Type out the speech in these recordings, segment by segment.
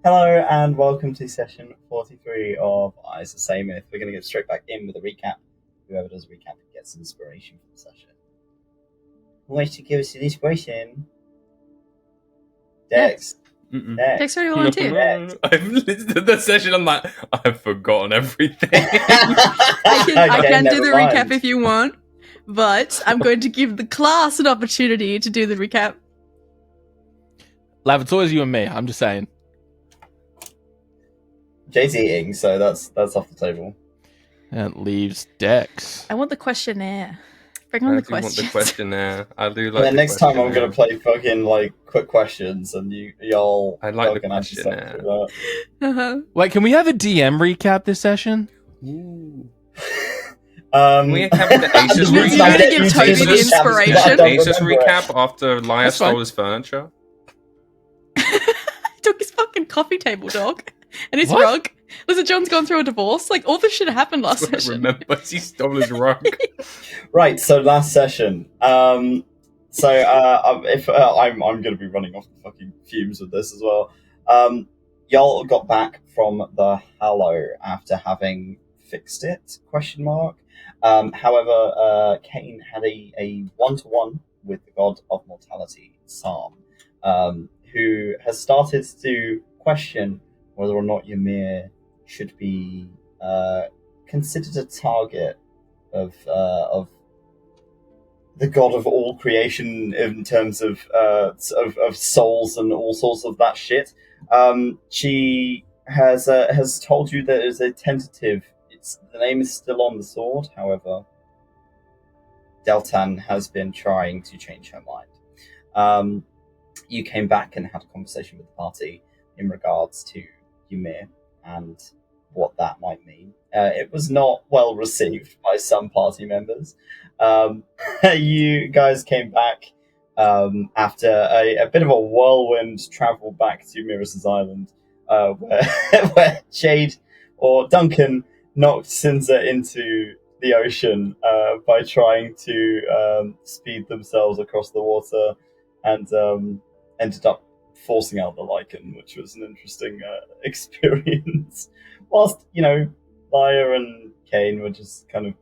Hello and welcome to session 43 of Eyes of Saemyth. We're going to get straight back in with a recap. Whoever does a recap gets inspiration from the session. Who wants to give us an inspiration? Dex. Dex already volunteered. Dex. I've listened to the session. I'm like, I've forgotten everything. I can do the never mind. recap if you want, but I'm going to give the class an opportunity to do the recap. Lav, it's always you and me. I'm just saying. Jay's eating, so that's off the table. And it leaves Dex. I want the questionnaire. Bring on the questions. I want the questionnaire. I do like. And then the next time I'm questionnaire. going to play fucking like quick questions, and y'all. I like the can actually step questionnaire. through that. Wait, can we have a DM recap this session? Ooh. Um, We have the Aces You're recap. gonna give Toby the inspiration? I don't Aces remember it. recap after Lyre That's fine. stole his furniture. He took his fucking coffee table, dog, and his What? rug. Listen, John's gone through a divorce. Like, all this shit happened last I session. remember he stole his rug. Right, so last session. I'm going to be running off the fucking fumes with this as well. Y'all got back from the Hallow after having fixed it? ? However, Cain had a one-to-one with the god of mortality, 𝘏𝘓, who has started to question whether or not 𝘏𝘪𝘭𝘥 should be considered a target of the god of all creation in terms of souls and all sorts of that shit. She has told you that it is a tentative. The name is still on the sword. However, Deltan has been trying to change her mind. You came back and had a conversation with the party in regards to 𝘏𝘏𝘏 and what that might mean. It was not well received by some party members. You guys came back after a bit of a whirlwind travel back to Mirror's Island, where Jade or Duncan knocked Sinza into the ocean by trying to speed themselves across the water, and ended up forcing out the lichen, which was an interesting experience. Whilst, Lyre and Cain were just kind of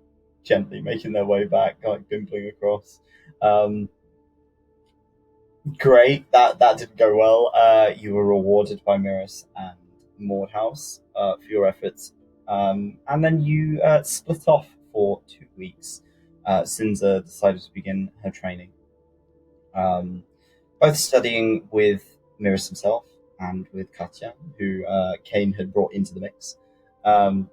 gently making their way back, like bimbling across. Great, that didn't go well. You were rewarded by Mirrors and Mordhouse for your efforts. And then you split off for 2 weeks. Sinza decided to begin her training. Both studying with Mirrors himself and with Katya, who Cain had brought into the mix. And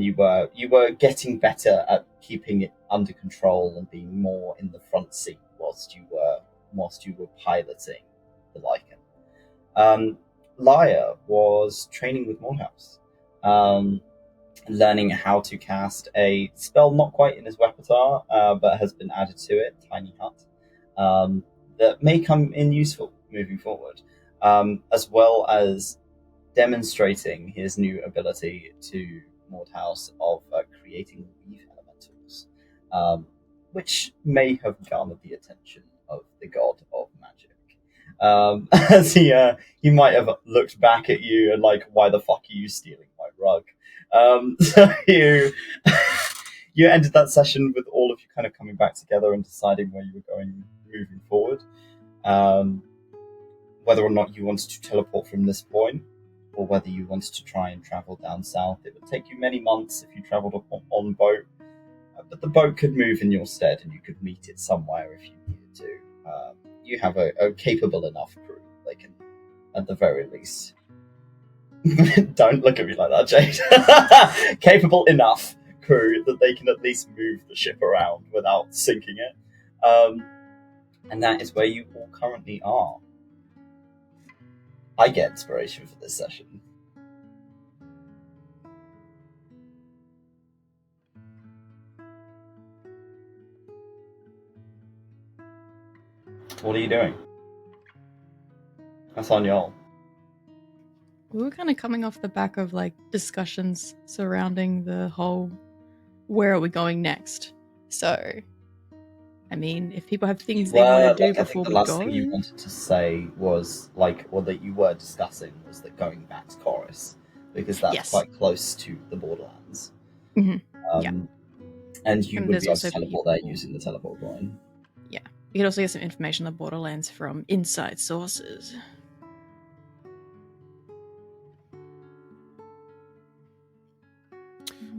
you were getting better at keeping it under control and being more in the front seat whilst you were piloting the lichen. Lyre was training with Mordhouse, learning how to cast a spell not quite in his repertoire, but has been added to it, Tiny Hut, that may come in useful moving forward, as well as demonstrating his new ability to Mordhouse of creating weave elementals, which may have garnered the attention of the god of magic. As he might have looked back at you and like, why the fuck are you stealing my rug? So you ended that session with all of you kind of coming back together and deciding where you were going moving forward. Whether or not you wanted to teleport from this point, or whether you wanted to try and travel down south. It would take you many months if you travelled on boat, but the boat could move in your stead and you could meet it somewhere if you needed to. You have a capable enough crew. They can, at the very least... Don't look at me like that, Jade. Capable enough crew that they can at least move the ship around without sinking it. And that is where you all currently are. I get inspiration for this session. What are you doing? That's on y'all. We were kind of coming off the back of like discussions surrounding the whole where are we going next. So I mean, if people have things they want to do I before think the we last go. thing you wanted to say was, like, or that you were discussing, was that going back to Corris, because that's Yes. quite close to the Borderlands. Mhm. Yeah. And you And would there's be able to also teleport there people- using the teleport coin. Yeah. You could also get some information on the Borderlands from inside sources.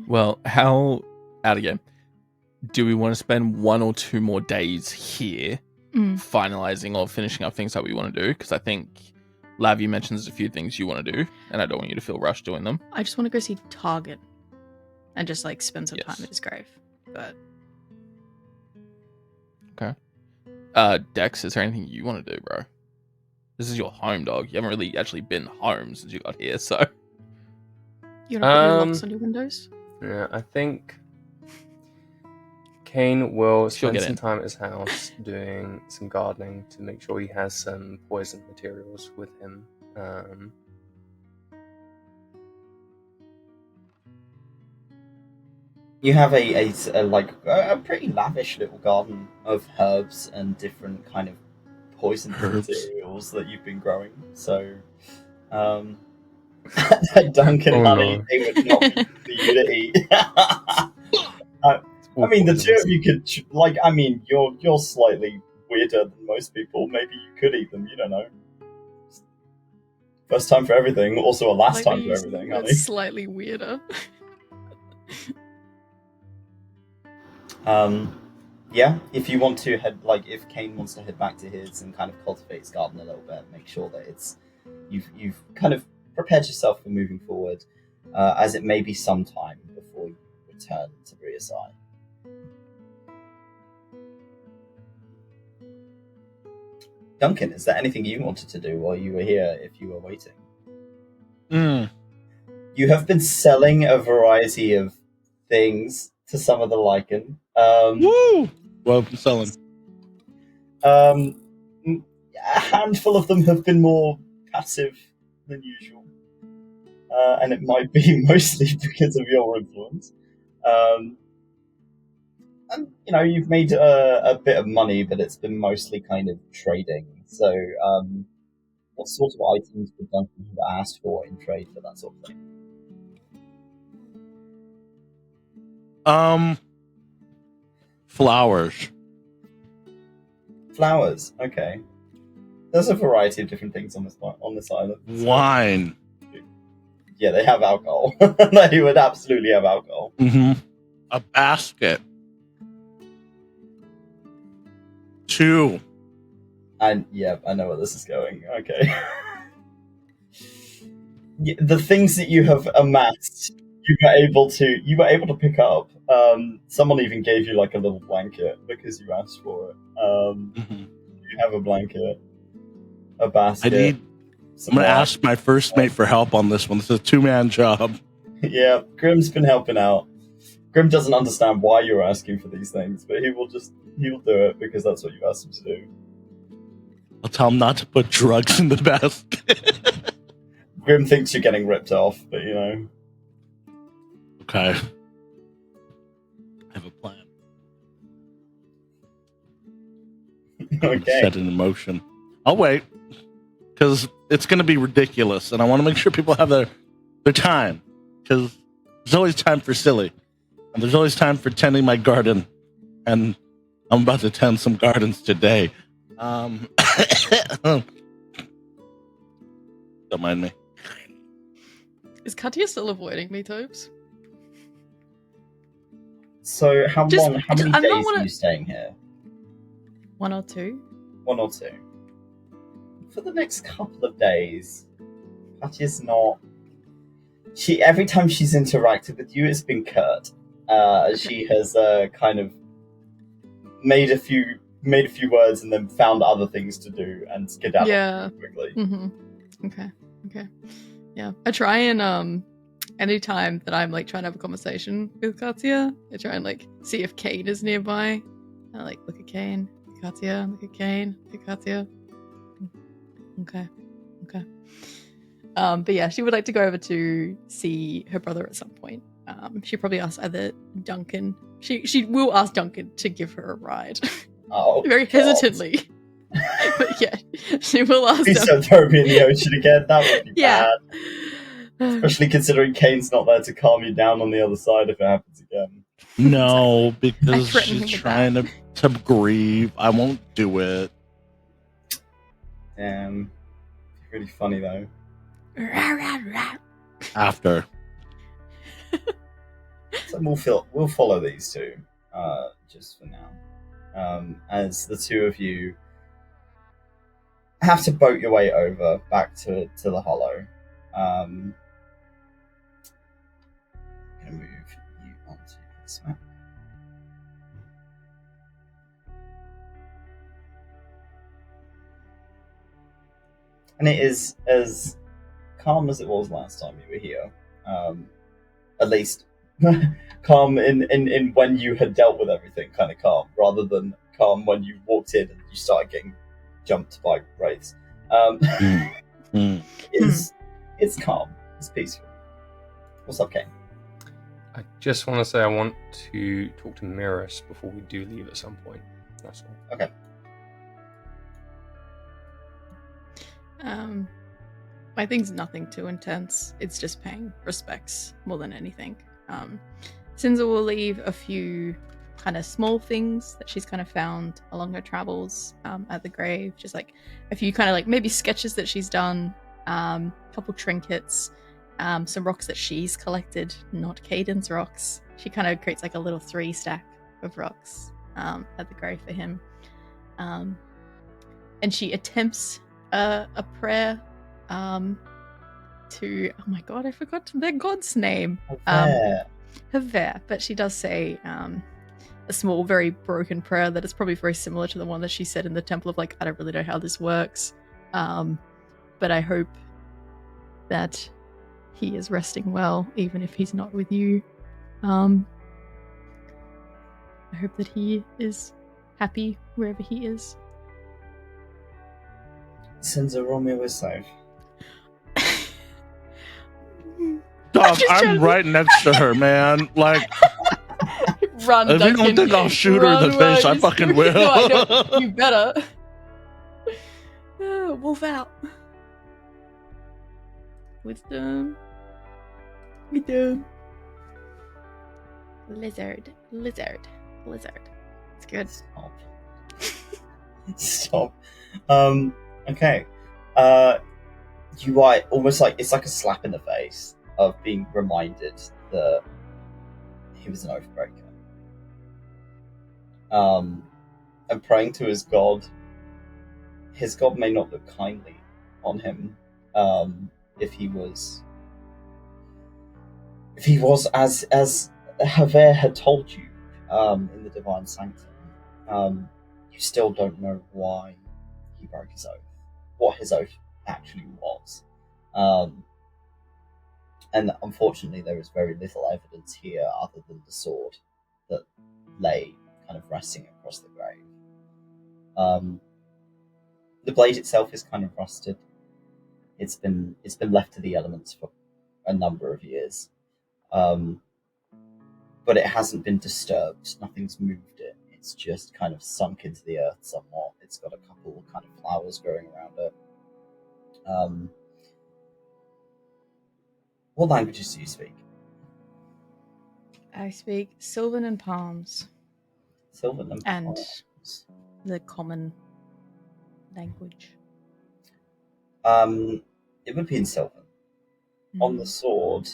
Well, how out of game? Do we want to spend 1 or 2 more days here finalizing or finishing up things that we want to do? Because I think Lav, you mentioned there's a few things you want to do, and I don't want you to feel rushed doing them. I just want to go see Target and just like spend some time Yes. at his grave. But Dex, is there anything you want to do, bro? This is your home, dog. You haven't really actually been home since you got here, so. you want to put any locks on your windows? Yeah, I think Cain will She'll spend get some in. time at his house doing some gardening to make sure he has some poison materials with him. You have a pretty lavish little garden of herbs and different kind of poison Herbs. materials that you've been growing. So, Duncan, Oh, honey, no. they would not be for you to eat. I mean, the two of you could, you're slightly weirder than most people. Maybe you could eat them. You don't know. First time for everything. Also, a last time for everything, honey. Slightly weirder. Yeah, if you want to if Cain wants to head back to his and kind of cultivate his garden a little bit, make sure that you've kind of prepared yourself for moving forward, as it may be some time before you return to Bria Scye. Duncan, is there anything you wanted to do while you were here if you were waiting? You have been selling a variety of things to some of the Lycan. Woo! Well, I'm selling. A handful of them have been more passive than usual, and it might be mostly because of your influence. And you've made a bit of money, but it's been mostly kind of trading. So, what sort of items would Duncan have asked for in trade for that sort of thing? Flowers. Flowers, okay. There's a variety of different things on this island. So- Wine. Yeah, they have alcohol. They would absolutely have alcohol. Mm-hmm. A basket. 2. And yeah, I know where this is going. Okay. Yeah, the things that you have amassed, you were able to pick up. Someone even gave you like a little blanket because you asked for it. You have a blanket, a basket. I'm going to ask my first mate for help on this one. This is a 2-man job. Yeah, Grim's been helping out. Grim doesn't understand why you're asking for these things, but he'll do it because that's what you asked him to do. I'll tell him not to put drugs in the basket. Grim thinks you're getting ripped off, but Okay. I have a plan. Okay. Set it in motion. I'll wait. Because it's going to be ridiculous. And I want to make sure people have their time. Because there's always time for silly. And there's always time for tending my garden. And I'm about to tend some gardens today. Don't mind me. Is Katia still avoiding me, Tobes? So how Just- many I don't days wanna- are you staying here? 1 or 2? 1 or 2. For the next couple of days, Katia's not. Every time she's interacted with you, it's been curt. She has kind of made a few words and then found other things to do and skedaddled Yeah. quickly. Mm-hmm. Okay. Yeah. I try and anytime that I'm like trying to have a conversation with Katia, I try and like see if Cain is nearby. I like look at Cain, look at Katia, look at Cain, look at Katia. Okay. But yeah, she would like to go over to see her brother at some point. She probably asks either Duncan. She will ask Duncan to give her a ride. Oh, very God. hesitantly. But yeah, she will ask Please them. don't throw me in the ocean again. That would be Yeah. bad. Especially considering Cain's not there to calm you down on the other side if it happens again. No, I because threaten him she's with trying to grieve. I won't do it. Damn. Really funny though. After. So we'll follow these two, just for now. As the two of you have to boat your way over back to the hollow. I'm gonna move you onto this map. And it is as calm as it was last time you were here. At least calm in when you had dealt with everything, kind of calm, rather than calm when you walked in and you started getting jumped by wraiths. It's calm. It's peaceful. What's up, Cain? I just want to say I want to talk to Miris before we do leave at some point. That's all. Okay. My thing's nothing too intense. It's just paying respects more than anything. Sinza will leave a few kind of small things that she's kind of found along her travels at the grave. Just like a few kind of like maybe sketches that she's done, a couple trinkets, some rocks that she's collected, not Caden's rocks. She kind of creates like a little 3 stack of rocks at the grave for him. And she attempts a prayer to, oh my god, I forgot their god's name. 𝘏𝘪, but she does say a small, very broken prayer that is probably very similar to the one that she said in the temple of like, I don't really know how this works, but I hope that he is resting well, even if he's not with you. I hope that he is happy wherever he is. Sinza, roll me a wisdom. Dog, I'm right next to her, man. Like, run, if Duncan. you don't think I'll shoot her in the face, I fucking will. No, I know. You better. Wolf out. Wisdom. Lizard. It's good. Stop. Okay. You are almost like, it's like a slap in the face of being reminded that he was an oathbreaker. And praying to his god may not look kindly on him, if he was as 𝘏𝘪 had told you, in the Divine Sanctum. You still don't know why he broke his oath, what his oath actually was. And unfortunately there is very little evidence here other than the sword that lay kind of resting across the grave. The blade itself is kind of rusted. It's been left to the elements for a number of years. But it hasn't been disturbed. Nothing's moved it. It's just kind of sunk into the earth somewhat. It's got a couple kind of flowers growing around it. What languages do you speak? I speak Sylvan and Palms. Sylvan and Palms. The common language. It would be in Sylvan. On the sword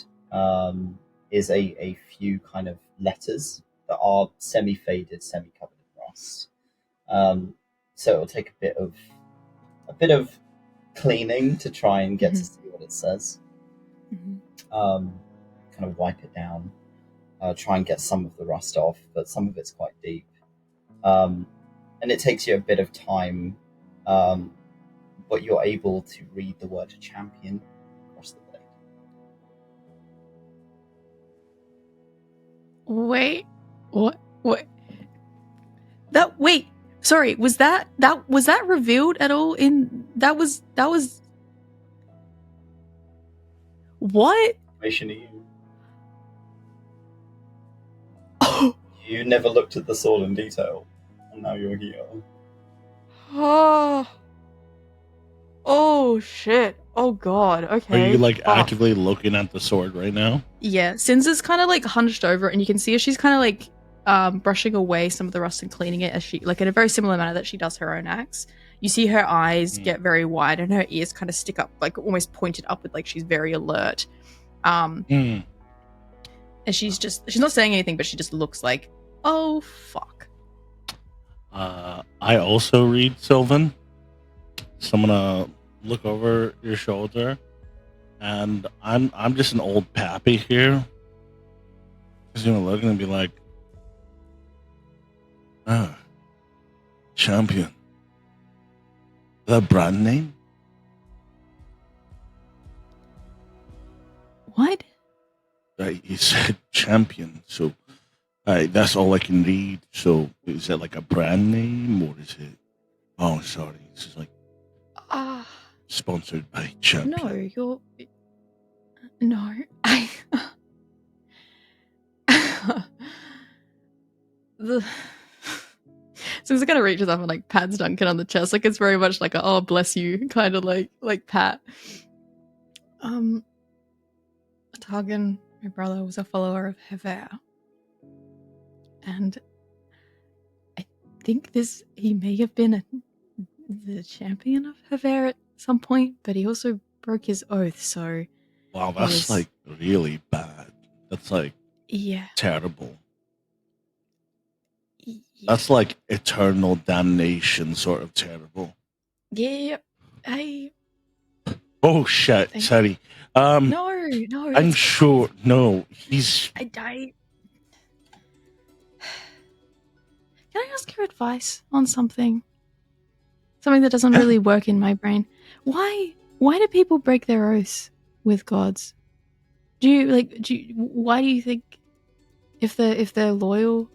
is a few kind of letters that are semi-faded, semi-covered in rust. So it'll take a bit of cleaning to try and get to see what it says. Kind of wipe it down, try and get some of the rust off, but some of it's quite deep. And it takes you a bit of time, but you're able to read the word champion across the blade. Wait, what? Sorry, was that revealed at all in that was what? Information to you. You never looked at the sword in detail. and now you're here. Oh shit. Oh god. Okay. Are you like Fuck. actively looking at the sword right now? Yeah, Sinza's kind of like hunched over, and you can see as she's kind of like brushing away some of the rust and cleaning it as she, like in a very similar manner that she does her own axe. You see her eyes get very wide, and her ears kind of stick up, like almost pointed upward, like she's very alert. And she's not saying anything, but she just looks like, oh fuck. I also read Sylvan, so I'm gonna look over your shoulder, and I'm just an old pappy here. He's gonna look and be like, "Ah, champion. The brand name?" What? He said champion, so that's all I can read. So is that like a brand name, or is it? Oh, sorry. This is like sponsored by Champion. No, So he's gonna reaches up and like pats Duncan on the chest, like it's very much like a oh bless you kind of like pat. Targan, my brother, was a follower of 𝘏𝘪, and I think he may have been the champion of 𝘏𝘪 at some point, but he also broke his oath. So wow, that's like really bad. That's like terrible. Yeah. That's like eternal damnation, sort of terrible. Yeah, Oh shit! Sorry. No. I'm sure. No, he's. Can I ask your advice on something? Something that doesn't really work in my brain. Why do people break their oaths with gods? Why do you think if they're loyal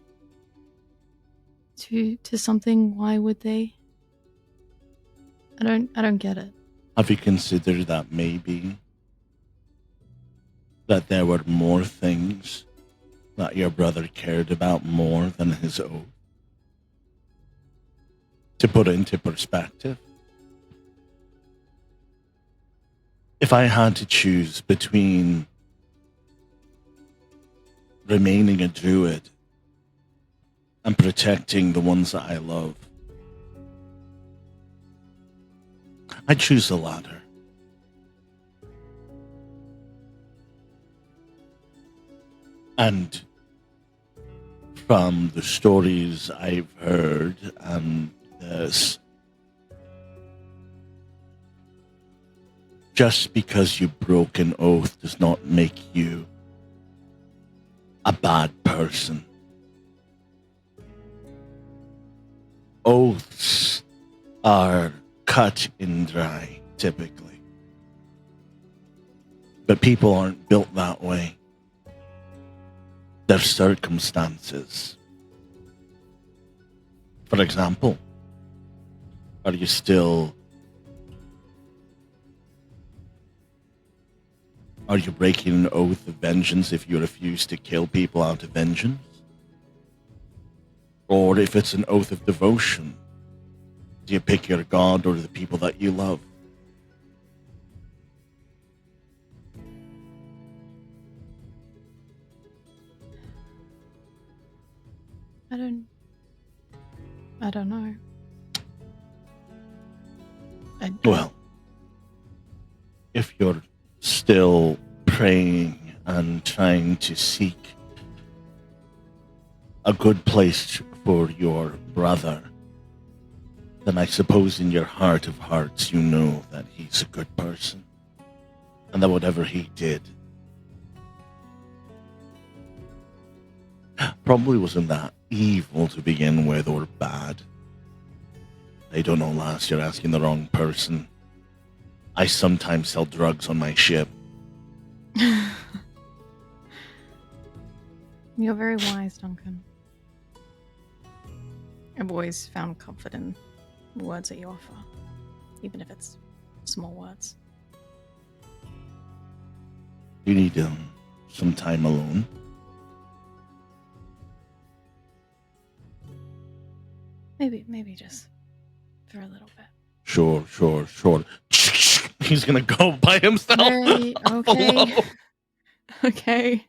to something, why would they? I don't get it. Have you considered that maybe that there were more things that your brother cared about more than his oath? To put it into perspective, if I had to choose between remaining a druid and protecting the ones that I love, I'd choose the latter. And from the stories I've heard and this, just because you broke an oath does not make you a bad person. Oaths are cut and dry, typically. But people aren't built that way. Their circumstances. For example, are you breaking an oath of vengeance if you refuse to kill people out of vengeance? Or if it's an oath of devotion, do you pick your god or the people that you love? I don't know. Well, if you're still praying and trying to seek a good place for your brother, then I suppose in your heart of hearts you know that he's a good person, and that whatever he did probably wasn't that evil to begin with, or bad. I don't know, lass, you're asking the wrong person. I sometimes sell drugs on my ship. You're very wise, Duncan. I've always found comfort in the words that you offer, even if it's small words. You need some time alone. Maybe just for a little bit. Sure. He's gonna go by himself. Right, okay. Alone. Okay.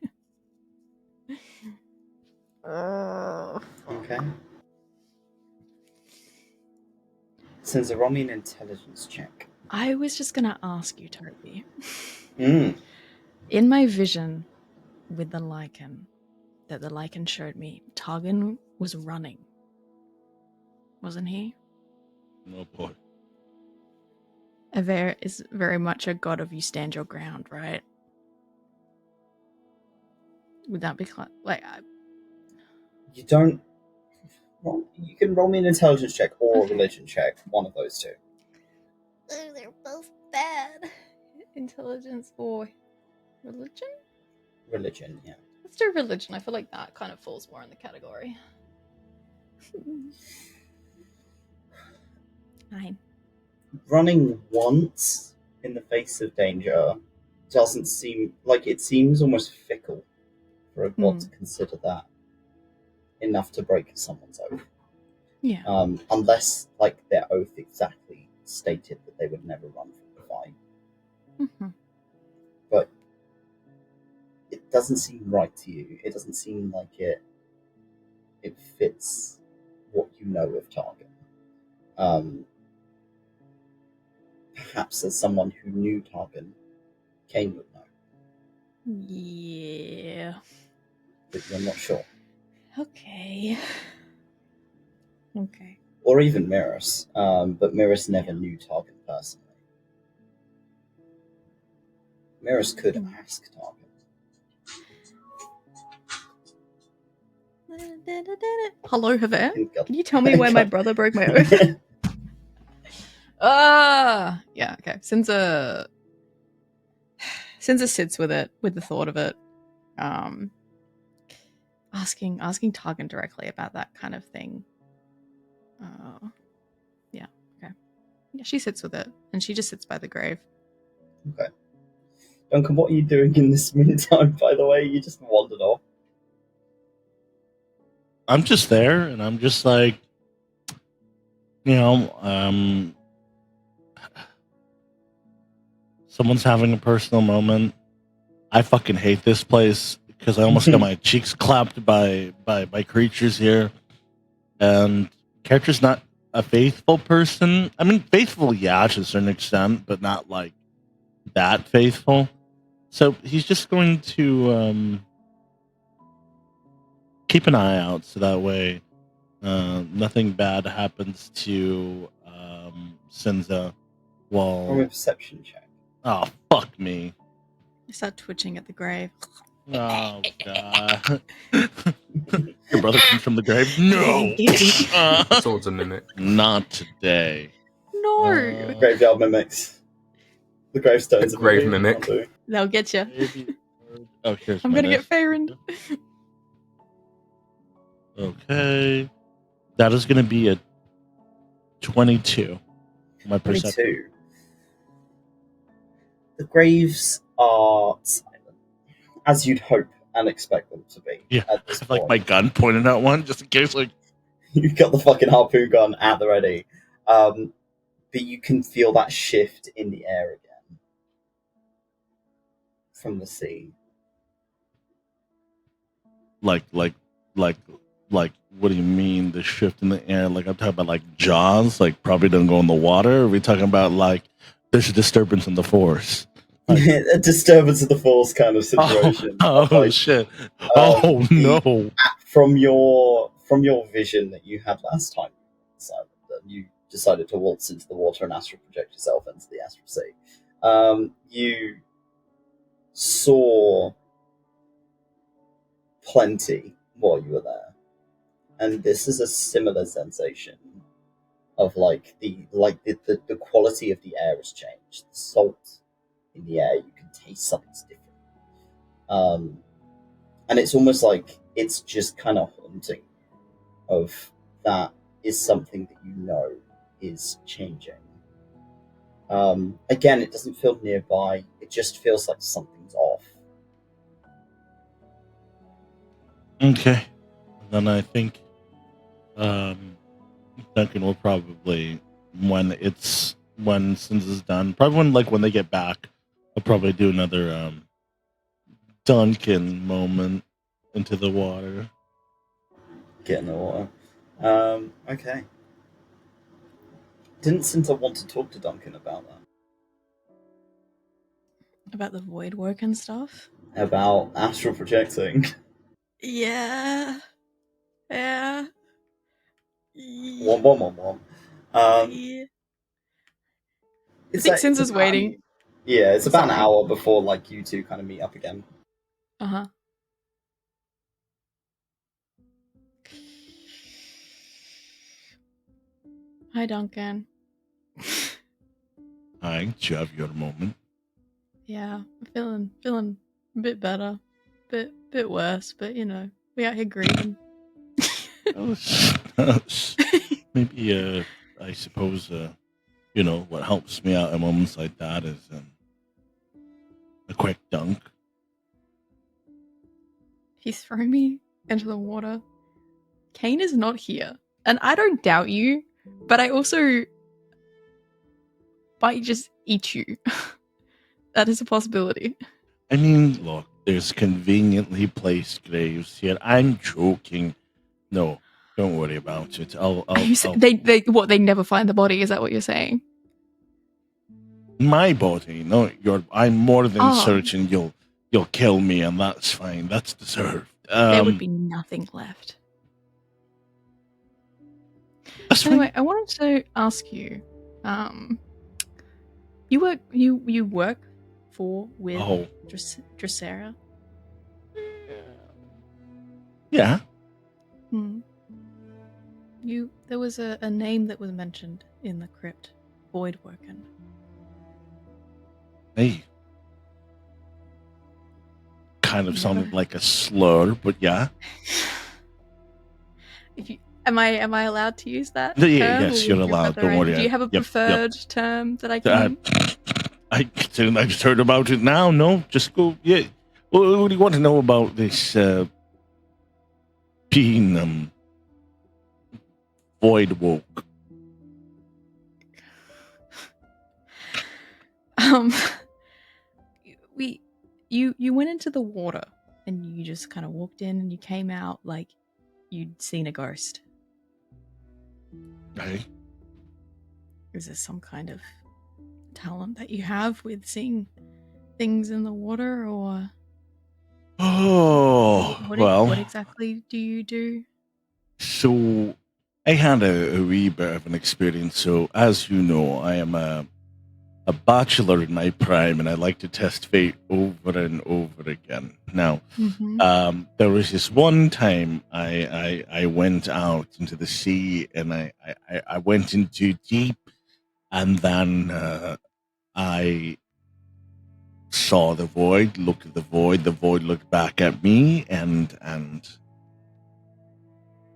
Okay. Sinza, roll me an intelligence check. I was just gonna ask you, Toby. Mm. In my vision with the lichen that the lichen showed me, Targan was running. Wasn't he? Oh boy. Aver is very much a god of you stand your ground, right? Would that be You don't. You can roll me an intelligence check or a religion check. One of those two. They're both bad. Intelligence or religion? Religion, yeah. Let's do religion. I feel like that kind of falls more in the category. 9. Running once in the face of danger doesn't seem like it seems almost fickle for a god to consider that enough to break someone's oath. Yeah. Unless like their oath exactly stated that they would never run from the fight. Mm-hmm. But it doesn't seem right to you. It doesn't seem like it fits what you know of Targan. Perhaps as someone who knew Targan, Cain would know. Yeah. But you're not sure. Okay. Or even Mirrors. But Mirrors never knew Targan personally. Mirrors could ask Targan. Hello, 𝘏𝘏. Can you tell me why my brother broke my oath? Yeah, okay. Sinza sits with it, with the thought of it. Asking Targan directly about that kind of thing. Yeah, okay. Yeah, she sits with it, and she just sits by the grave. Okay. Duncan, what are you doing in this meantime, by the way? You just wandered off. I'm just there, and I'm just like, someone's having a personal moment. I fucking hate this place because I almost got my cheeks clapped by creatures here. And character's not a faithful person. I mean, faithful, yeah, to a certain extent, but not like that faithful. So he's just going to keep an eye out so that way nothing bad happens to Sinza while... From a perception check. Oh, fuck me. I start twitching at the grave. Oh, God. Your brother comes from the grave? No! Swords a mimic. Not today. No! Graveyard mimics. The gravestones. The grave mimic. They'll get you. Oh, here's I'm my gonna dice. get Faerun. Okay. That is gonna be a 22. My perception. 22. The graves are silent, as you'd hope and expect them to be. Yeah, At this I have like point. my gun pointed at one just in case, like. You've got the fucking harpoon gun at the ready. But you can feel that shift in the air again from the sea. Like, what do you mean the shift in the air? Like, I'm talking about like Jaws, like probably don't go in the water. Or are we talking about like there's a disturbance in the force? Like, A disturbance of the force kind of situation. Oh, Like, shit! Oh no! From your vision that you had last time, Simon, that you decided to waltz into the water and astral project yourself into the astral sea. You saw plenty while you were there, and this is a similar sensation of like the the quality of the air has changed. The salt in the air, you can taste something's different, and it's almost like it's just kind of haunting. Of that is something that you know is changing. Again, it doesn't feel nearby. It just feels like something's off. Okay, then I think Duncan will probably, when Sinza's done, probably when they get back, I'll probably do another Duncan moment into the water. Get in the water. Okay. Didn't Sinza want to talk to Duncan about that? About the void work and stuff? About astral projecting? Yeah. Yeah. Wom. Yeah. I think Sinza's waiting. Yeah, it's about an Sorry. hour before like you two kind of meet up again. Uh-huh. Hi, Duncan. Hi, do you have your moment? Yeah, I'm feeling a bit better. Bit worse, but you know, we out here grieving. Maybe, I suppose, what helps me out in moments like that is a quick dunk. He's thrown me into the water. Cain is not here. And I don't doubt you, but I also might just eat you. That is a possibility. I mean, look, there's conveniently placed graves here. I'm joking. No, don't worry about it. They never find the body, is that what you're saying? My body, no, I'm more than certain you'll kill me, and that's fine. That's deserved. There would be nothing left. Anyway, I wanted to ask you, you work with 𝘏𝘪𝘧𝘵𝘩? Yeah. There was a name that was mentioned in the crypt, 𝘏𝘪𝘬𝘮. Hey. Kind of sounded like a slur, but yeah. Am I allowed to use that? Yes, you're allowed. Don't worry. Do you have a preferred term that I can use? I just heard about it now. No, just go. Yeah. Well, what do you want to know about this being void woke? You went into the water and you just kind of walked in and you came out like you'd seen a ghost. Hey. Is there some kind of talent that you have with seeing things in the water, or what exactly do you do? So I had a wee bit of an experience. So as you know, I am a bachelor in my prime, and I like to test fate over and over again. Now, there was this one time I went out into the sea, and I went in too deep, and then I saw the void, looked at the void looked back at me, and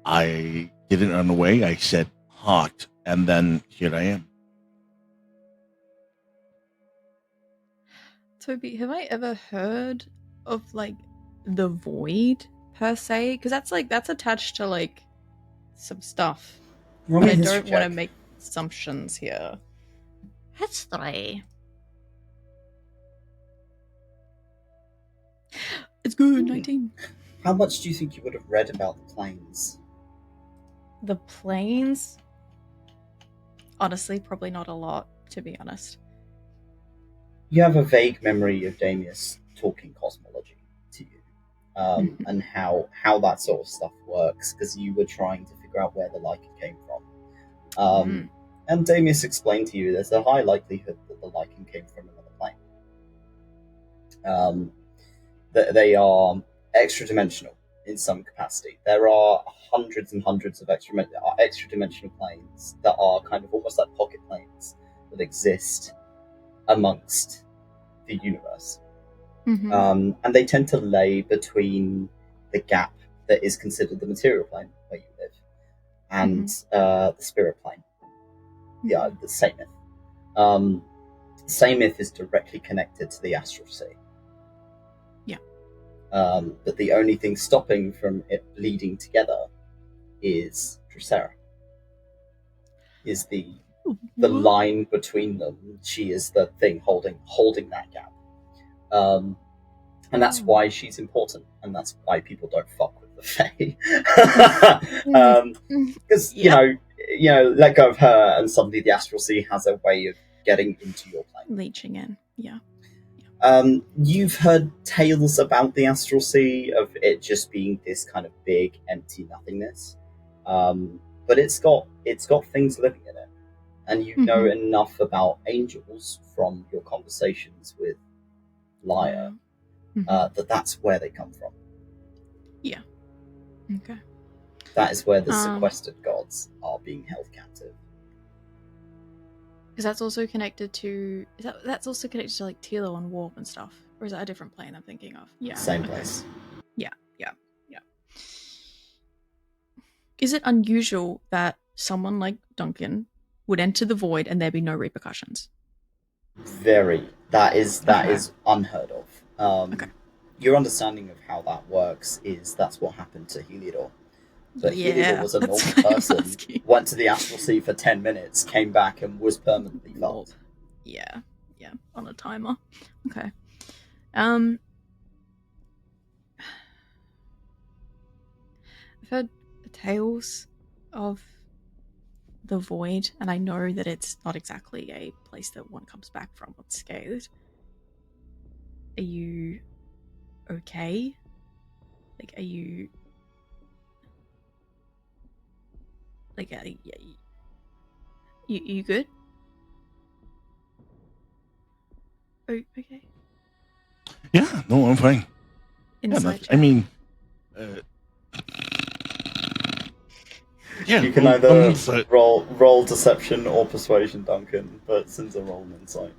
I didn't run away. I said hot, and then here I am. Toby, have I ever heard of like the void per se? Because that's attached to like some stuff. But I don't want to make assumptions here. History. It's good. 19. How much do you think you would have read about the planes? The planes? Honestly, probably not a lot, to be honest. You have a vague memory of Damius talking cosmology to you, and how that sort of stuff works, because you were trying to figure out where the lichen came from. And Damius explained to you there's a high likelihood that the lichen came from another plane. That they are extra-dimensional in some capacity. There are hundreds and hundreds of extra-dimensional planes that are kind of almost like pocket planes that exist amongst the universe. And they tend to lay between the gap that is considered the material plane where you live and the spirit plane, the Saemyth. Saemyth is directly connected to the astral sea. But the only thing stopping from it bleeding together is 𝘏𝘪𝘧𝘵𝘮𝘮. is the line between them. She is the thing holding that gap. And that's why she's important, and that's why people don't fuck with the Fae. Because you know, let go of her, and suddenly the Astral Sea has a way of getting into your plane, leeching in. Yeah. You've heard tales about the Astral Sea, of it just being this kind of big, empty nothingness. But it's got things living in it, and you know enough about angels from your conversations with Lyre. That's where they come from. Yeah. Okay. That is where the sequestered gods are being held captive. Because that's also connected to that's also connected to like Tilo and Warp and stuff, or is that a different plane I'm thinking of? Yeah. Same place. Yeah. Is it unusual that someone like Duncan would enter the void and there be no repercussions? Very. That is unheard of. Your understanding of how that works is that's what happened to 𝘏𝘪𝘀𝘨. But 𝘏𝘏𝘪𝘀 was a normal person, went to the Astral Sea for 10 minutes, came back and was permanently fucked. Yeah, on a timer. Okay. I've heard tales of the void, and I know that it's not exactly a place that one comes back from unscathed. Are you okay? Like, are you... Like, you good? Oh, okay. Yeah, no, I'm fine. Inside check. I mean... you can either roll deception or persuasion, Duncan, but Sinza roll an insight.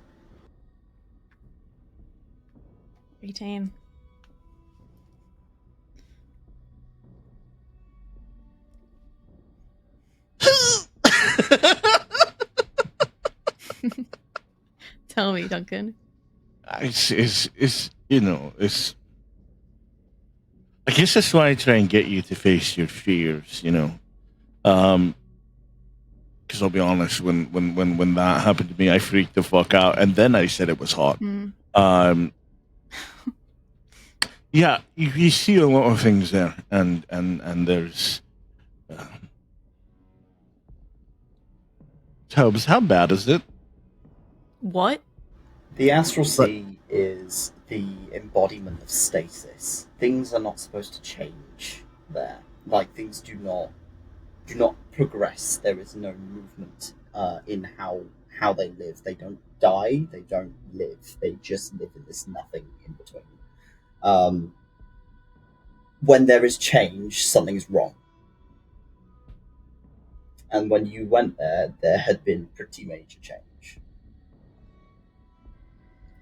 18. Tell me, Duncan. It's you know, it's... I guess that's why I try and get you to face your fears, you know. Because I'll be honest, when that happened to me, I freaked the fuck out, and then I said it was hot. Yeah, you see a lot of things there, and there's... Tobes, how bad is it? What? The Astral Sea is the embodiment of stasis. Things are not supposed to change there. Like, things do not progress. There is no movement in how they live. They don't die. They don't live. They just live in this nothing in between. When there is change, something's wrong. And when you went there had been pretty major change.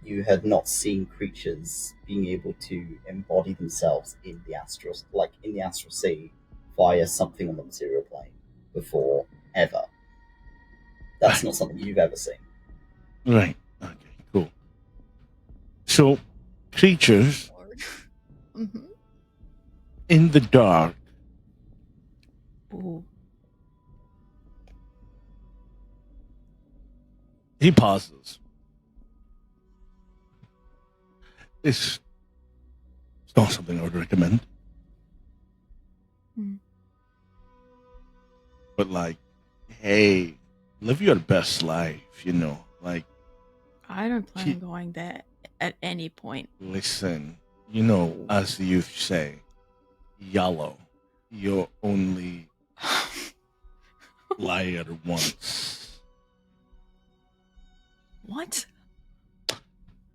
You had not seen creatures being able to embody themselves in the astral sea via something on the material plane before, ever. That's not something you've ever seen. Right. Okay, cool. So, creatures in the dark. Ooh. He pauses. It's not something I would recommend. But, like, hey, live your best life, you know. Like, I don't plan on going there at any point. Listen, you know, as the youth say, YOLO, you're only liar once. What?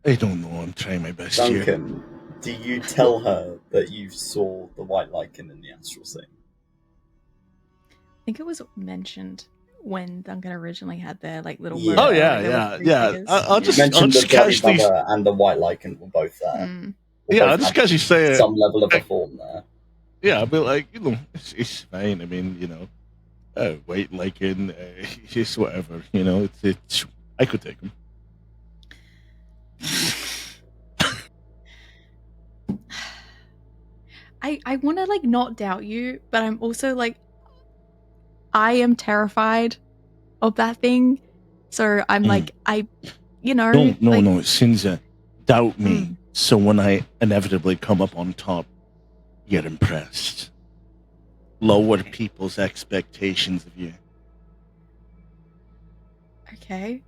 I don't know, I'm trying my best Duncan, here. do you tell her that you saw the white lichen in the Astral Sea? I think it was mentioned when Duncan originally had their like little. Yeah. Logo, Oh yeah, like, yeah, three yeah. figures. I'll You mentioned the Bloody casually. Mother and the white lichen were both there. Yeah, I'll just casually say some level of a form there. Yeah, I'll be like, you know, it's fine. I mean, you know, white lichen, just whatever. You know, it's I could take him. I want to like not doubt you, but I'm also like, I am terrified of that thing. So I'm like, No, Sinza, doubt me. So when I inevitably come up on top, get impressed. Lower people's expectations of you. Okay.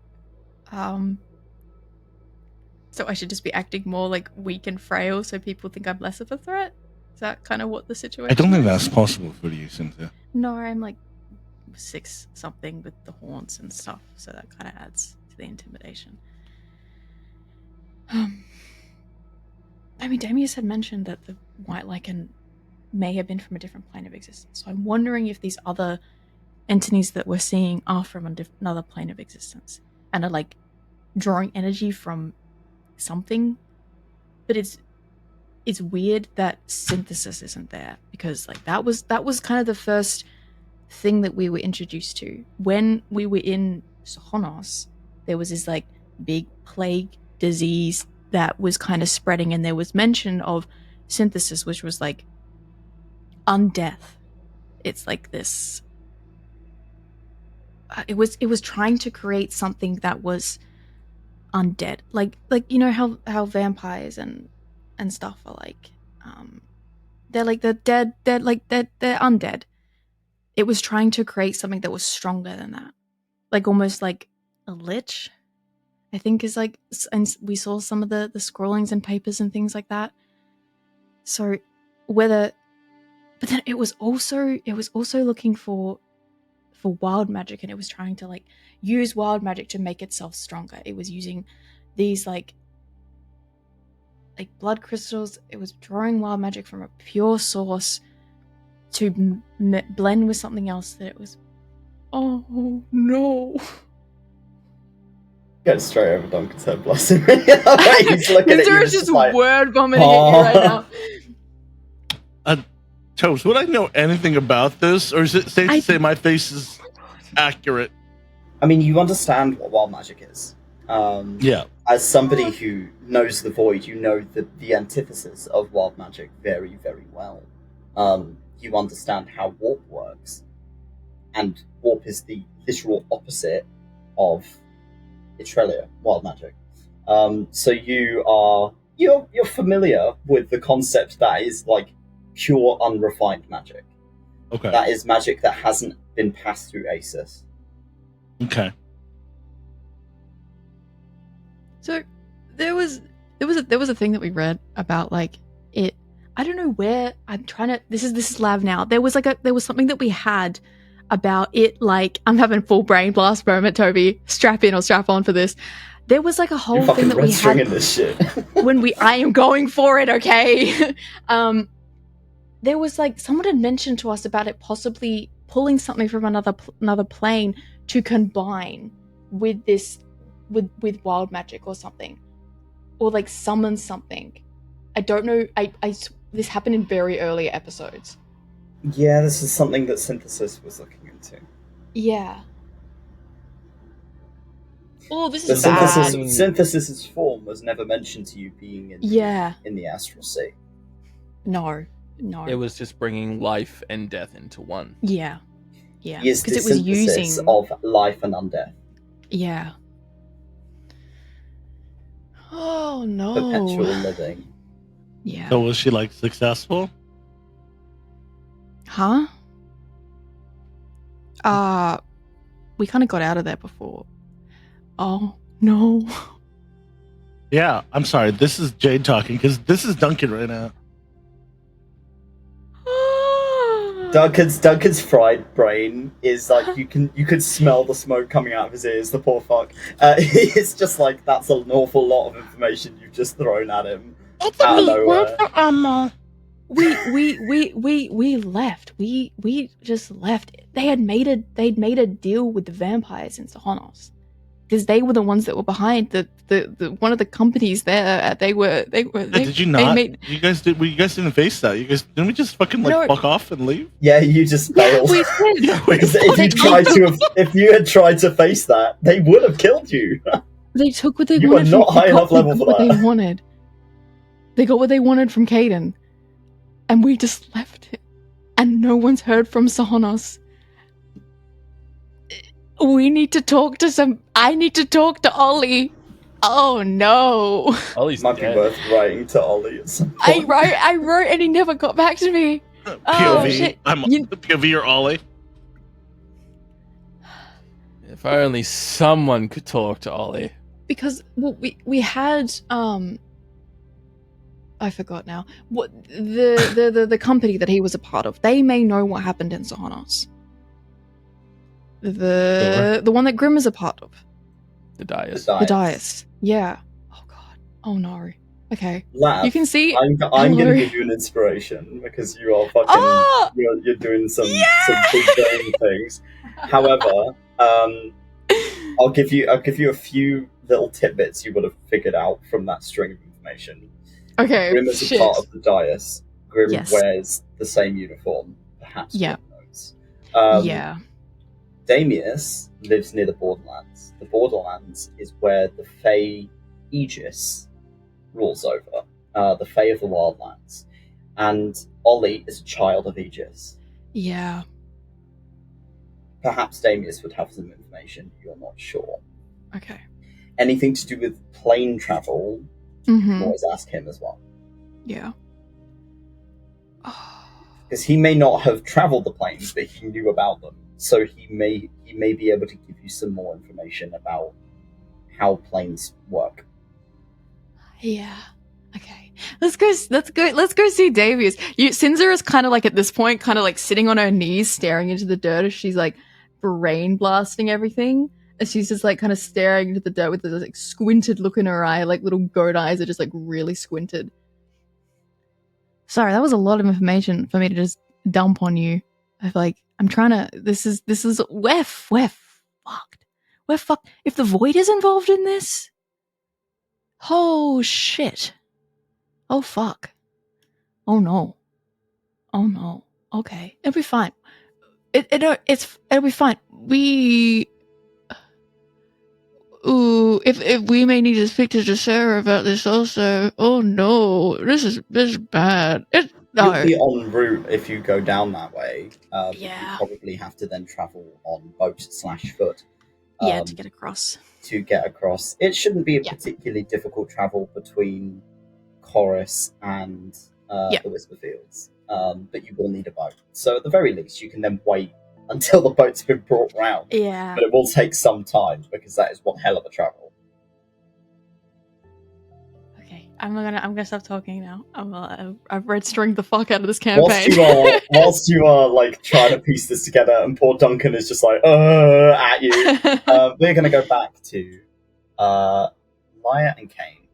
So I should just be acting more like weak and frail so people think I'm less of a threat? Is that kind of what the situation I don't think is? that's possible for you, Cynthia. No, I'm like 6 something with the horns and stuff, so that kind of adds to the intimidation. I mean, Damius had mentioned that the White Lycan may have been from a different plane of existence, so I'm wondering if these other entities that we're seeing are from another plane of existence and are like drawing energy from something. But it's weird that synthesis isn't there, because like that was kind of the first thing that we were introduced to when we were in 𝘏𝘪𝘨𝘏𝘧𝘢𝘏𝘏. There was this like big plague disease that was kind of spreading, and there was mention of synthesis, which was like undeath. It's like this it was trying to create something that was undead, like you know how vampires and stuff are like they're like the dead, they're undead. It was trying to create something that was stronger than that, like almost like a lich, I think is like, and we saw some of the scrollings and papers and things like that. So but then it was also looking for wild magic, and it was trying to like use wild magic to make itself stronger. It was using these like blood crystals. It was drawing wild magic from a pure source to blend with something else that it was. Oh no! Get straight over Duncan's head, bless him. He's looking at you. There's just like, word vomiting at you right now. Toes, would I know anything about this, or is it safe to say my face is accurate? I mean, you understand what wild magic is. Yeah. As somebody who knows the void, you know the antithesis of wild magic very, very well. You understand how warp works, and warp is the literal opposite of 𝘏𝘪𝘨, wild magic. So you're familiar with the concept that is like pure unrefined magic. Okay. That is magic that hasn't been passed through ASIS. Okay. So there was a thing that we read about like it. I don't know where I'm trying to. This is Lav now. There was something that we had about it. Like, I'm having full brain blast moment, Toby. Strap in or strap on for this. There was like a whole thing that we had this shit. I am going for it. Okay. There was like someone had mentioned to us about it possibly pulling something from another plane to combine with this with wild magic or something, or like summon something. I don't know. This happened in very early episodes. Yeah, this is something that Synthesis was looking into. Yeah. Oh, this The is bad. Synthesis's form was never mentioned to you being in the Astral Sea. No. It was just bringing life and death into one. Yeah. Yes, because it was using of life and undeath. Yeah. Oh no. Perpetual living. Yeah. So was she like successful? Huh? We kind of got out of there before. Oh no. Yeah, I'm sorry. This is Jade talking because this is Duncan right now. Duncan's fried brain is like you could smell the smoke coming out of his ears. The poor fuck. It's just like that's an awful lot of information you've just thrown at him. It's a meat word for ammo. We left. We just left. They'd made a deal with the vampires in 𝘏𝘪𝘨𝘏𝘧𝘢 because they were the ones that were behind the one of the companies there. Did you not? You guys didn't face that. You guys didn't we just fucking fuck off and leave? Yeah, you just bailed. We did. If you had tried to face that, they would have killed you. They took what they You wanted. are not high enough level for what that. They wanted. They got what they wanted from Cain, and we just left it, and no one's heard from 𝘏𝘓𝘨𝘏𝘧𝘢. We need to talk to I need to talk to Ollie. Oh no. Ollie's Might be dead. worth writing to Ollie at some point. I wrote and he never got back to me. Oh, POV. shit. I'm POV or Ollie. If only someone could talk to Ollie. Because we had I forgot now. What the company that he was a part of, they may know what happened in Sohonos. The one that Grim is a part of. The Dias. The Dias. Yeah. Oh god. Oh no. Okay. Lav, You can see I'm Hello. gonna give you an inspiration because you are fucking Oh! you're doing some big brain things. However, I'll give you a few little tidbits you would have figured out from that string of information. Okay. Grim is a shit. part of the Dias. Grim Yes. wears the same uniform, perhaps. Yeah. Grim knows. Yeah. Damius lives near the Borderlands. The Borderlands is where the Fae Aegis rules over, the Fae of the Wildlands. And Ollie is a child of Aegis. Yeah. Perhaps Damius would have some information, you're not sure. Okay. Anything to do with plane travel, you can Mm-hmm. always ask him as well. Yeah. Oh. Because he may not have travelled the planes, but he knew about them. So he may be able to give you some more information about how planes work. Yeah. Okay. Let's go see Davies. Sinza is kind of like at this point, kind of like sitting on her knees, staring into the dirt as she's like brain blasting everything. And she's just like kind of staring into the dirt with this like squinted look in her eye, like little goat eyes are just like really squinted. Sorry, that was a lot of information for me to just dump on you. I feel like I'm trying to. This is we're fucked. We're fucked. If the void is involved in this, oh shit. Oh fuck. Oh no. Oh no. Okay, it'll be fine. It'll be fine. If we may need to speak to Sarah about this also. Oh no, this is bad. No. You'll be en route if you go down that way. Yeah. You probably have to then travel on boat/foot. Yeah, to get across. To get across. It shouldn't be a particularly difficult travel between Corris and the Whisperfields, but you will need a boat. So at the very least, you can then wait until the boat's been brought round. Yeah. But it will take some time because that is one hell of a travel. Okay, I'm gonna stop talking now. I've red stringed the fuck out of this campaign. Whilst you are like trying to piece this together, and poor Duncan is just like at you. We're gonna go back to Lyre and Cain.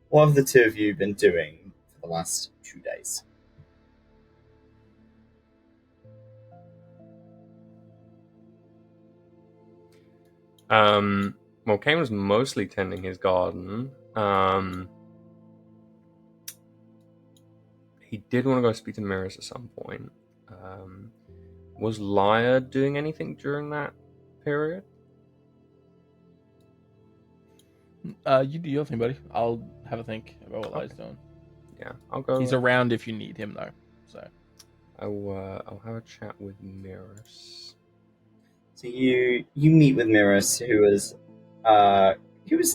What have the two of you been doing for the last 2 days? Well, Cain was mostly tending his garden. He did want to go speak to Mirrors at some point. Was Lyre doing anything during that period? You do your thing, buddy. I'll have a think about what Lyre's doing. Yeah, I'll go. He's around if you need him, though. So I'll have a chat with Mirrors. So you meet with Mirrors, who is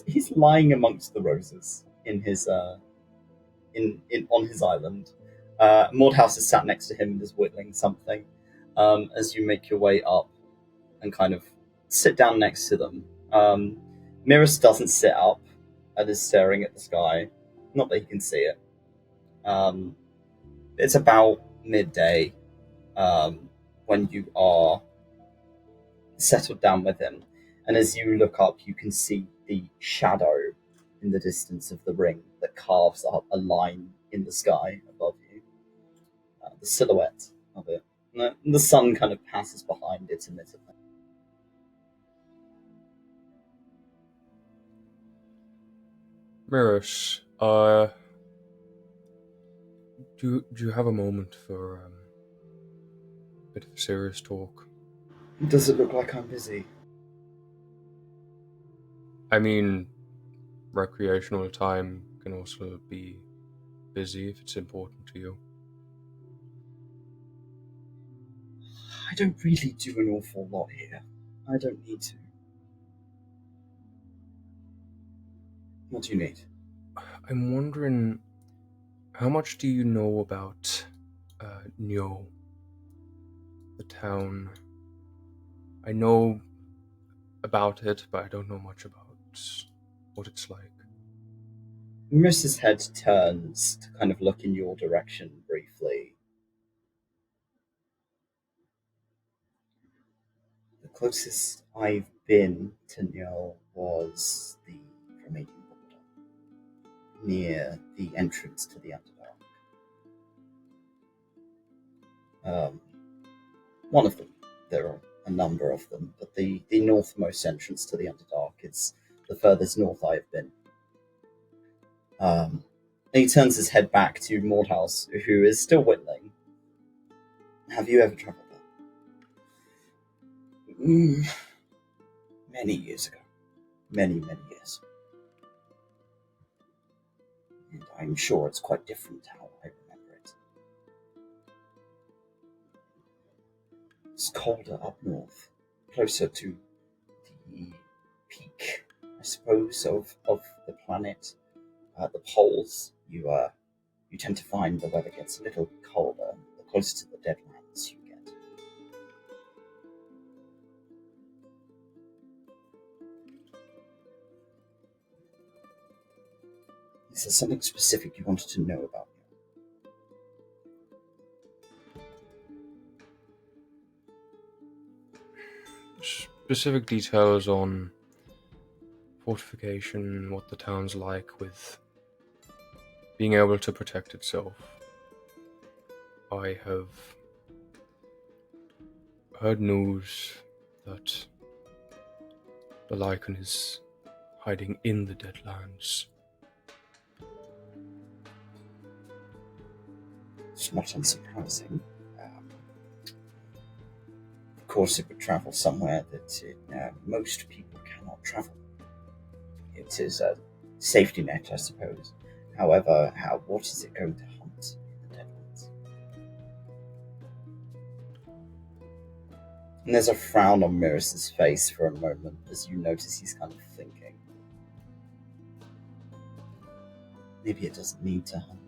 he's lying amongst the roses in his on his island. Mordhouse is sat next to him and is whittling something. As you make your way up and kind of sit down next to them, Mirrors doesn't sit up and is staring at the sky. Not that he can see it. It's about midday when you are settled down with him, and as you look up, you can see the shadow in the distance of the ring that carves up a line in the sky above you. The silhouette of it. And the sun kind of passes behind it intermittently. Mirrors, do you have a moment for a bit of serious talk? Does it look like I'm busy? I mean, recreational time can also be busy if it's important to you. I don't really do an awful lot here. I don't need to. What do you need? I'm wondering, how much do you know about 𝘞𝘏𝘭𝘤, the town? I know about it, but I don't know much about what it's like. Marissa's head turns to kind of look in your direction briefly. The closest I've been to 𝘞𝘏𝘏 was the Romanian border, near the entrance to the Underdark. One of them. There are a number of them, but the northmost entrance to the Underdark is the furthest north I have been. And he turns his head back to Mordhaus, who is still whittling. Have you ever travelled there? Many years ago. Many years. And I'm sure it's quite different how I remember it. It's colder up north, closer to the peak, I suppose, of the planet. The poles, you tend to find the weather gets a little colder the closer to the Deadlands you get. Is there something specific you wanted to know about me? Specific details on fortification, what the town's like with being able to protect itself. I have heard news that the Lycan is hiding in the Deadlands. It's not unsurprising. Of course, it would travel somewhere that most people cannot travel. It is a safety net, I suppose. However, what is it going to hunt in the Deadlands? And there's a frown on Marissa's face for a moment as you notice he's kind of thinking. Maybe it doesn't need to hunt.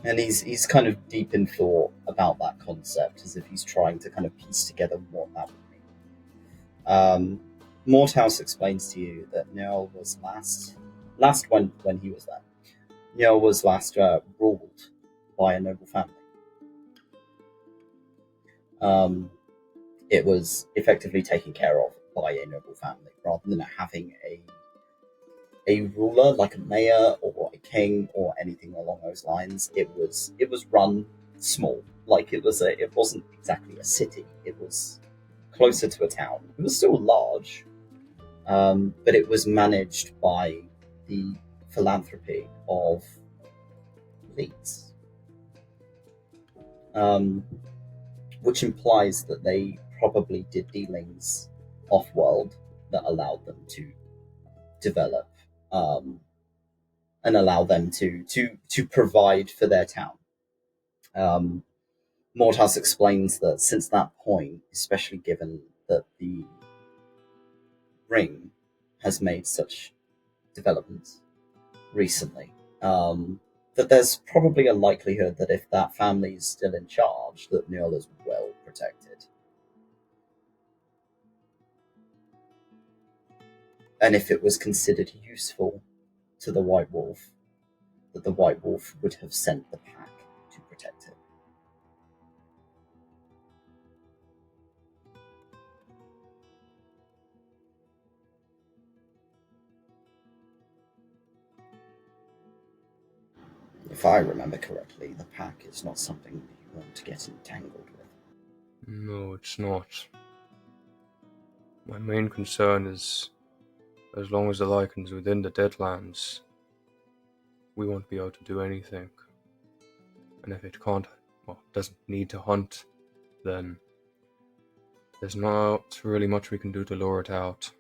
And he's kind of deep in thought about that concept, as if he's trying to kind of piece together what that would mean. Mordhaus explains to you that 𝘞𝘏𝘏 was last when he was there. 𝘞𝘏𝘏 was last ruled by a noble family. It was effectively taken care of by a noble family, rather than having a ruler like a mayor or a king or anything along those lines. It was run small, like it wasn't exactly a city. It was closer to a town. It was still large, but it was managed by the philanthropy of elites, which implies that they probably did dealings off-world that allowed them to develop and allow them to provide for their town. Mordhaus explains that since that point, especially given that the ring has made such developments recently, that there's probably a likelihood that if that family is still in charge, that 𝘞𝘏𝘏 is well protected. And if it was considered useful to the White Wolf, that the White Wolf would have sent the pack to protect it. If I remember correctly, the pack is not something that you want to get entangled with. No, it's not. My main concern is, as long as the Lycan's within the Deadlands, we won't be able to do anything. And if it doesn't need to hunt, then there's not really much we can do to lure it out.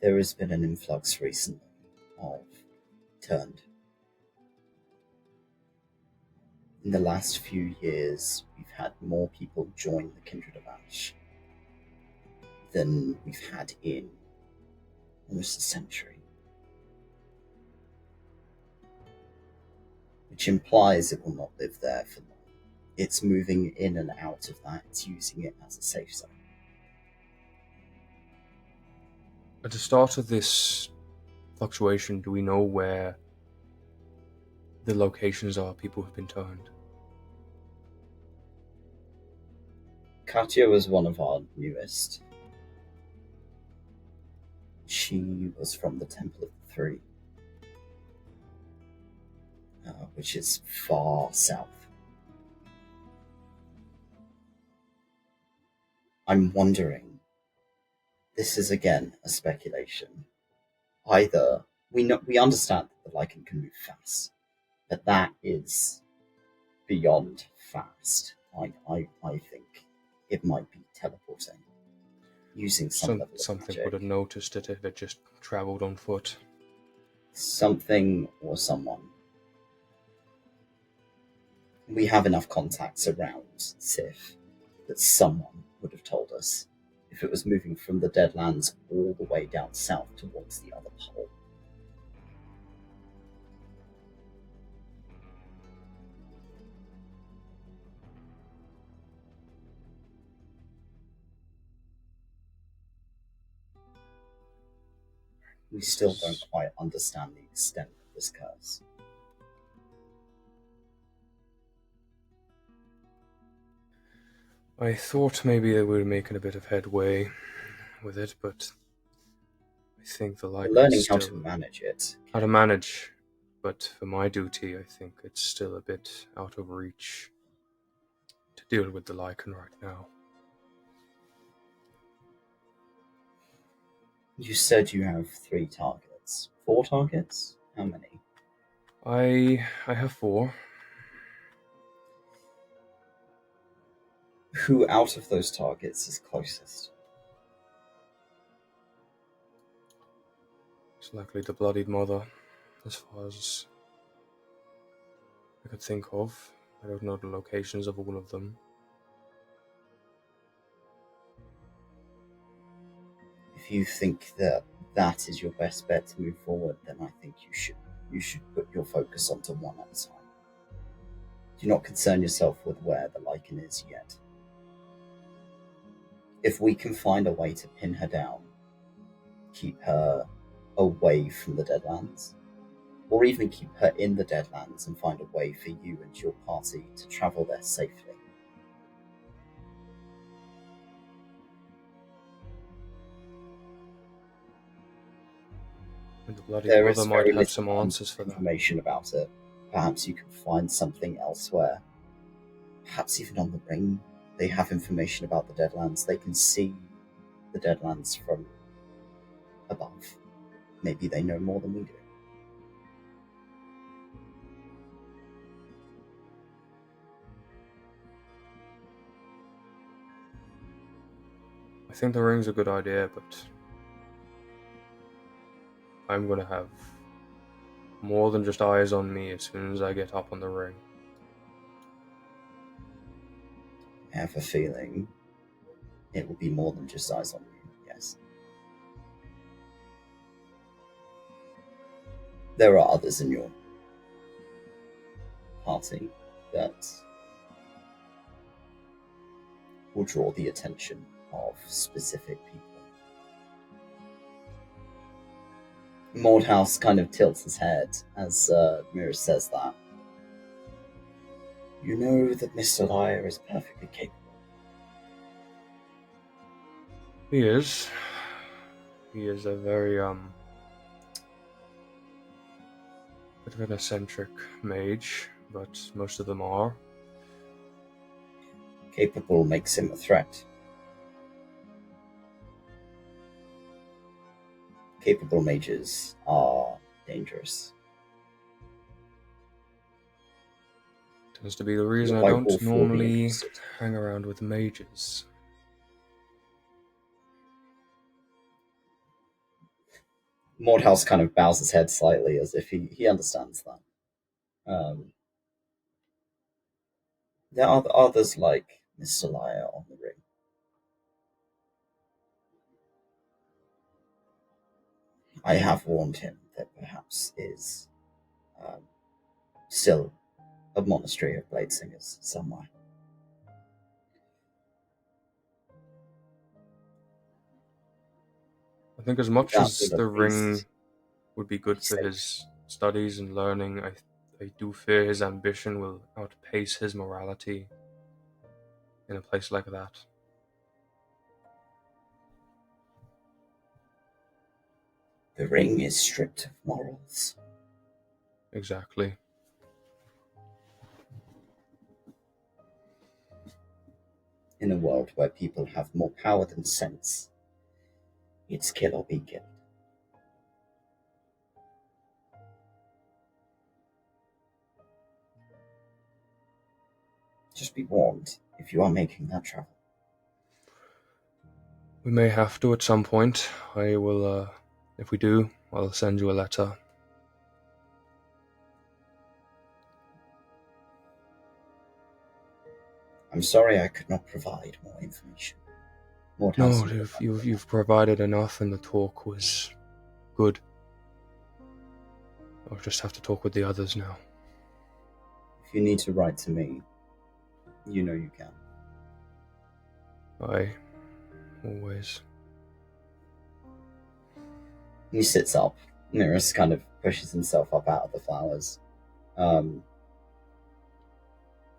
There has been an influx recently of turned. In the last few years, we've had more people join the Kindred of Ash than we've had in almost a century. Which implies it will not live there for long. It's moving in and out of that. It's using it as a safe zone. At the start of this fluctuation, do we know where the locations are people have been turned? Katya was one of our newest. She was from the Temple of the Three, which is far south. I'm wondering, this is again a speculation. Either we understand that the Lycan can move fast, but that is beyond fast. I think it might be teleporting, using some level of something magic. would have noticed it if it just travelled on foot. Something or someone. We have enough contacts around Sif that someone would have told us if it was moving from the Deadlands all the way down south towards the other pole. We still don't quite understand the extent of this curse. I thought maybe they were making a bit of headway with it, but I think the We're Lycan learning still how to manage it. how to manage. But for my duty, I think it's still a bit out of reach to deal with the Lycan right now. You said you have 3 targets. 4 targets? How many? I have 4. Who out of those targets is closest? It's likely the Bloodied Mother, as far as I could think of. I don't know the locations of all of them. If you think that that is your best bet to move forward, then I think you should put your focus onto one at a time. Do not concern yourself with where the Lycan is yet. If we can find a way to pin her down, keep her away from the Deadlands, or even keep her in the Deadlands and find a way for you and your party to travel there safely. And the Bloodied There is Mother very might have some little answers for that. information about it. Perhaps you can find something elsewhere. Perhaps even on the ring, they have information about the Deadlands. They can see the Deadlands from above. Maybe they know more than we do. I think the ring's a good idea, but I'm gonna have more than just eyes on me as soon as I get up on the ring. I have a feeling it will be more than just eyes on you, yes. There are others in your party that will draw the attention of specific people. Mordhouse kind of tilts his head as Mira says that. You know that Mr. Lyre is perfectly capable. He is. He is a very, bit of an eccentric mage, but most of them are. Capable makes him a threat. Capable mages are dangerous. Tends to be the reason I Like don't all four normally being interested. hang around with mages. Mordhouse kind of bows his head slightly as if he understands that. There are others like Mr. Lyre on the ring. I have warned him that perhaps is still a monastery of blade singers somewhere. I think as much That's as the the ring beast. would be good for his studies and learning, I do fear his ambition will outpace his morality in a place like that. The ring is stripped of morals. Exactly. In a world where people have more power than sense, it's kill or be killed. Just be warned if you are making that travel. We may have to at some point. I will, if we do, I'll send you a letter. I'm sorry I could not provide more information. No, you've provided enough, and the talk was good. I'll just have to talk with the others now. If you need to write to me, you know you can. Aye, always. He sits up. Nearest kind of pushes himself up out of the flowers.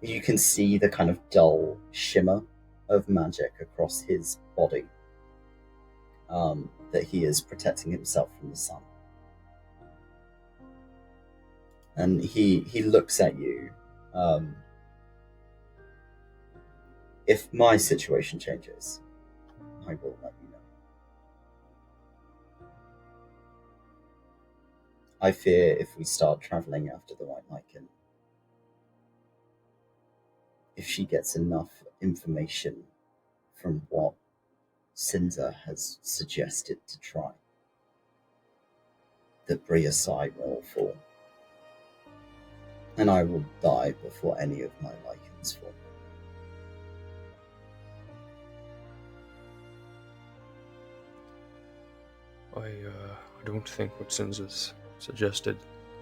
You can see the kind of dull shimmer of magic across his body, that he is protecting himself from the sun. And he looks at you. If my situation changes, I will let you know. I fear if we start traveling after the 𝘋𝘵𝘮, if she gets enough information from what Sinza has suggested to try, that Bria Scye will fall, and I will die before any of my lichens fall. I don't think what Sinza's suggested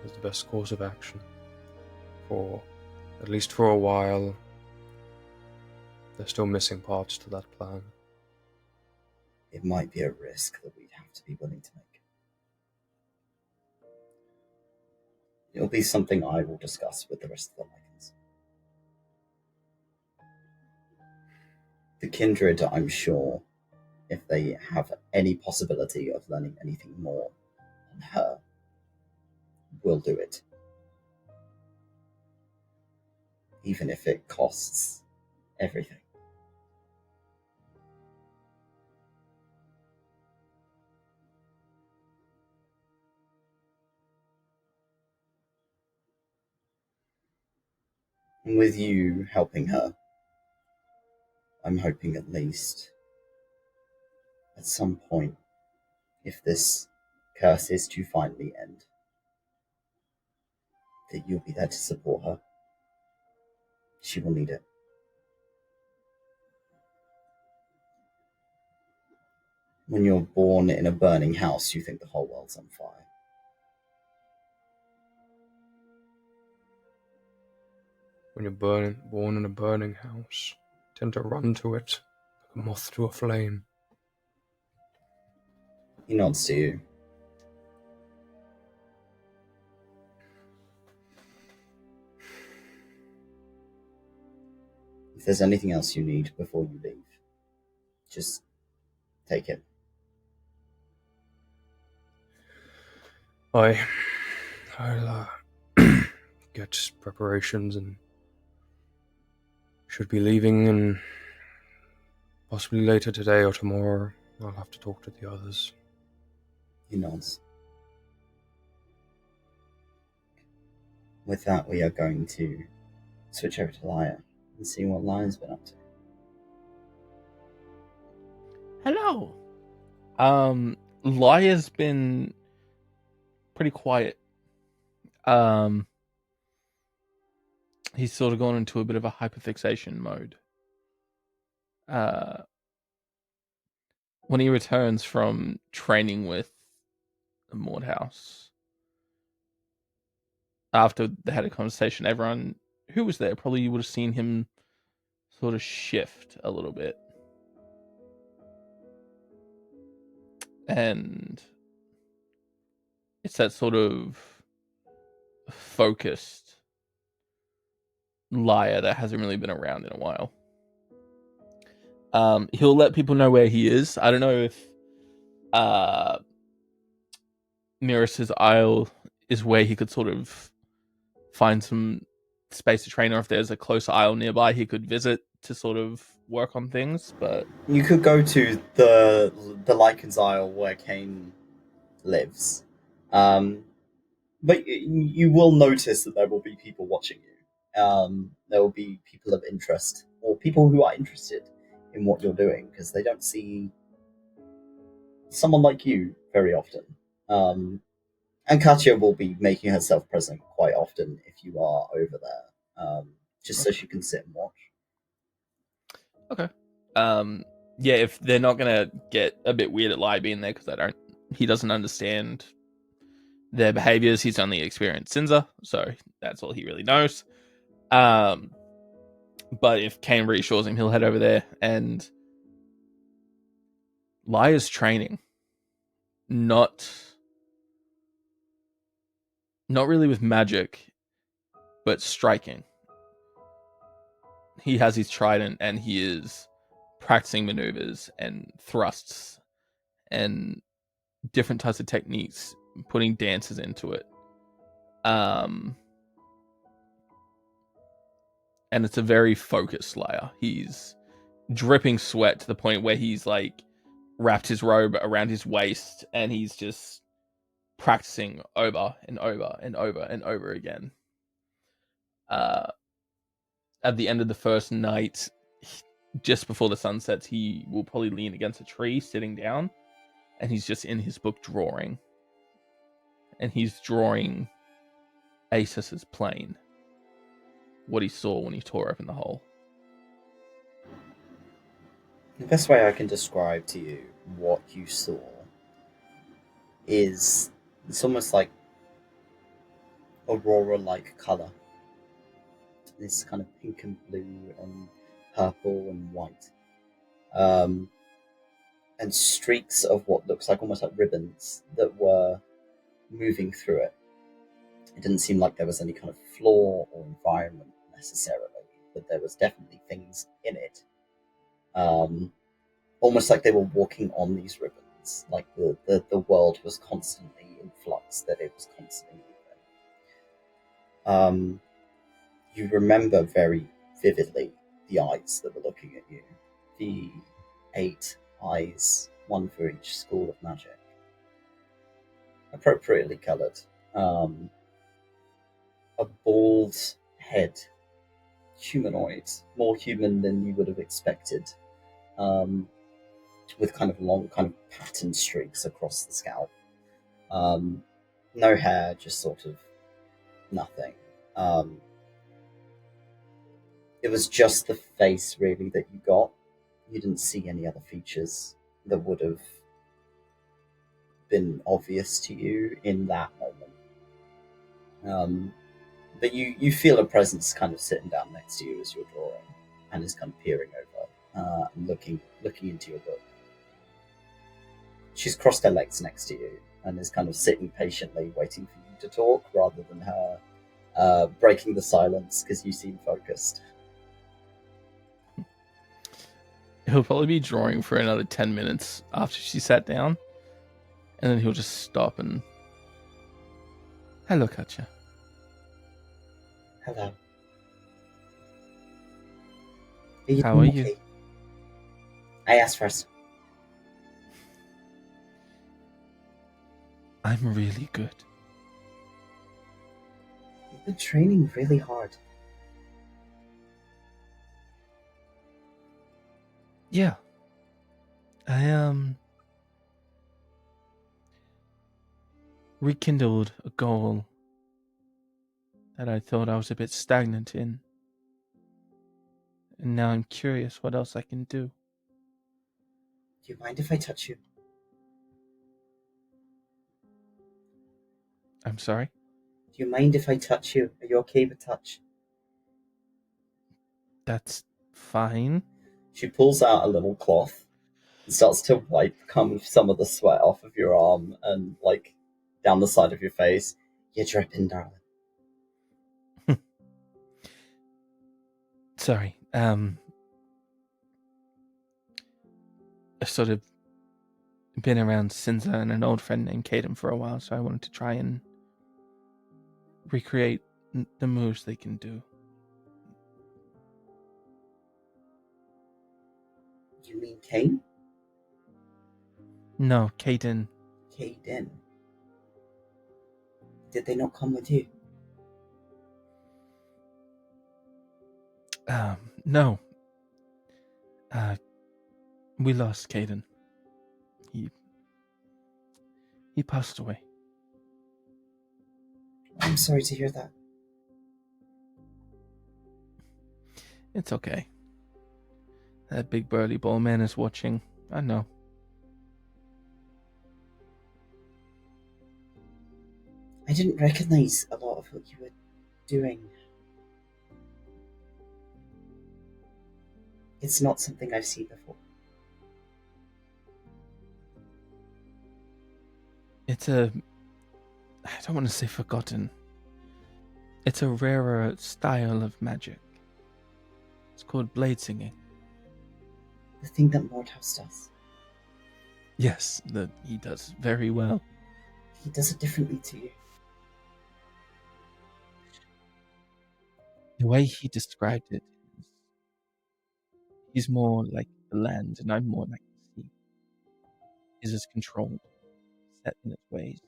is the best course of action. At least for a while, they're still missing parts to that plan. It might be a risk that we'd have to be willing to make. It'll be something I will discuss with the rest of the lichens. The kindred, I'm sure, if they have any possibility of learning anything more on her, will do it. Even if it costs everything. And with you helping her, I'm hoping at least at some point, if this curse is to finally end, that you'll be there to support her. She will need it. When you're born in a burning house, you think the whole world's on fire. When you're born in a burning house, you tend to run to it like a moth to a flame. He nods to you. If there's anything else you need before you leave, just take it. I'll get preparations and should be leaving, and possibly later today or tomorrow I'll have to talk to the others. He nods. With that, we are going to switch over to Lyre and see what Lyre's been up to. Hello. Lyre's been pretty quiet. He's sort of gone into a bit of a hyperfixation mode. When he returns from training with the Mordhouse, after they had a conversation, everyone who was there probably would have seen him sort of shift a little bit. And it's that sort of focused Lyre that hasn't really been around in a while. He'll let people know where he is. I don't know if Miras's Isle is where he could sort of find some space to train, or if there's a close isle nearby he could visit to sort of work on things. But you could go to the Lycan's Isle where Cain lives, but you will notice that there will be people watching you. There will be people of interest, or people who are interested in what you're doing, because they don't see someone like you very often. And Katya will be making herself present quite often if you are over there, just so she can sit and watch. Okay. Yeah, if they're not gonna get a bit weird at Lyre being there, because he doesn't understand their behaviors. He's only experienced Sinza, so that's all he really knows. But if Cain reassures him, he'll head over there. And Lyre's training, not really with magic, but striking. He has his trident and he is practicing maneuvers and thrusts and different types of techniques, putting dances into it. And it's a very focused Lyre. He's dripping sweat to the point where he's like wrapped his robe around his waist and he's just practicing over and over and over and over again. At the end of the first night, just before the sun sets, he will probably lean against a tree sitting down, and he's just in his book drawing. And he's drawing Asus's plane, what he saw when he tore open the hole. The best way I can describe to you what you saw is it's almost like aurora-like colour. This kind of pink and blue and purple and white. And streaks of what looks like almost like ribbons that were moving through it. It didn't seem like there was any kind of floor or environment necessarily, but there was definitely things in it. Almost like they were walking on these ribbons, like the world was constantly in flux, that it was constantly moving. You remember very vividly the eyes that were looking at you. The 8 eyes, one for each school of magic. Appropriately coloured. A bald head. Humanoid. More human than you would have expected. With kind of long, kind of patterned streaks across the scalp. No hair, just sort of nothing. It was just the face, really, that you got. You didn't see any other features that would have been obvious to you in that moment. But you feel a presence kind of sitting down next to you as you're drawing, and is kind of peering over and looking into your book. She's crossed her legs next to you and is kind of sitting patiently, waiting for you to talk, rather than her breaking the silence because you seem focused. He'll probably be drawing for another 10 minutes after she sat down. And then he'll just stop and... Hello, Katya. Hello. How are you? I asked first. I'm really good. You've been training really hard. Yeah. rekindled a goal that I thought I was a bit stagnant in. And now I'm curious what else I can do. Do you mind if I touch you? I'm sorry? Do you mind if I touch you? Are you okay with touch? That's fine. She pulls out a little cloth and starts to wipe some of the sweat off of your arm and like down the side of your face. You're dripping, darling. Sorry. I've sort of been around Sinza and an old friend named Caden for a while, so I wanted to try and recreate the moves they can do. You mean Cain? No, Caden. Caden. Did they not come with you? No. We lost Caden. He passed away. I'm sorry to hear that. It's okay. That big burly ball man is watching. I know. I didn't recognize a lot of what you were doing. It's not something I've seen before. It's I don't want to say forgotten. It's a rarer style of magic. It's called blade singing. The thing that Mordhouse does. Yes, he does very well. He does it differently to you. The way he described it is, he's more like the land and I'm more like the sea. His is controlled, set in its ways.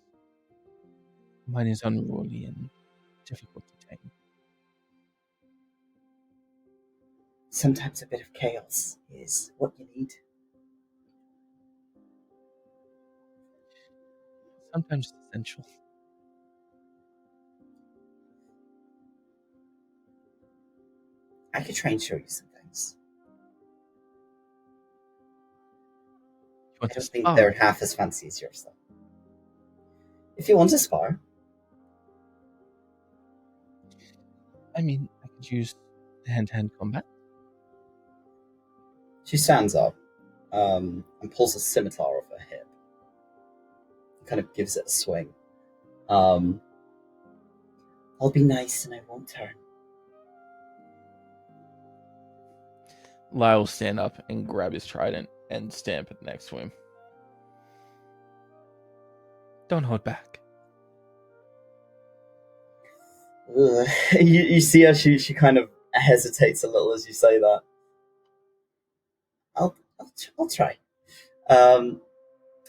Mine is unruly and difficult to tame. Sometimes a bit of chaos is what you need. Sometimes it's essential. I could try and show you some things. You I want to don't think spar? they're half as fancy as yours, though. If you want to spar. I mean, I could use hand-to-hand combat. She stands up and pulls a scimitar off her hip. Kind of gives it a swing. I'll be nice and I won't turn. Lyre will stand up and grab his trident and stamp it next to him. Don't hold back. You see how she kind of hesitates a little as you say that. I'll try.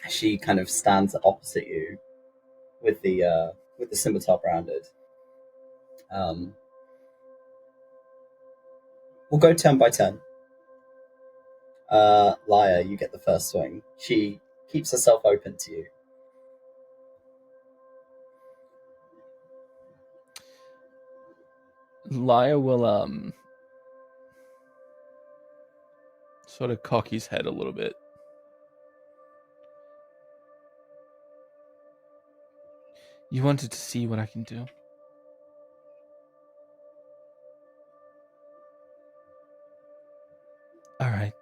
She kind of stands opposite you with the scimitar branded. We'll go turn by turn. Lyre, you get the first swing. She keeps herself open to you. Lyre will sort of cock his head a little bit. You wanted to see what I can do? Alright.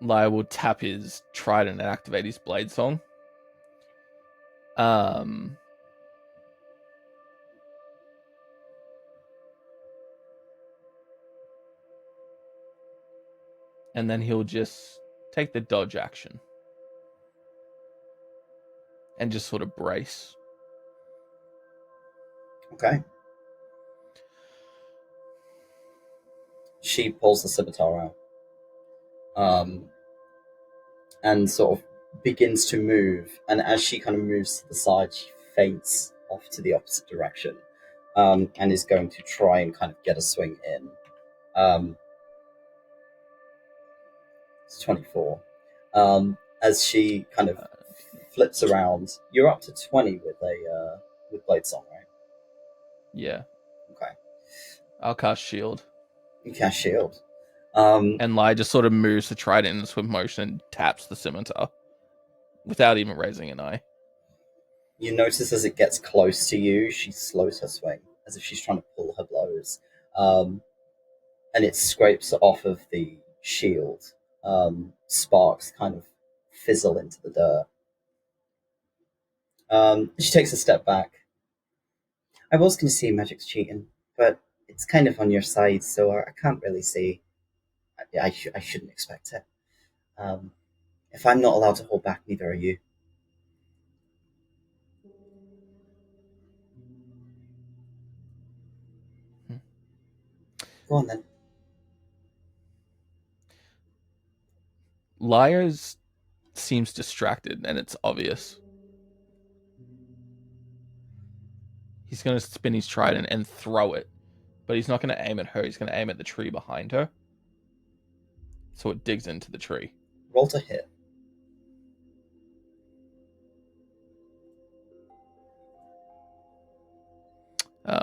Lyre will tap his trident and activate his blade song. And then he'll just take the dodge action. And just sort of brace. Okay. She pulls the scimitar out. And sort of begins to move. And as she kind of moves to the side, she feints off to the opposite direction. And is going to try and kind of get a swing in. It's 24. As she kind of flips around. You're up to 20 with Blade Song, right? Yeah. Okay. I'll cast Shield. You cast Shield. And Lyre just sort of moves the trident in a swift motion and taps the scimitar without even raising an eye. You notice as it gets close to you, she slows her swing, as if she's trying to pull her blows. And it scrapes off of the shield. Sparks kind of fizzle into the dirt. She takes a step back. I was going to say magic's cheating, but it's kind of on your side, so I can't really say. I shouldn't expect it. If I'm not allowed to hold back, neither are you. Go on then. Lyre seems distracted, and it's obvious. He's going to spin his trident and throw it, but he's not going to aim at her. He's going to aim at the tree behind her. So it digs into the tree. Roll to hit.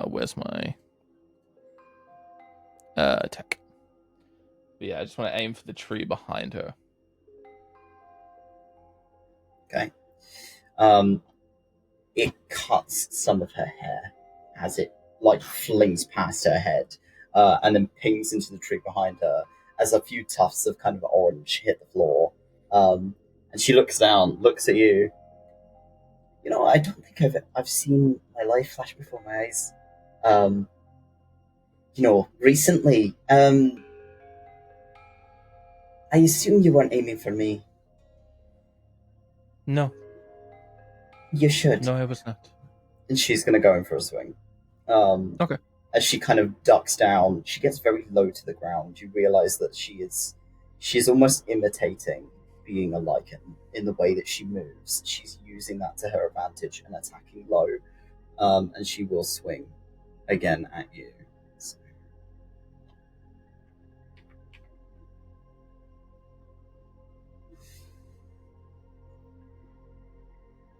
Where's my attack? But yeah, I just want to aim for the tree behind her. Okay. It cuts some of her hair as it flings past her head, and then pings into the tree behind her as a few tufts of kind of orange hit the floor. And she looks down, looks at you. You know, I don't think I've seen my life flash before my eyes. Recently, I assume you weren't aiming for me. No. You should. No, I was not. And she's going to go in for a swing. Okay. As she kind of ducks down, she gets very low to the ground. You realize that she's almost imitating being a lichen in the way that she moves. She's using that to her advantage and attacking low. And she will swing again at you. So.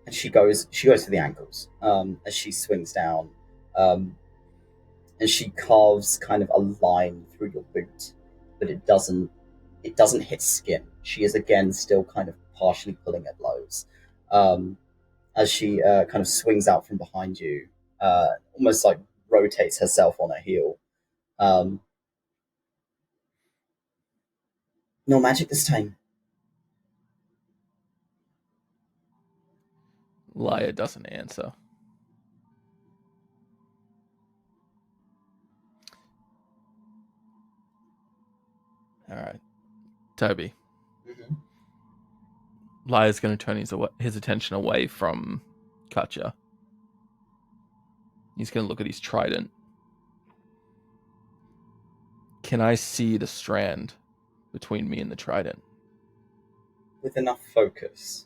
And she goes for the ankles as she swings down, and she carves kind of a line through your boot, but it doesn't hit skin. She is again still kind of partially pulling at blows, as she kind of swings out from behind you, almost like rotates herself on her heel. No magic this time. Lyre doesn't answer. All right. Toby. Mm-hmm. Lyre's going to turn his attention away from Katja. He's going to look at his trident. Can I see the strand between me and the trident? With enough focus.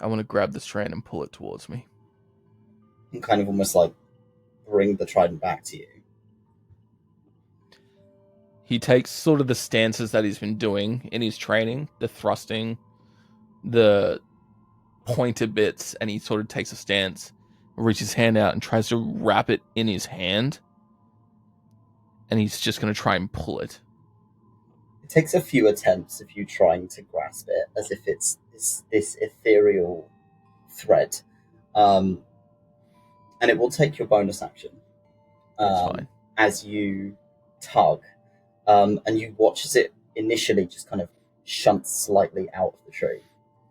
I want to grab the strand and pull it towards me. And kind of almost like bring the trident back to you. He takes sort of the stances that he's been doing in his training, the thrusting, the pointed bits, and he sort of takes a stance, reaches his hand out and tries to wrap it in his hand. And he's just going to try and pull it. It takes a few attempts of you trying to grasp it as if it's this ethereal thread. And it will take your bonus action. That's fine. As you tug. And you watch as it initially just kind of shunts slightly out of the tree.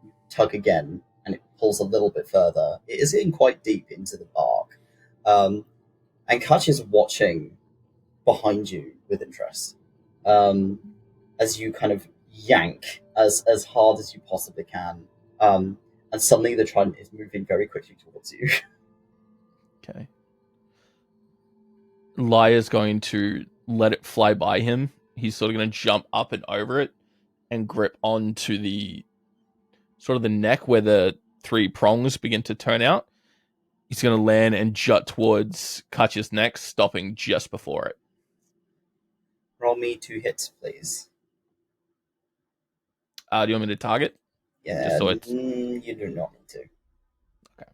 You tug again, and it pulls a little bit further. It is getting quite deep into the bark. And Katja's watching behind you with interest. As you kind of yank as hard as you possibly can. And suddenly the trident is moving very quickly towards you. Okay. Lyre's going to let it fly by him. He's sort of going to jump up and over it and grip onto the sort of the neck where the three prongs begin to turn out. He's going to land and jut towards Katja's neck, stopping just before it. Roll me 2 hits, please. Do you want me to target? Yeah, Just so it's... you do not need to. Okay.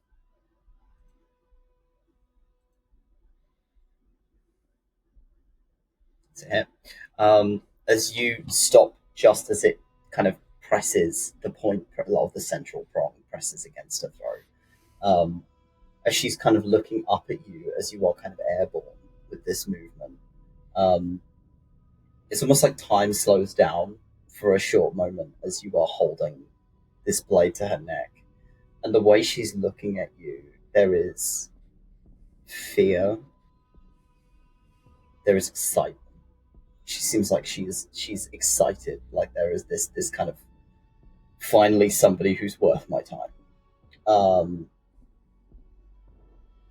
It's a hit. As you stop, just as it kind of presses the point, a lot of the central prong presses against her throat. As she's kind of looking up at you as you are kind of airborne with this movement. It's almost like time slows down for a short moment as you are holding this blade to her neck. And the way she's looking at you, there is fear. There is excitement. She seems like she's excited, like there is this kind of finally somebody who's worth my time.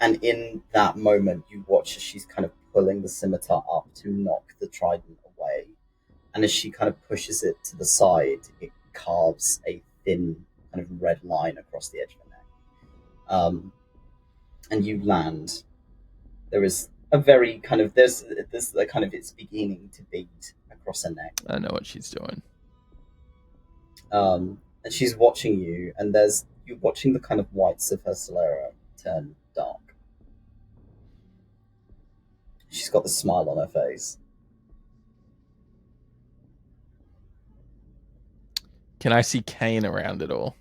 And in that moment, you watch as she's kind of pulling the scimitar up to knock the trident away. And as she kind of pushes it to the side, it carves a thin kind of red line across the edge of her neck. And you land. There is a very kind of, there's the kind of, it's beginning to beat across her neck. I know what she's doing. And she's watching you, and you're watching the kind of whites of her sclera turn dark. She's got the smile on her face. Can I see Cain around at all?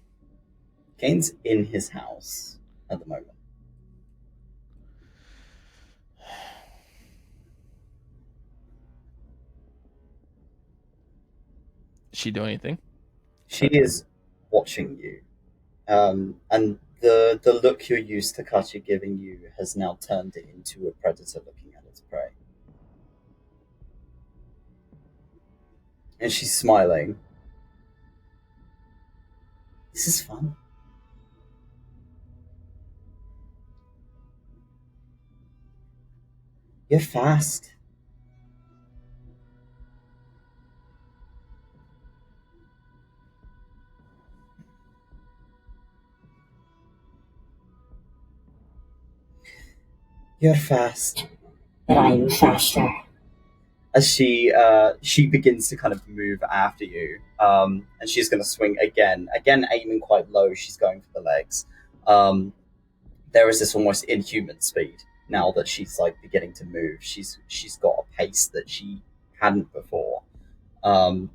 Cain's in his house at the moment. Is she doing anything? She is watching you. And the look you're used to Katya giving you has now turned it into a predator looking at its prey. And she's smiling. This is fun. You're fast. You're fast. But I'm faster. As she begins to kind of move after you, and she's going to swing again aiming quite low. She's going for the legs. There is this almost inhuman speed now that she's like beginning to move. She's got a pace that she hadn't before. That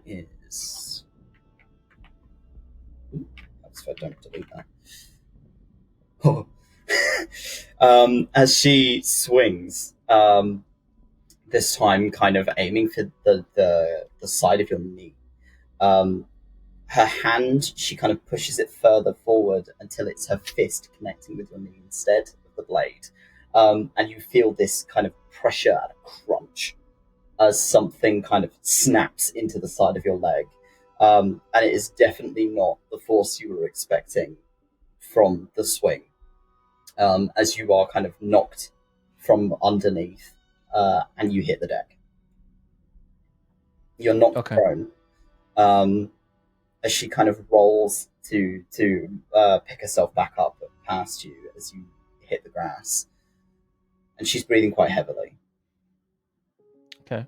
is. If I don't delete that. As she swings. This time kind of aiming for the side of your knee. Her hand, she kind of pushes it further forward until it's her fist connecting with your knee instead of the blade. And you feel this kind of pressure and a crunch as something kind of snaps into the side of your leg. And it is definitely not the force you were expecting from the swing. As you are kind of knocked from underneath. And you hit the deck. You're not prone. As she kind of rolls to pick herself back up past you as you hit the grass. And she's breathing quite heavily. Okay.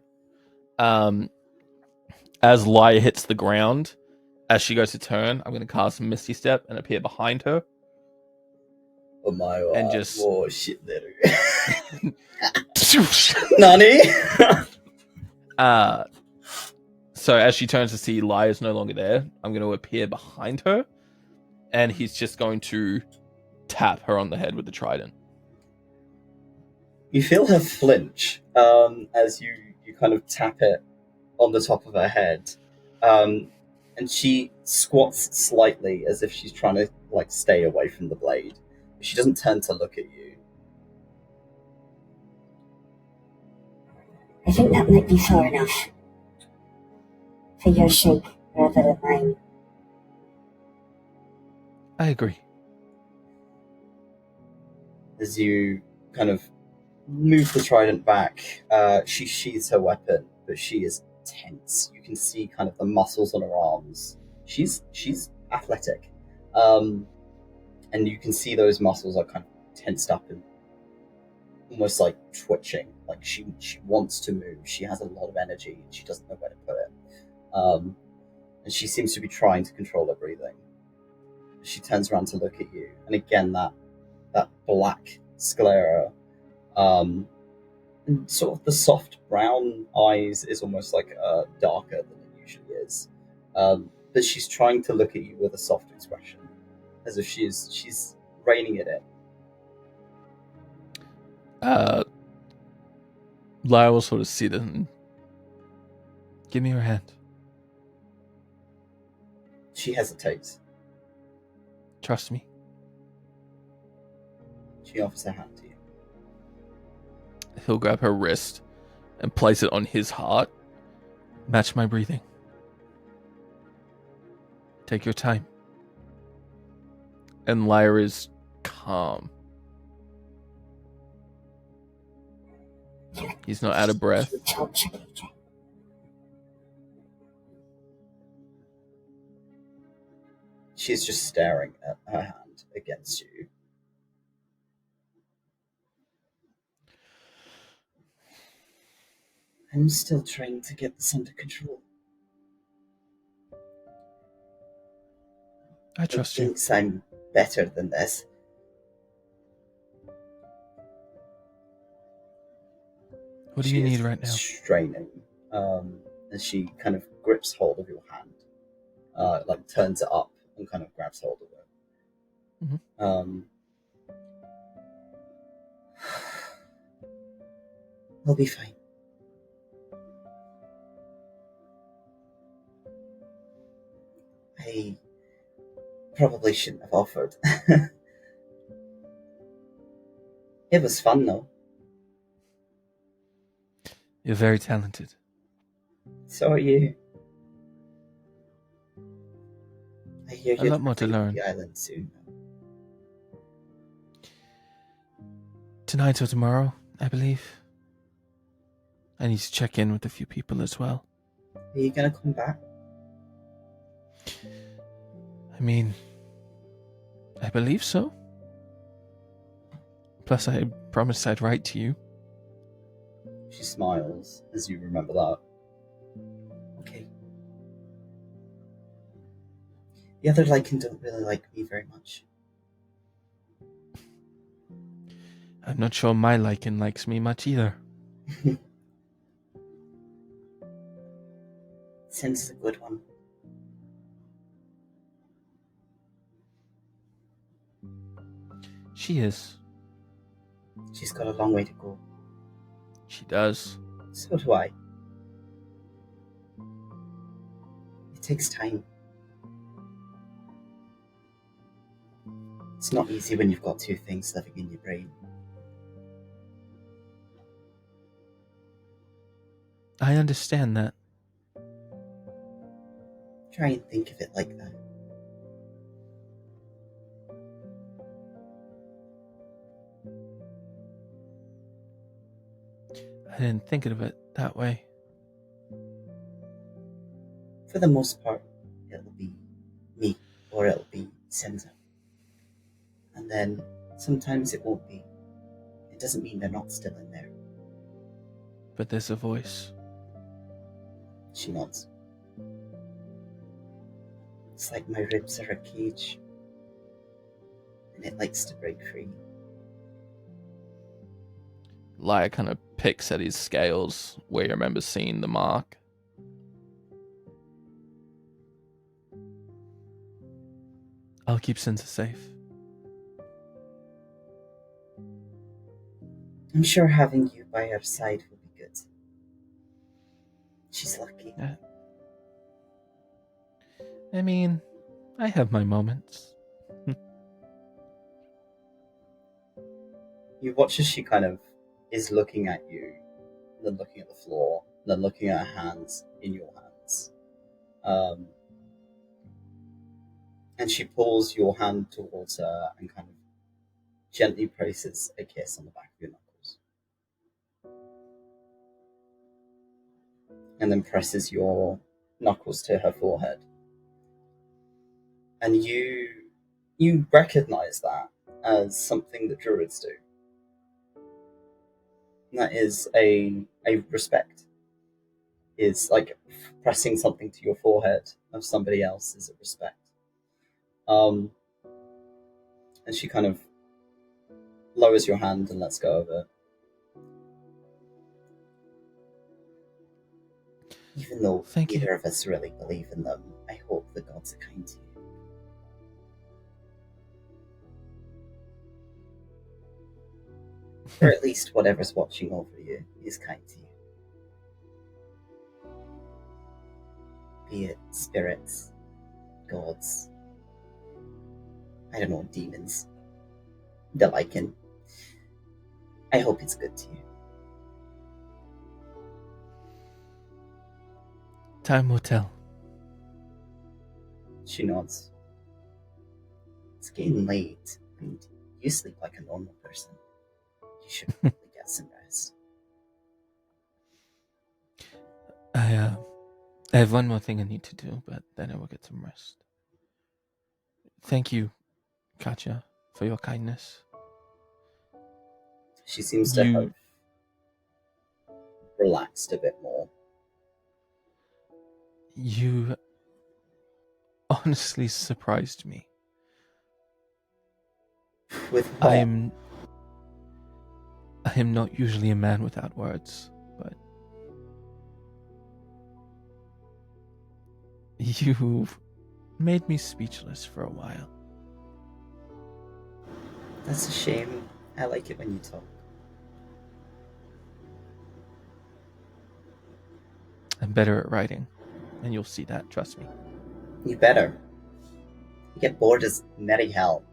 As Lyre hits the ground, as she goes to turn, I'm going to cast Misty Step and appear behind her. Oh my god. And just... Oh shit, there. Nani? So as she turns to see Lyre's no longer there, I'm going to appear behind her, and he's just going to tap her on the head with the trident. You feel her flinch as you kind of tap it on the top of her head, and she squats slightly as if she's trying to like stay away from the blade. She doesn't turn to look at you. I think that might be far enough. For your sake, rather than mine. I agree. As you kind of move the trident back, she sheathes her weapon, but she is tense. You can see kind of the muscles on her arms. She's athletic. And you can see those muscles are kind of tensed up and almost like twitching. Like she wants to move. She has a lot of energy. She doesn't know where to put it. and she seems to be trying to control her breathing. She turns around to look at you, and again that black sclera, and sort of the soft brown eyes is almost like darker than it usually is. But she's trying to look at you with a soft expression, as if she's reining it in. Lyre will sort of sit and give me your hand. She hesitates. Trust me. She offers her hand to you. He'll grab her wrist and place it on his heart. Match my breathing. Take your time. And Lyre is calm. He's not out of breath. She's just staring at her hand against you. I'm still trying to get this under control. I trust you. Thinks I'm better than this. What do you need right now? Straining, and she kind of grips hold of your hand, like turns it up and kind of grabs hold of it. Mm-hmm. I'll be fine. I probably shouldn't have offered. It was fun though. You're very talented. So are you. I hear A you're lot more to learn. the island soon. Tonight or tomorrow, I believe. I need to check in with a few people as well. Are you gonna come back? I mean, I believe so. Plus, I promised I'd write to you. She smiles as you remember that. Okay. The other Lycan don't really like me very much. I'm not sure my Lycan likes me much either. Sinza's a good one. She is. She's got a long way to go. She does. So do I. It takes time. It's not easy when you've got two things living in your brain. I understand that. Try and think of it like that. I didn't think of it that way. For the most part, it'll be me or it'll be Sinza. And then sometimes it won't be. It doesn't mean they're not still in there. But there's a voice. She nods. It's like my ribs are a cage, and it likes to break free. Lyre kind of picks at his scales where you remember seeing the mark. I'll keep Sinza safe. I'm sure having you by her side will be good. She's lucky. Yeah. I mean, I have my moments. You watch as she kind of is looking at you, then looking at the floor, then looking at her hands in your hands. And she pulls your hand towards her and kind of gently places a kiss on the back of your knuckles. And then presses your knuckles to her forehead. And you recognize that as something that druids do. And that is a respect. is like pressing something to your forehead of somebody else is a respect. And she kind of lowers your hand and lets go of it. Even though neither of us really believe in them, I hope the gods are kind to you. Or at least whatever's watching over you is kind to you. Be it spirits, gods, I don't know, demons, the lichen. I hope it's good to you. Time will tell. She nods. It's getting late, and you sleep like a normal person. You should probably get some rest. I have one more thing I need to do, but then I will get some rest. Thank you, Katja, for your kindness. She seems to have relaxed a bit more. You honestly surprised me. With what? I am not usually a man without words, but you've made me speechless for a while. That's a shame. I like it when you talk. I'm better at writing, and you'll see that, trust me. You better. You get bored as merry hell.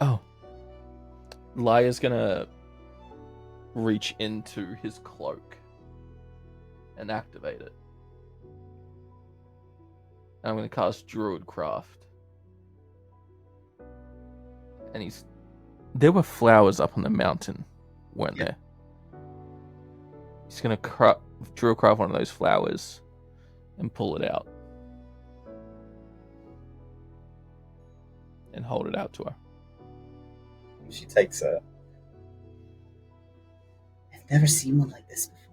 Oh. Lyre's gonna reach into his cloak and activate it. And I'm gonna cast Druidcraft. And there were flowers up on the mountain, weren't there? He's gonna Druidcraft one of those flowers and pull it out. And hold it out to her. She takes it. I've never seen one like this before.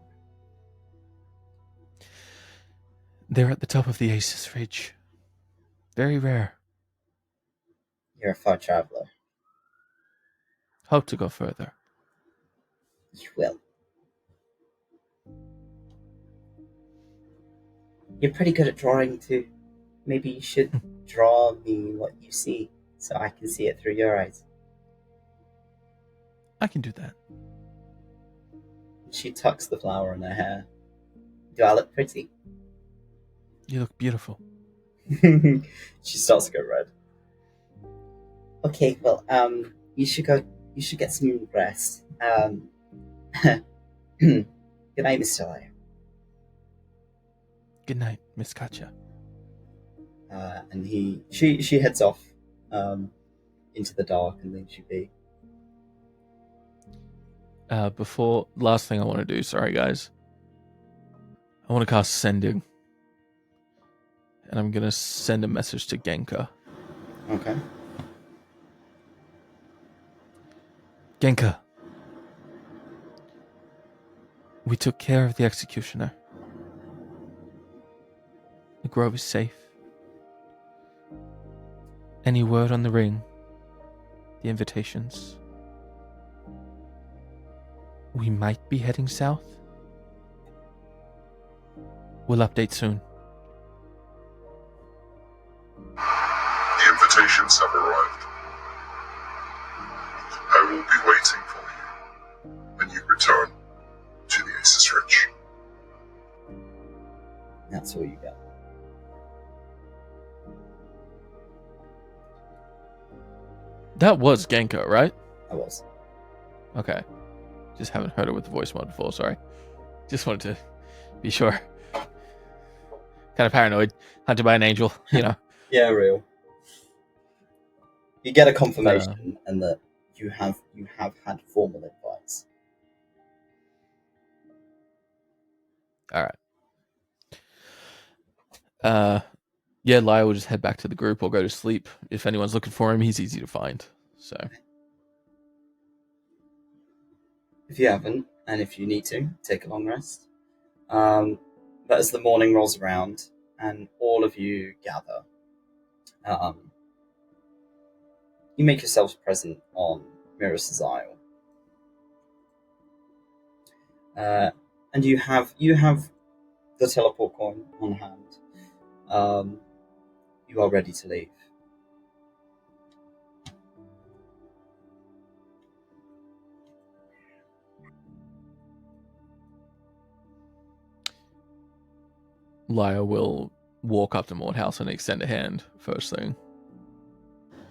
They're at the top of the Aces Ridge. Very rare. You're a far traveler. Hope to go further. You will. You're pretty good at drawing too. Maybe you should draw me what you see so I can see it through your eyes. I can do that. She tucks the flower in her hair. Do I look pretty? You look beautiful. She starts to go red. Okay, well, you should get some rest. Good night, Mr. Lyre. Good night, Miss Katja. And she heads off into the dark and leaves you be. Last thing I want to do, sorry guys. I want to cast Sending. And I'm going to send a message to Genka. Okay. Genka. We took care of the executioner. The grove is safe. Any word on the ring? The invitations? We might be heading south? We'll update soon. The invitations have arrived. I will be waiting for you when you return to the Aces Ridge. That's all you get. That was Genka, right? I was. Okay. Just haven't heard her with the voice mod before, sorry. Just wanted to be sure. Kind of paranoid. Hunted by an angel, you know. Yeah, real. You get a confirmation and that you have had formal advice. Alright. Yeah, Lyre will just head back to the group or go to sleep. If anyone's looking for him, he's easy to find. So If you haven't, and if you need to, take a long rest. But as the morning rolls around and all of you gather, you make yourselves present on Miras's Isle. And you have the teleport coin on hand. You are ready to leave. Lyre will walk up to Mordhouse and extend a hand first thing.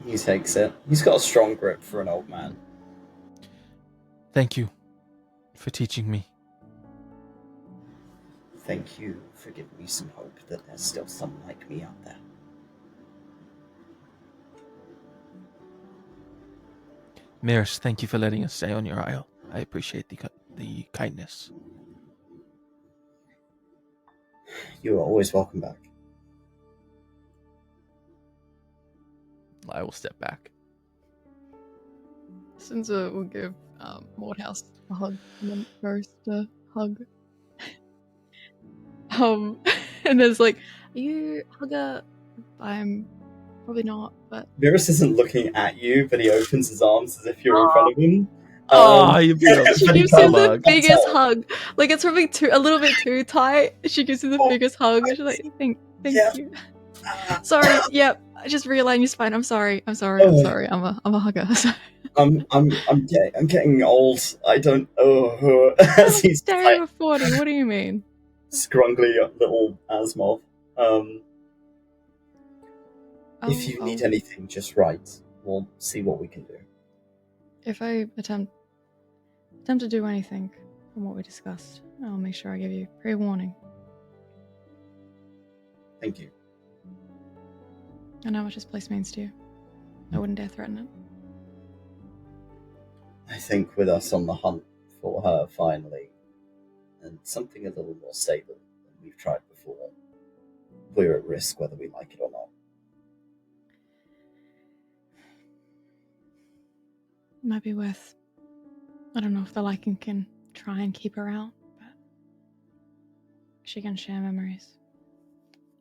He takes it. He's got a strong grip for an old man. Thank you for teaching me. Thank you for giving me some hope that there's still someone like me out there. Miris, thank you for letting us stay on your isle. I appreciate the kindness. You are always welcome back. Lyre will step back. Sinza will give Mordhouse a hug and then first a hug. And there's like, are you a hugger? I'm probably not, but Miris isn't looking at you, but he opens his arms as if you're in front of him. You've been she but he gives him can't the look. biggest hug. Like it's probably a little bit too tight. She gives him the biggest hug. And she's like, thank Yeah. you. Sorry, yep. I just realigned your spine. I'm sorry. I'm a hugger. I'm getting old. I don't. As he's Staring at 40. What do you mean? Scrungly little Asimov. If you need anything, just write. We'll see what we can do. If I attempt to do anything from what we discussed, I'll make sure I give you pre-warning. Thank you. I know how much this place means to you. I wouldn't dare threaten it. I think with us on the hunt for her finally, and something a little more stable than we've tried before, we're at risk whether we like it or not. Might be worth. I don't know if the Lycan can try and keep her out, but she can share memories.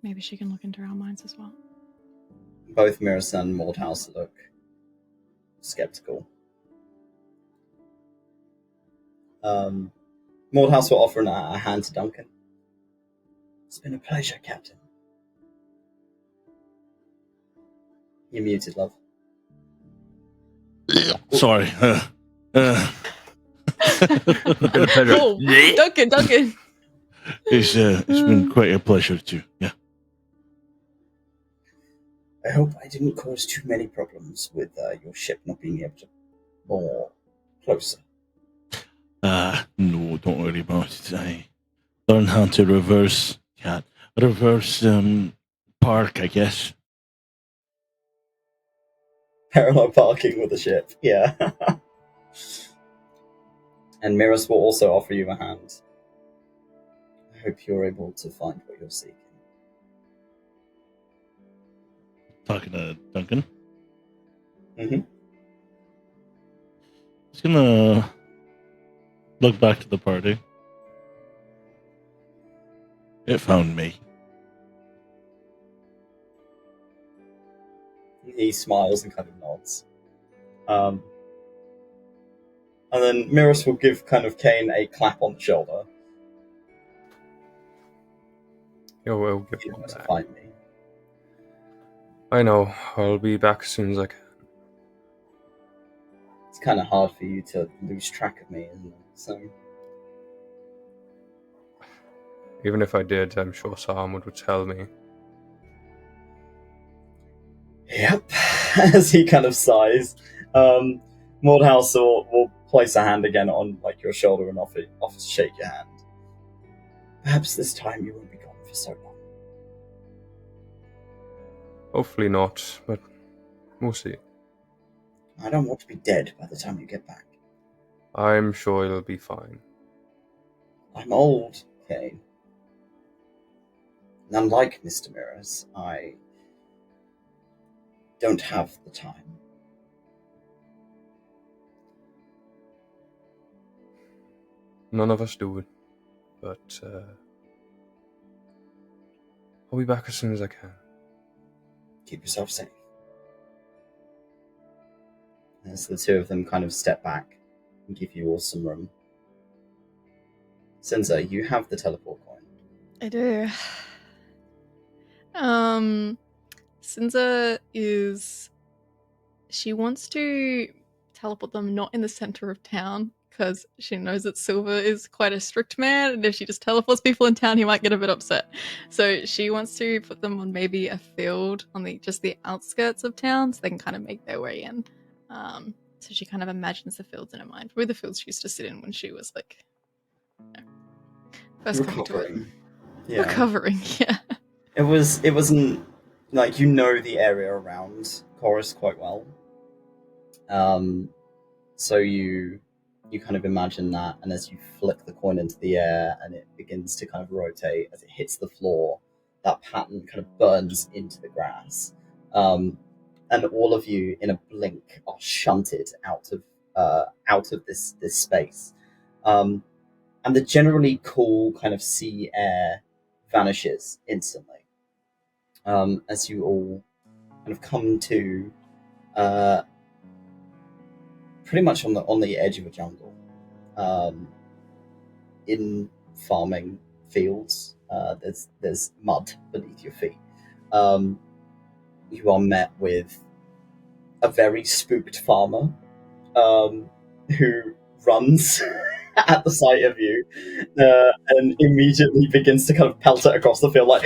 Maybe she can look into our minds as well. Both Miris and Mordhouse look skeptical. Mordhouse will offer a hand to Duncan. It's been a pleasure, Captain. You're muted, love. Sorry. Been a pleasure. Oh, Duncan. It's been quite a pleasure too. Yeah. I hope I didn't cause too many problems with your ship not being able to moor closer. No, don't worry about it. I learned how to reverse park, I guess. Parallel parking with the ship, yeah. And Miris will also offer you a hand. I hope you're able to find what you're seeking. Talking to Duncan. Mm-hmm. He's gonna look back to the party. It found me. He smiles and kind of nods. And then Miris will give kind of Cain a clap on the shoulder. Yo, we'll get You know one where to back. find me. I know. I'll be back as soon as I can. It's kind of hard for you to lose track of me, isn't it? So, Even if I did, I'm sure Saemyth would tell me. yep. As he kind of sighs, Mordhouse will place a hand again on like your shoulder and offer to shake your hand. Perhaps this time you won't be gone for so long. Hopefully not, but we'll see. I don't want to be dead by the time you get back. I'm sure it'll be fine. I'm old, Cain. And unlike Mr. Miris, I don't have the time. None of us do it. But I'll be back as soon as I can. Keep yourself safe. As the two of them kind of step back and give you all some room. Sinza, you have the teleport coin. I do. Sinza she wants to teleport them not in the center of town because she knows that Silver is quite a strict man, and if she just teleports people in town, he might get a bit upset. So she wants to put them on maybe a field on the outskirts of town so they can kind of make their way in. So she kind of imagines the fields in her mind. Probably the fields she used to sit in when she was like, first coming to it. Yeah. Recovering, yeah. It wasn't like you know the area around Corris quite well. So you kind of imagine that, and as you flick the coin into the air and it begins to kind of rotate as it hits the floor, that pattern kind of burns into the grass. And all of you in a blink are shunted out of this space. And the generally cool kind of sea air vanishes instantly. As you all kind of come to pretty much on the edge of a jungle, in farming fields. There's mud beneath your feet. You are met with a very spooked farmer who runs at the sight of you and immediately begins to kind of pelt it across the field like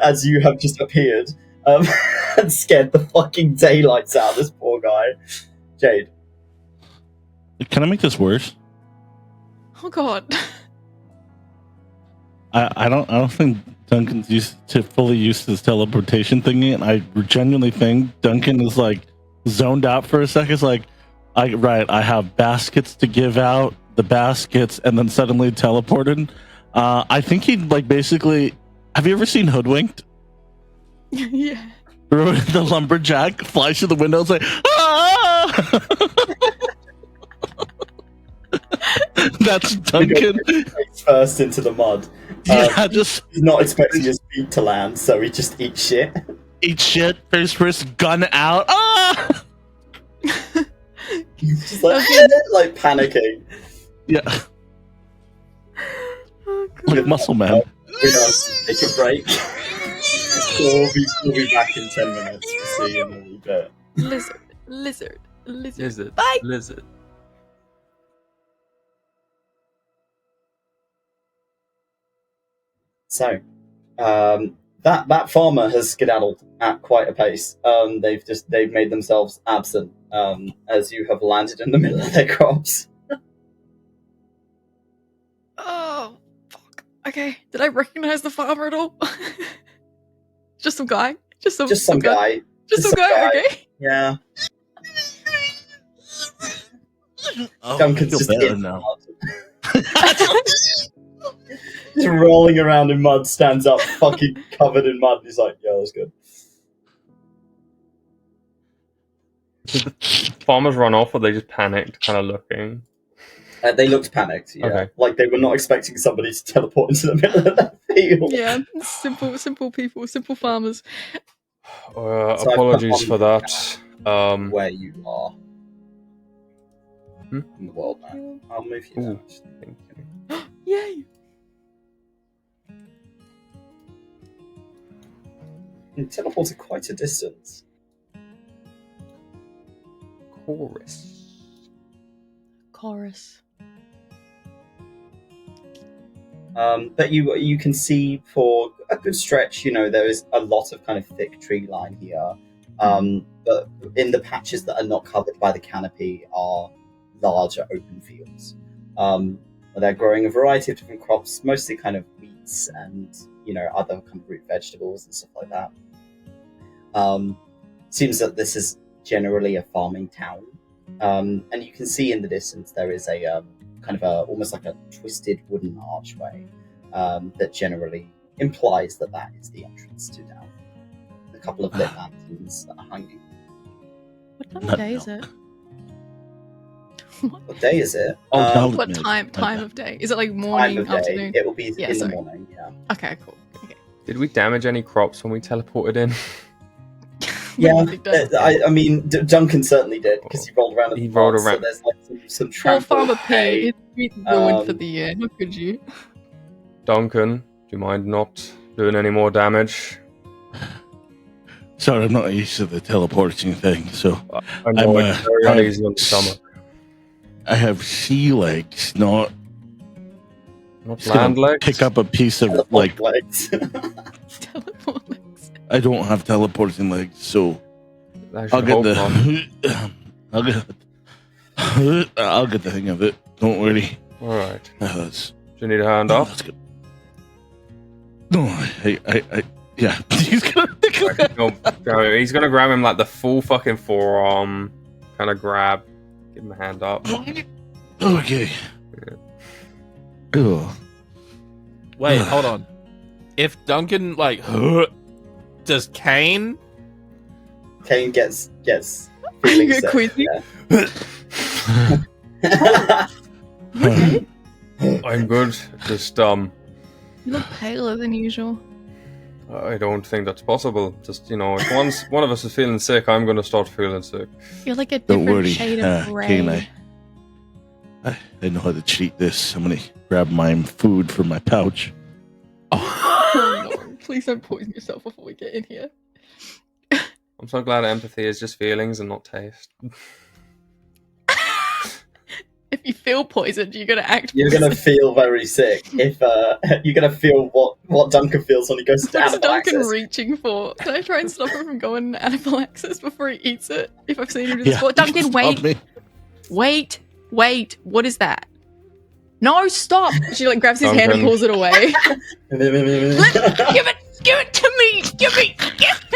as you have just appeared and scared the fucking daylights out of this poor guy. Jade. Can I make this worse? Oh god. I don't think Duncan's fully used to his teleportation thingy, and I genuinely think Duncan is like zoned out for a second. It's like, I have baskets to give out, the baskets, and then suddenly teleported. I think he'd like basically. Have you ever seen Hoodwinked? Yeah. The lumberjack flies through the window and like, ah! That's Duncan. First into the mud. Yeah, he's not expecting his feet to land, so he just eats shit. Eat shit, face first, gun out. Ah! He's just like, like panicking. Yeah. Oh, Like Muscle Man. We're gonna take a break. we'll be back in 10 minutes. We'll see you in a little bit. Lizard. Bye. Lizard. So, that farmer has skedaddled at quite a pace. They've made themselves absent as you have landed in the middle of their crops. Oh, fuck. Okay. Did I recognize the farmer at all? Just some guy? Just some guy. Just some guy, okay. Yeah. Oh, Duncan's I just feel better in now. Just rolling around in mud, stands up, fucking covered in mud. He's like, yeah, that's good. Did the farmers run off, or they just panicked, kind of looking? They looked panicked, yeah. Okay. Like they were not expecting somebody to teleport into the middle of that field. Yeah, simple people, simple farmers. So Apologies for that. Where you are Hmm? in the world now. I'll move you down. Thank you. Yay! You teleported quite a distance. Corris. But you can see for a good stretch, there is a lot of kind of thick tree line here. But in the patches that are not covered by the canopy are larger open fields. Where they're growing a variety of different crops, mostly kind of wheats and other kind of root vegetables and stuff like that. Seems that this is generally a farming town. And you can see in the distance there is a kind of almost like a twisted wooden archway that generally implies that is the entrance to town. A couple of lit lanterns that are hanging. What time of day is it? What day is it? Oh, What no, time okay. of day? Is it like Time morning, of day. afternoon? It will be Yeah, in the sorry. morning. Yeah. Okay, cool. Okay. Did we damage any crops when we teleported in? Yeah, What have you done? I mean, Duncan certainly did because he rolled around. At He the rolled box, around. So there's like some Poor trampled Farmer hay. P. It's ruined for Um, the year. How could you? Duncan, do you mind not doing any more damage? Sorry, I'm not used to the teleporting thing, so I know I'm, it's very uneasy on the stomach. I have sea legs, not Not just gonna land legs? pick up a piece of like. legs. Teleport legs. I don't have teleporting legs, so I I'll should get hope the not. I'll get the hang of it. Don't worry. Alright. That's, Do you need a hand no, up? that's good. No, I yeah. He's gonna No, he's gonna grab him like the full fucking forearm, kind of grab, give him a hand up. Okay. Oh, Wait, hold on. If Duncan like does Cain? Cain gets You feeling get sick. queasy? Yeah. I'm good. Just You look paler than usual. I don't think that's possible. Just if one of us is feeling sick, I'm gonna start feeling sick. You're like a don't different worry, shade of Cain. grey. I know how to treat this. I'm gonna grab my food from my pouch. Oh no! Please don't poison yourself before we get in here. I'm so glad empathy is just feelings and not taste. If you feel poisoned, you're gonna act. You're poisoned. gonna feel very sick if you're gonna feel what Duncan feels when he goes to What's Duncan anaphylaxis. reaching for? Can I try and stop him from going to anaphylaxis before he eats it? If I've seen him do Yeah, this before. Duncan, stop wait, me. wait. What is that? No, stop! She like grabs his hand and Duncan. pulls it away. Give it to me! Give me!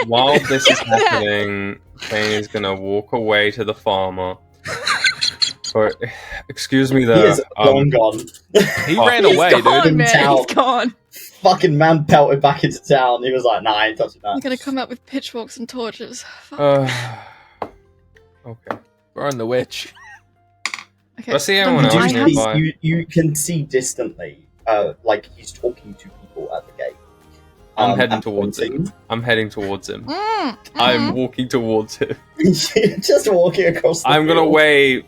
While this is Give me that! happening, Cain is gonna walk away to the farmer. But excuse me, He there. is long gone. He Oh, ran He's away, gone, dude. man. Town. He's gone. Fucking man pelted back into town. He was like, "Nah, I ain't touching I'm that." gonna come out with pitchforks and torches. Fuck. Okay. Burn the witch. Okay. I see everyone Duncan, else You, I nearby. have- see, you can see distantly, like he's talking to people at the gate. I'm heading and towards pointing. him. I'm heading towards him. Mm-hmm. I'm walking towards him. You're just walking across the I'm gonna field. wave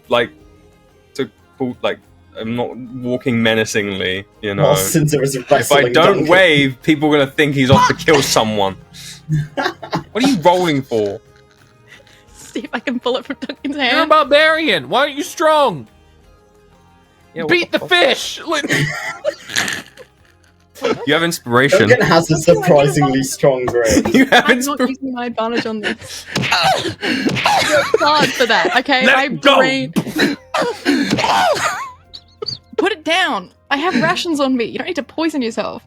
I'm not walking menacingly, While Sinza is If I wrestling don't Duncan. wave, people are gonna think he's off to kill someone. What are you rolling for? See if I can pull it from Duncan's You're a hand. barbarian. Why aren't you strong? Yeah, what Beat the fuck? fish. You have inspiration. Duncan has a surprisingly strong grip. You have I'm not inspiration. using my advantage on this. Work hard for that, okay? Let I it go. brain. Put it down. I have rations on me. You don't need to poison yourself.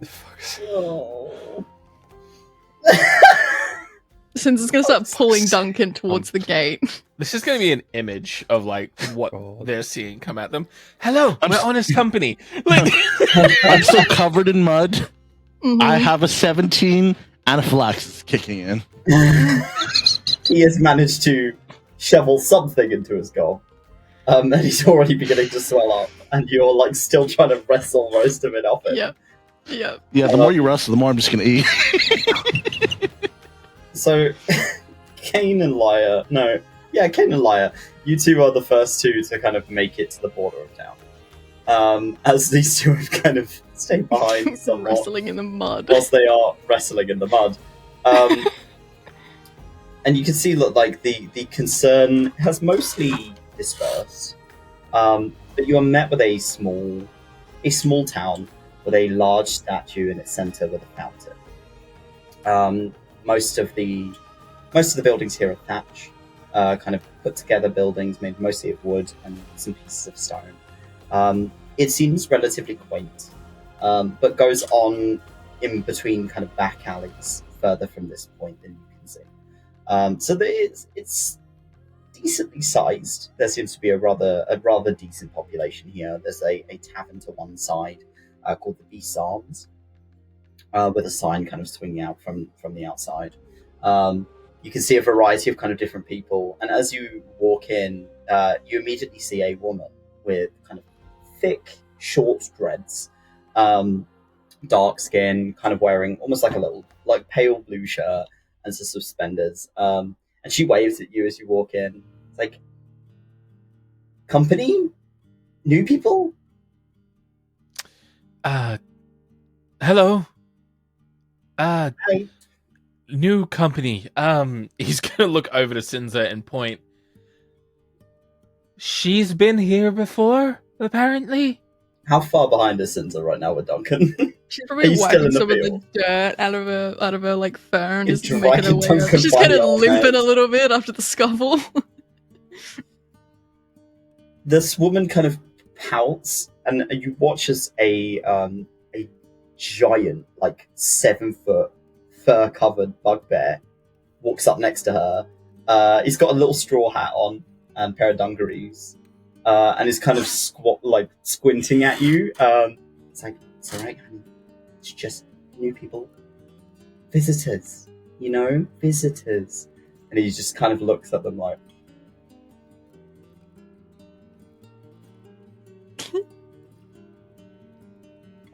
Oh. Since it's gonna start pulling Duncan towards the gate. This is going to be an image of like what God. they're seeing come at them. Hello, I'm we're s- honest company. Like, I'm still covered in mud. Mhm. I have a 17 anaphylaxis kicking in. He has managed to shovel something into his gob. And he's already beginning to swell up, and you're like still trying to wrestle most of it off him. Yep. Yep. Yeah, the more you wrestle, the more I'm just gonna eat. So, Cain and Lyre, you two are the first two to kind of make it to the border of town. As these two have kind of stayed behind somewhat Wrestling in the mud. whilst they are wrestling in the mud. And you can see that like the concern has mostly dispersed. But you are met with a small town with a large statue in its center with a fountain. Most of the buildings here are thatch, kind of put together buildings made mostly of wood and some pieces of stone. It seems relatively quaint, but goes on in between kind of back alleys further from this point than you can see. So it's decently sized. There seems to be a rather decent population here. There's a tavern to one side called the Beast's Arms, with a sign kind of swinging out from the outside. You can see a variety of kind of different people, and as you walk in, you immediately see a woman with kind of thick, short dreads, dark skin, kind of wearing almost like a little, like pale blue shirt and some suspenders. And she waves at you as you walk in. It's like, company? New people? Hello. Hi. New company. He's gonna look over to Sinza and point. She's been here before, apparently. How far behind is Sinza right now with Duncan? She's probably He's still wiping in the some of field. the dirt out of her like fur and He's just making her dragging way up. Duncan She's by kind the of arm, limping mate. a little bit after the scuffle. This woman kind of pouts, and you watch as a giant, like 7-foot, fur-covered bugbear walks up next to her. He's got a little straw hat on and a pair of dungarees, and is kind of squinting at you. It's like, it's alright, honey. It's just new people. Visitors. You know? Visitors. And he just kind of looks at them like,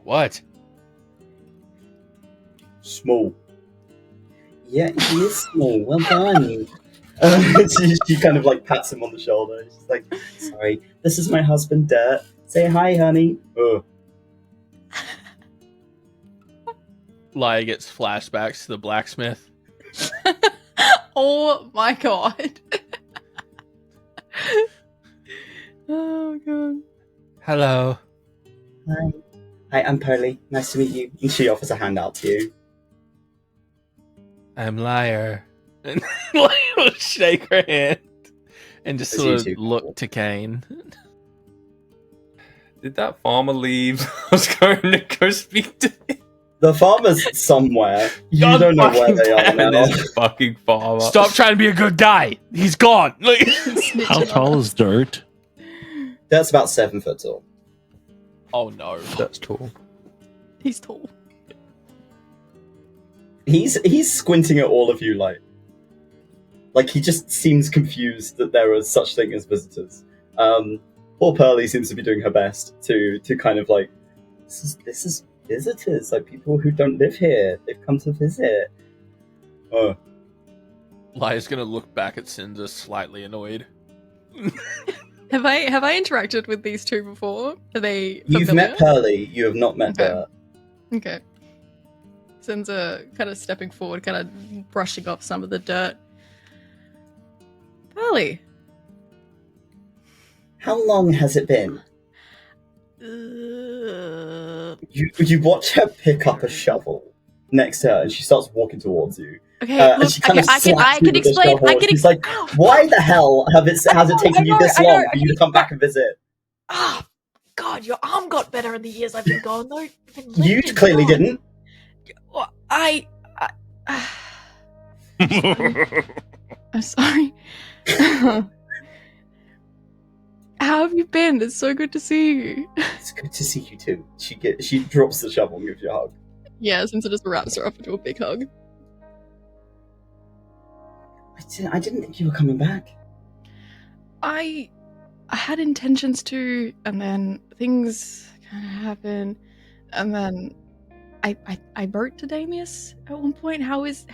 What? small. Yeah, he is small. Well done. She kind of like pats him on the shoulder. She's like, sorry, this is my husband, Dirt. Say hi, honey. Lyre gets flashbacks to the blacksmith. Oh my god. Oh god. Hello. Hi. Hi, I'm Pearly. Nice to meet you. And she offers a hand out to you. I'm Lyre. And Lyre will shake her hand and just As sort you of two look walk. to Cain. Did that farmer leave? I was going to go speak to him. The farmer's somewhere. You God don't know where fucking they are damn And now. this fucking farmer. Stop trying to be a good guy. He's gone. Like, Snitching How on tall us. is Dirt? That's about 7 foot tall. oh no. That's tall. He's tall. He's squinting at all of you like he just seems confused that there is such thing as visitors. Poor Pearly seems to be doing her best to kind of like, this is visitors, like people who don't live here. They've come to visit. Lyre's gonna look back at Sinza slightly annoyed. Have I interacted with these two before? Are they You've familiar? met Pearly, you have not met Okay. Dirt. Okay. Sinza kind of stepping forward, kind of brushing off some of the dirt. Pearly. How long has it been? You watch her pick up a shovel next to her, and she starts walking towards you. Okay, And look, she kind of I can slaps you with the explain. shovel, I and can she's like, Ow! why the hell has it taken you this I know, long for you to come back and visit? Ah, God, your arm got better in the years I've been gone, though. You've been You lifting clearly on. didn't. Well, I'm sorry. How have you been? It's so good to see you. It's good to see you too. She drops the shovel and gives you a hug. Yeah, Sinza just wraps her up into a big hug. I didn't think you were coming back. I had intentions to, and then things kind of happened, and then I wrote to Damius at one point. How is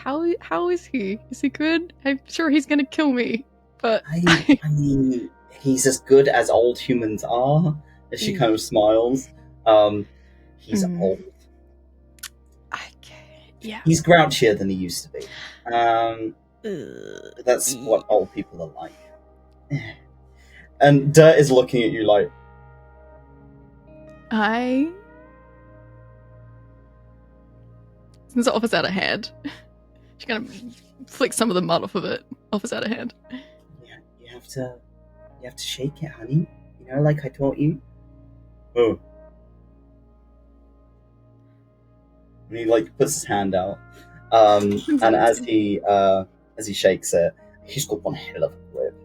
he? Is he good? I'm sure he's gonna kill me, but I mean, he's as good as old humans are. As she kind of smiles. He's old. yeah. He's grouchier than he used to be. That's what old people are like. And Dirt is looking at you like, Since it offers out a hand, she kind of flicks some of the mud off of it. Offers out a hand. yeah, you have to shake it, honey. You know, like I taught you. Oh. And he like puts his hand out, and as he shakes it, he's got one hell of a grip.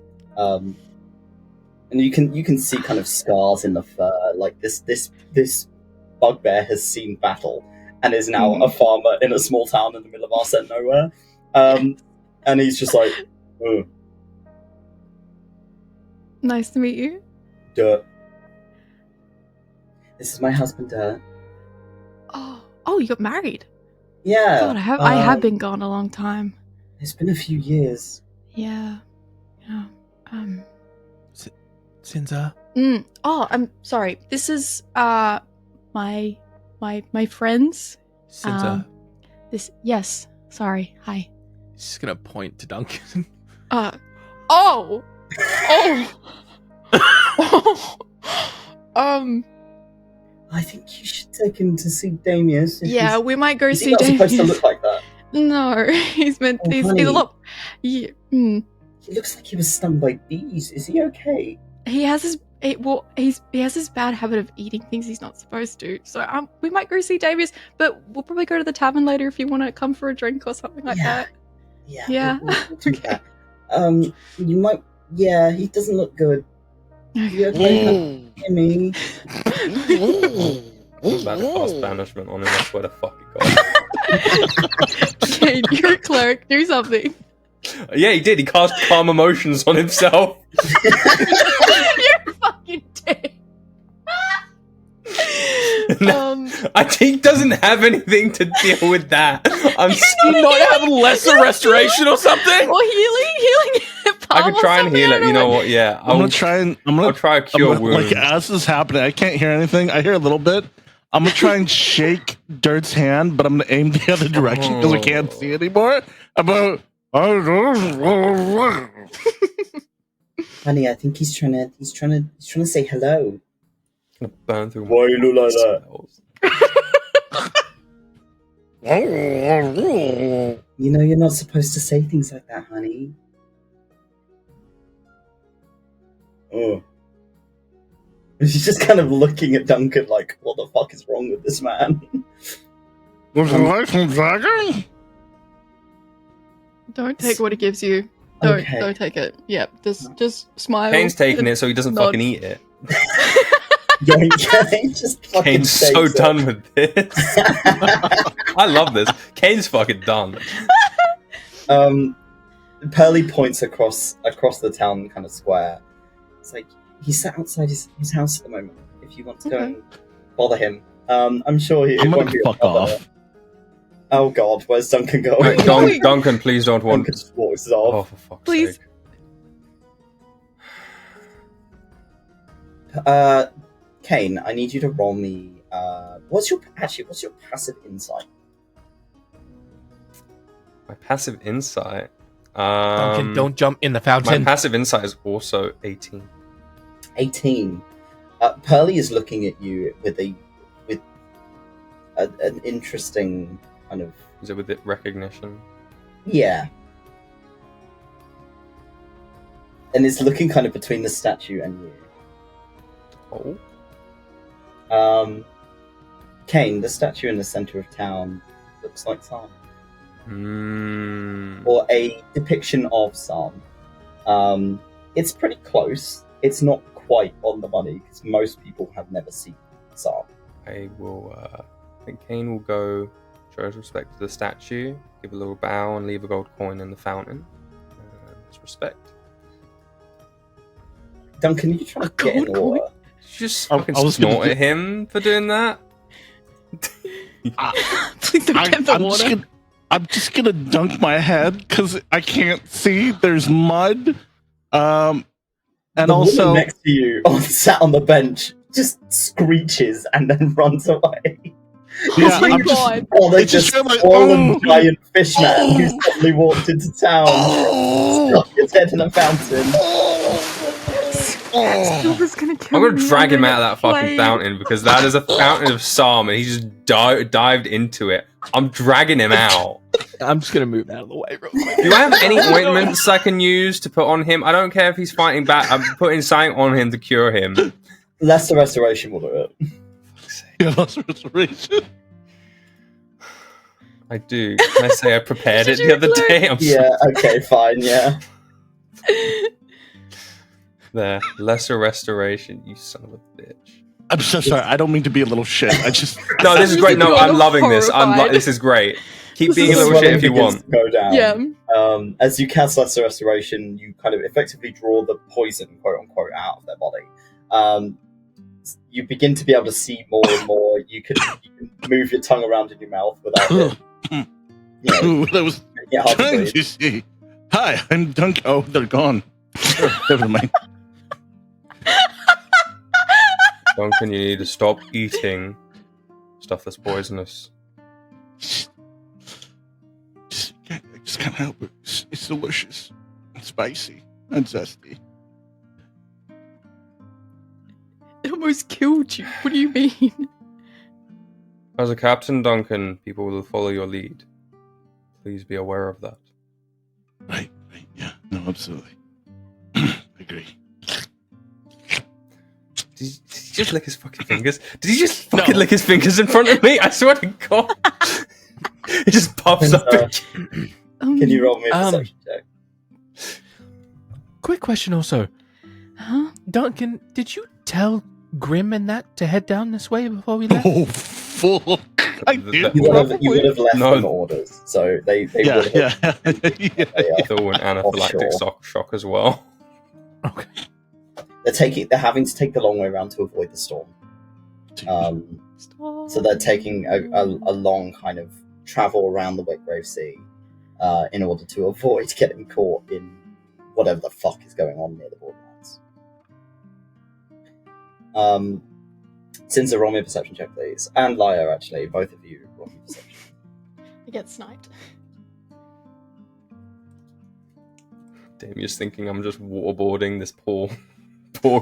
And you can see kind of scars in the fur. Like this bugbear has seen battle and is now a farmer in a small town in the middle of Arsene nowhere. And he's just like, Nice to meet you. Dirt. This is my husband, Oh, you got married? Yeah. God, I have been gone a long time. It's been a few years. Yeah. Yeah. Sinza. Oh, I'm sorry. This is my friends. Sinza. Yes. Sorry. Hi. He's just gonna point to Duncan. Oh. I think you should take him to see Damius. Yeah, we might go Is he see not supposed to Damius. look like that? No, he's meant. Oh, he's honey. a lot. Yeah, He looks like he was stung by bees. Is he okay? he has his. He has this bad habit of eating things he's not supposed to. So we might go see Damius, but we'll probably go to the tavern later if you want to come for a drink or something like that. Yeah. We'll do Okay. that. You might. Yeah, he doesn't look good. You okay, Kimmy? I'm about to cast banishment on him. I swear to fucking God. Okay, you're a cleric. Do something. Yeah, he did. He cast calm emotions on himself. You're fucking dead. He doesn't have anything to deal with that. I'm Not have lesser restoration or something? Or healing. I could try and heal it. You know what? Yeah, I'll try a cure wounds. Like as this is happening, I can't hear anything. I hear a little bit. I'm gonna try and shake Dirt's hand, but I'm gonna aim the other direction because I can't see anymore. Honey, I think he's trying to say hello. Gonna burn through. Why you look like that? You know you're not supposed to say things like that, honey. Oh. She's just kind of looking at Duncan like, what the fuck is wrong with this man? Don't take what it gives you. Don't take it. Yeah, just smile. Kane's taking it so he doesn't Nod. fucking eat it. Kane's just fucking Kane's so takes it. done with this. I love this. Kane's fucking done. Pearly points across the town kind of square. It's like, he's sat outside his house at the moment. If you want to go and bother him. I'm sure he I'm won't gonna be a fuck bother. off. Oh god, where's Duncan going? Right, Duncan, please don't want. Duncan just walks off. Oh, for fuck's Please. sake. Cain, I need you to roll me. What's your passive insight? My passive insight. Duncan, don't jump in the My fountain. passive insight is also 18. 18. Pearly is looking at you with an interesting kind of. Is it with it recognition? Yeah. And it's looking kind of between the statue and you. Oh. Cain, the statue in the center of town looks like Psalm. Or a depiction of Psalm. It's pretty close. It's not quite on the money because most people have never seen Psalm. I will. I think Cain will go show his respect to the statue, give a little bow, and leave a gold coin in the fountain. That's respect. Duncan, you trying to get in order? Just I fucking was snort gonna- at him for doing that. Please don't get the water. I'm just gonna dunk my head because I can't see. There's mud. And The also woman next to you, sat on the bench, just screeches and then runs away. Yeah, Oh my I'm just- god. Or they It's just just like, fallen oh. giant fishman who suddenly walked into town, stuck his head in a fountain. Silver's gonna kill I'm gonna me. drag him gonna out of that get fucking flayed. fountain because that is a fountain of Psalm and he just dived into it. I'm dragging him out. I'm just gonna move out of the way real quick. Do I have any ointments I can use to put on him? I don't care if he's fighting back. I'm putting something on him to cure him. Lesser restoration will do it. Yeah, that's restoration. I do. Can I say I prepared it Did the you other day? I'm Yeah, okay, fine, yeah. there. Lesser restoration, you son of a bitch. I'm so sorry. I don't mean to be a little shit. I just No, this is great. No, You're I'm loving this. horrified. This is great. Keep This being a is little When shit it if you begins want. to go down. Yeah. As you cast Lesser Restoration, you kind of effectively draw the poison, quote unquote, out of their body. you begin to be able to see more and more. You can move your tongue around in your mouth without it. What I was trying to see. Hi, I'm Duncan. Oh, they're gone. Never mind. Duncan, you need to stop eating stuff that's poisonous. I just can't help it. It's delicious and spicy and zesty. It almost killed you. What do you mean? As a captain, Duncan, people will follow your lead. Please be aware of that. Right, yeah, no, absolutely. Agree. Did he just lick his fucking fingers? Did he just fucking lick his fingers in front of me? I swear to God. It just pops up. Can you roll me a perception check? Quick question also. Huh? Duncan, did you tell Grim and that to head down this way before we left? Oh, fuck. I did. You would have left them orders, so they would have. Yeah. Throw an anaphylactic shock as well. Okay. They're having to take the long way around to avoid the storm. So they're taking a long kind of travel around the 𝘋𝘰𝘮𝘬 in order to avoid getting caught in whatever the fuck is going on near the borderlands. Sinza, roll me a perception check, please. And Lyre, actually. Both of you roll me a perception. I get sniped. Damien's thinking I'm just waterboarding this poor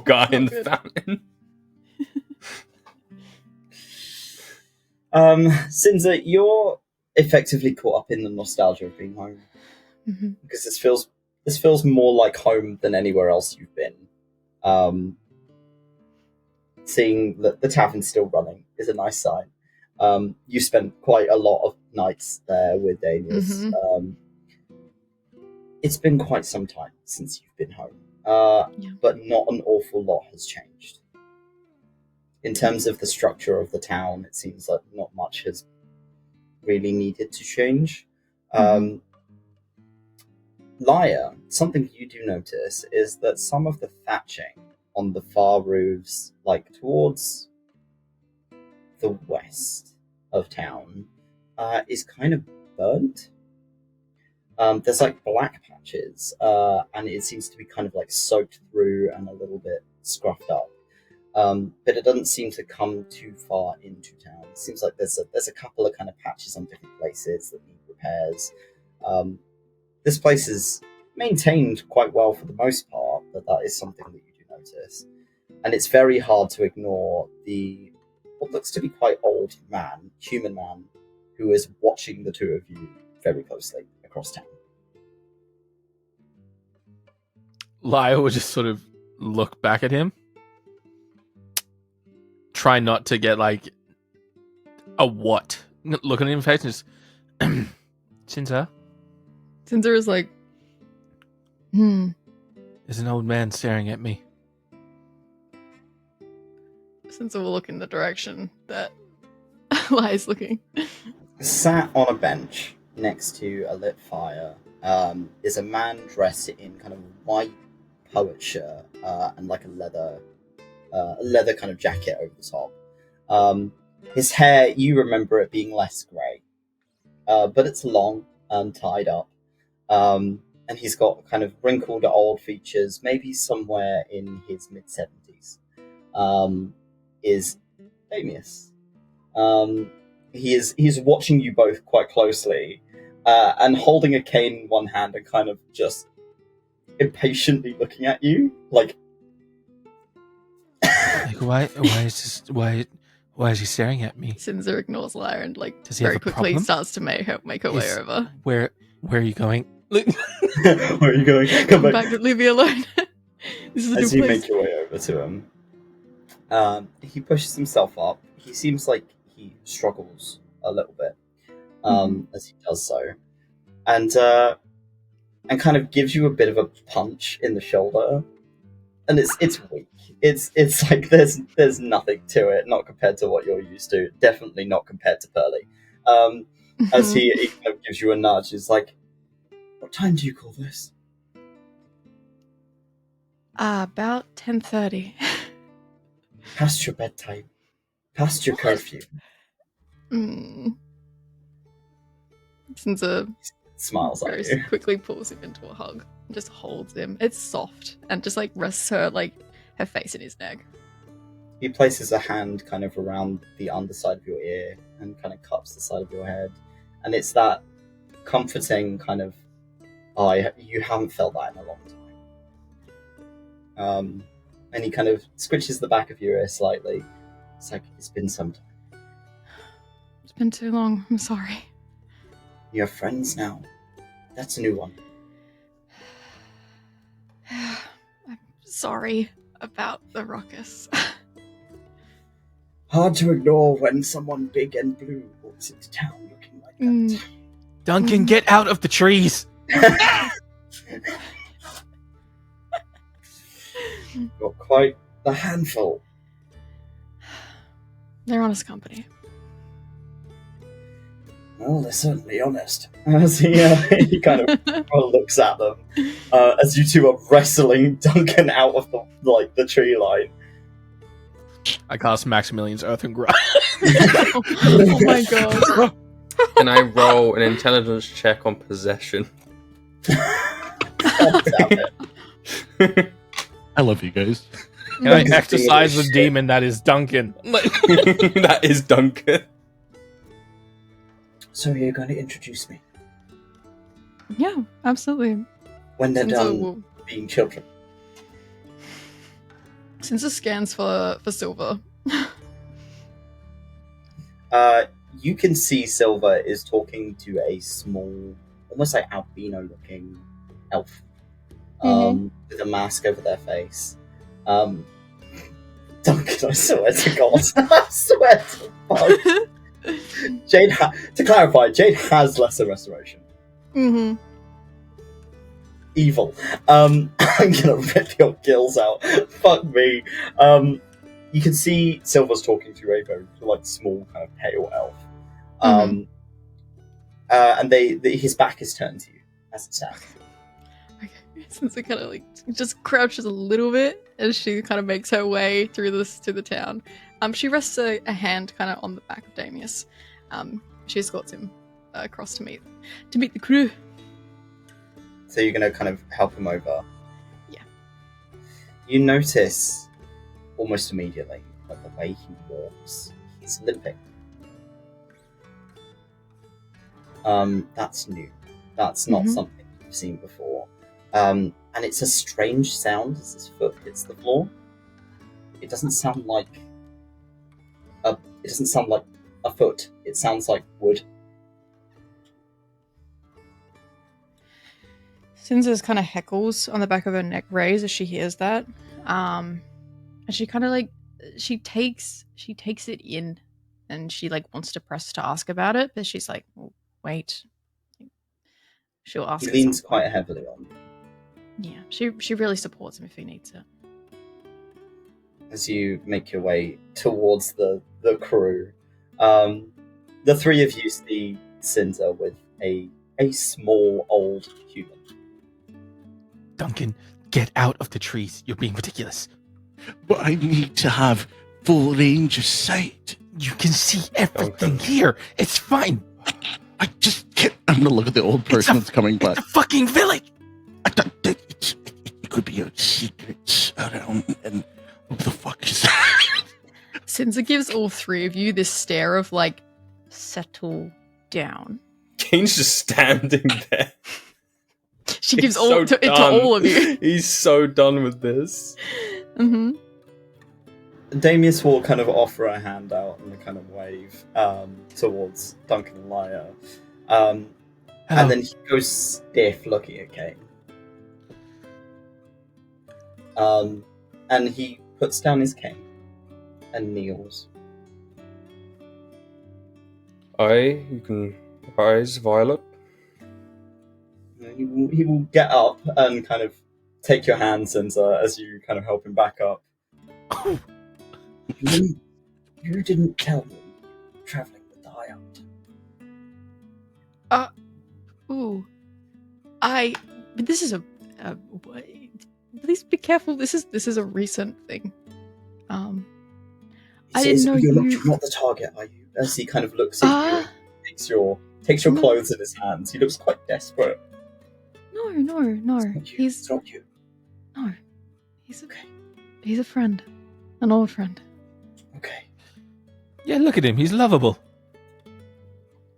guy in the fountain. Sinza, you're effectively caught up in the nostalgia of being home. Mm-hmm. Because this feels more like home than anywhere else you've been. Seeing that the tavern's still running is a nice sign. You spent quite a lot of nights there with Danius. Mm-hmm. It's been quite some time since you've been home, but not an awful lot has changed. In terms of the structure of the town, it seems like not much has really needed to change. Lyre, something you do notice is that some of the thatching on the far roofs, like towards the west of town, is kind of burnt. There's like black patches, and it seems to be kind of like soaked through and a little bit scruffed up. But it doesn't seem to come too far into town. It seems like there's a couple of kind of patches on different places that need repairs. This place is maintained quite well for the most part, but that is something that you do notice. And it's very hard to ignore what looks to be quite old human man, who is watching the two of you very closely across town. Lyre will just sort of look back at him. Try not to get like a what? Look at him in the face and just Sinza? Sinza is like, There's an old man staring at me. Sinza will look in the direction that Lyre's looking. Sat on a bench next to a lit fire is a man dressed in kind of white poet shirt and like a leather kind of jacket over the top. His hair, you remember it being less grey, but it's long and tied up. And he's got kind of wrinkled old features, maybe somewhere in his mid-70s. Is Damius. He's watching you both quite closely, and holding a cane in one hand and kind of just impatiently looking at you, like why is he staring at me? Sinza ignores Lyre and like Does he very have a quickly problem? starts to make her way over. Where are you going? where are you going? Come back, leave me alone. This is a As new you place. make your way over to him, he pushes himself up. He seems like he struggles a little bit as he does so, and kind of gives you a bit of a punch in the shoulder, and it's weak. It's like there's nothing to it, not compared to what you're used to. Definitely not compared to Pearly. As he kind of gives you a nudge, he's like, "What time do you call this?" About 10:30. Past your bedtime. Past your curfew. Sinza Smiles at very you. quickly pulls him into a hug and just holds him. It's soft and just like rests her face in his neck. He places a hand kind of around the underside of your ear and kind of cups the side of your head. And it's that comforting kind of, you haven't felt that in a long time. And he kind of squishes the back of your ear slightly. It's like, it's been some time. It's been too long. I'm sorry. You're friends now. That's a new one. I'm sorry about the ruckus. Hard to ignore when someone big and blue walks into town looking like that. Duncan, get out of the trees! Got quite the handful. They're honest company. Well, they're certainly honest. As he kind of looks at them, as you two are wrestling Duncan out of the tree line. I cast Maximilian's Earthen Grind. Oh my god. Can I roll an intelligence check on possession? God damn it. I love you guys. Can I exercise the demon that is Duncan? That is Duncan. So you're going to introduce me Yeah, absolutely. when they're Sinza done will- being children. Sinza scans for Silver. You can see Silver is talking to a small, almost like albino-looking elf, with a mask over their face. Duncan, I swear to God, I swear to God. Jade, to clarify, Jade has lesser restoration. Mm-hmm. Evil. I'm gonna rip your gills out. Fuck me. You can see Silver's talking to a very small kind of pale elf. And his back is turned to you as it stands. Okay. Sinza kind of just crouches a little bit as she kind of makes her way through to the town. She rests a hand kind of on the back of Damius. She escorts him across to meet the crew. So you're gonna kind of help him over. Yeah. You notice almost immediately that the way he walks, he's limping. That's new. That's not something you've seen before. And it's a strange sound as his foot hits the floor. It doesn't sound like a foot. It sounds like wood. Sinza's kind of heckles on the back of her neck raise as she hears that. And she kind of she takes it in, and she wants to press to ask about it, but she's like, well, wait. She'll ask. He leans quite heavily on you. Yeah, she really supports him if he needs it. As you make your way towards the crew. The three of you see Sinza with a small old human. Duncan, get out of the trees. You're being ridiculous. But I need to have full range of sight. You can see everything here. It's fine. I just can't. I'm gonna look at the old person that's coming back. It's a fucking village. It could be a secret around, and what the fuck is that? Sinza gives all three of you this stare of settle down. Kane's just standing there. She gives He's so it to done. all of you. He's so done with this. Mm-hmm. Damius will kind of offer a hand out and a kind of wave towards Duncan and Lyre. And then he goes stiff looking at Cain. And he puts down his cane and kneels. You can rise, Violet. He will get up and kind of take your hand, Sinza, as you kind of help him back up. You didn't tell me you were traveling with the High Aunt. But this is please be careful. This is a recent thing. I didn't know you're you. not the target, are you? As he kind of looks at you, and takes your clothes in his hands. He looks quite desperate. No. It's not you. No. He's a friend, an old friend. Okay. Yeah, look at him. He's lovable.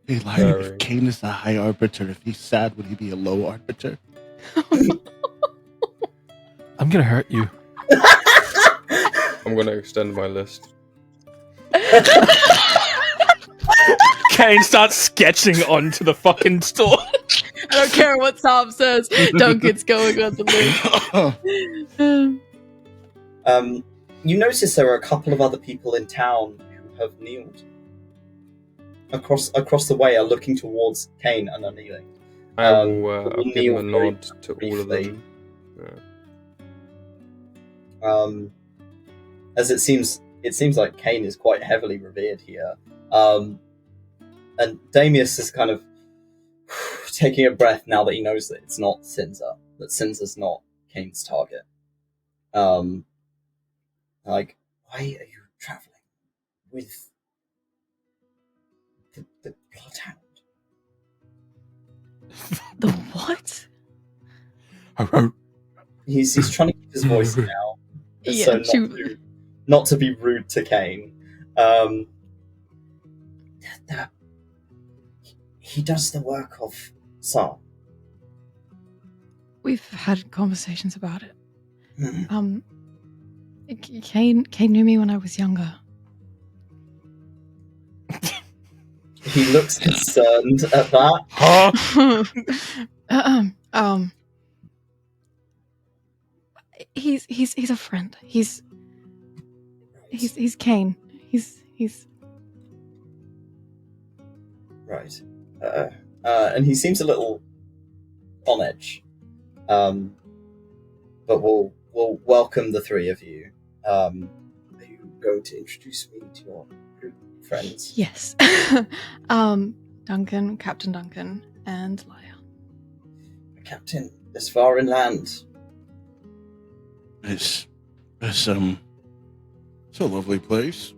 Hey, Lyre, if Cain is the high arbiter, if he's sad, would he be a low arbiter? I'm gonna hurt you. I'm gonna extend my list. Cain starts sketching onto the fucking store. I don't care what Tom says. Duncan's going on the list. You notice there are a couple of other people in town who have kneeled. Across the way are looking towards Cain and are kneeling. I'll give a nod to all of them. As it seems like Cain is quite heavily revered here. And Damius is kind of taking a breath now that he knows that it's not Sinza, that Sinza's not Cain's target. Like, why are you traveling with the Bloodhound? The what? He's trying to keep his voice now, so not to be rude to Cain. That he does the work of Saul. We've had conversations about it. Mm-hmm. Cain knew me when I was younger. He looks concerned at that. He's a friend. He's Cain. He's right. And he seems a little on edge. But we'll welcome the three of you. Are you going to introduce me to your group friends? Yes. Duncan, Captain Duncan, and Lyre. Captain, this far inland. It's a lovely place.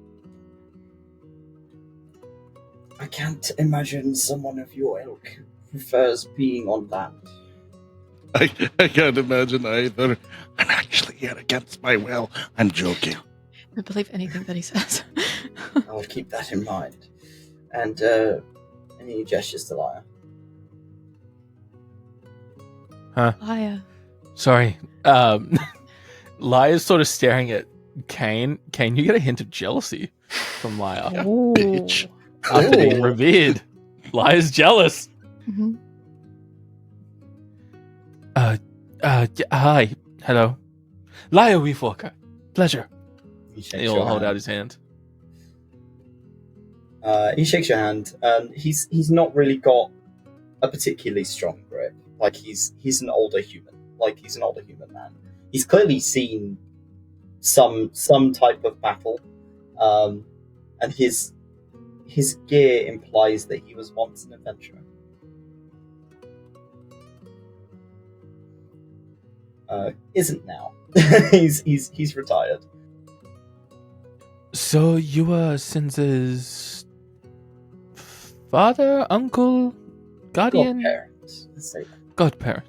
I can't imagine someone of your ilk who prefers being on land. I can't imagine either. I'm actually here against my will. I'm joking. I believe anything that he says. I will keep that in mind. And any gestures to Lyre? Huh? Lyre. Sorry. Lyre's sort of staring at Cain. Cain, you get a hint of jealousy from Lyre. Oh. Bitch. After being revered. Lyre's jealous. Mm-hmm. Hi. Hello. Lyre Weavewaker. Pleasure. He'll hold out his hand. He shakes your hand. He's not really got a particularly strong grip. Like he's an older human. Like he's an older human man. He's clearly seen some type of battle, and his gear implies that he was once an adventurer. Isn't now. he's retired. So you are Sinza's father, uncle, guardian? Godparent. Let's say that. Godparent.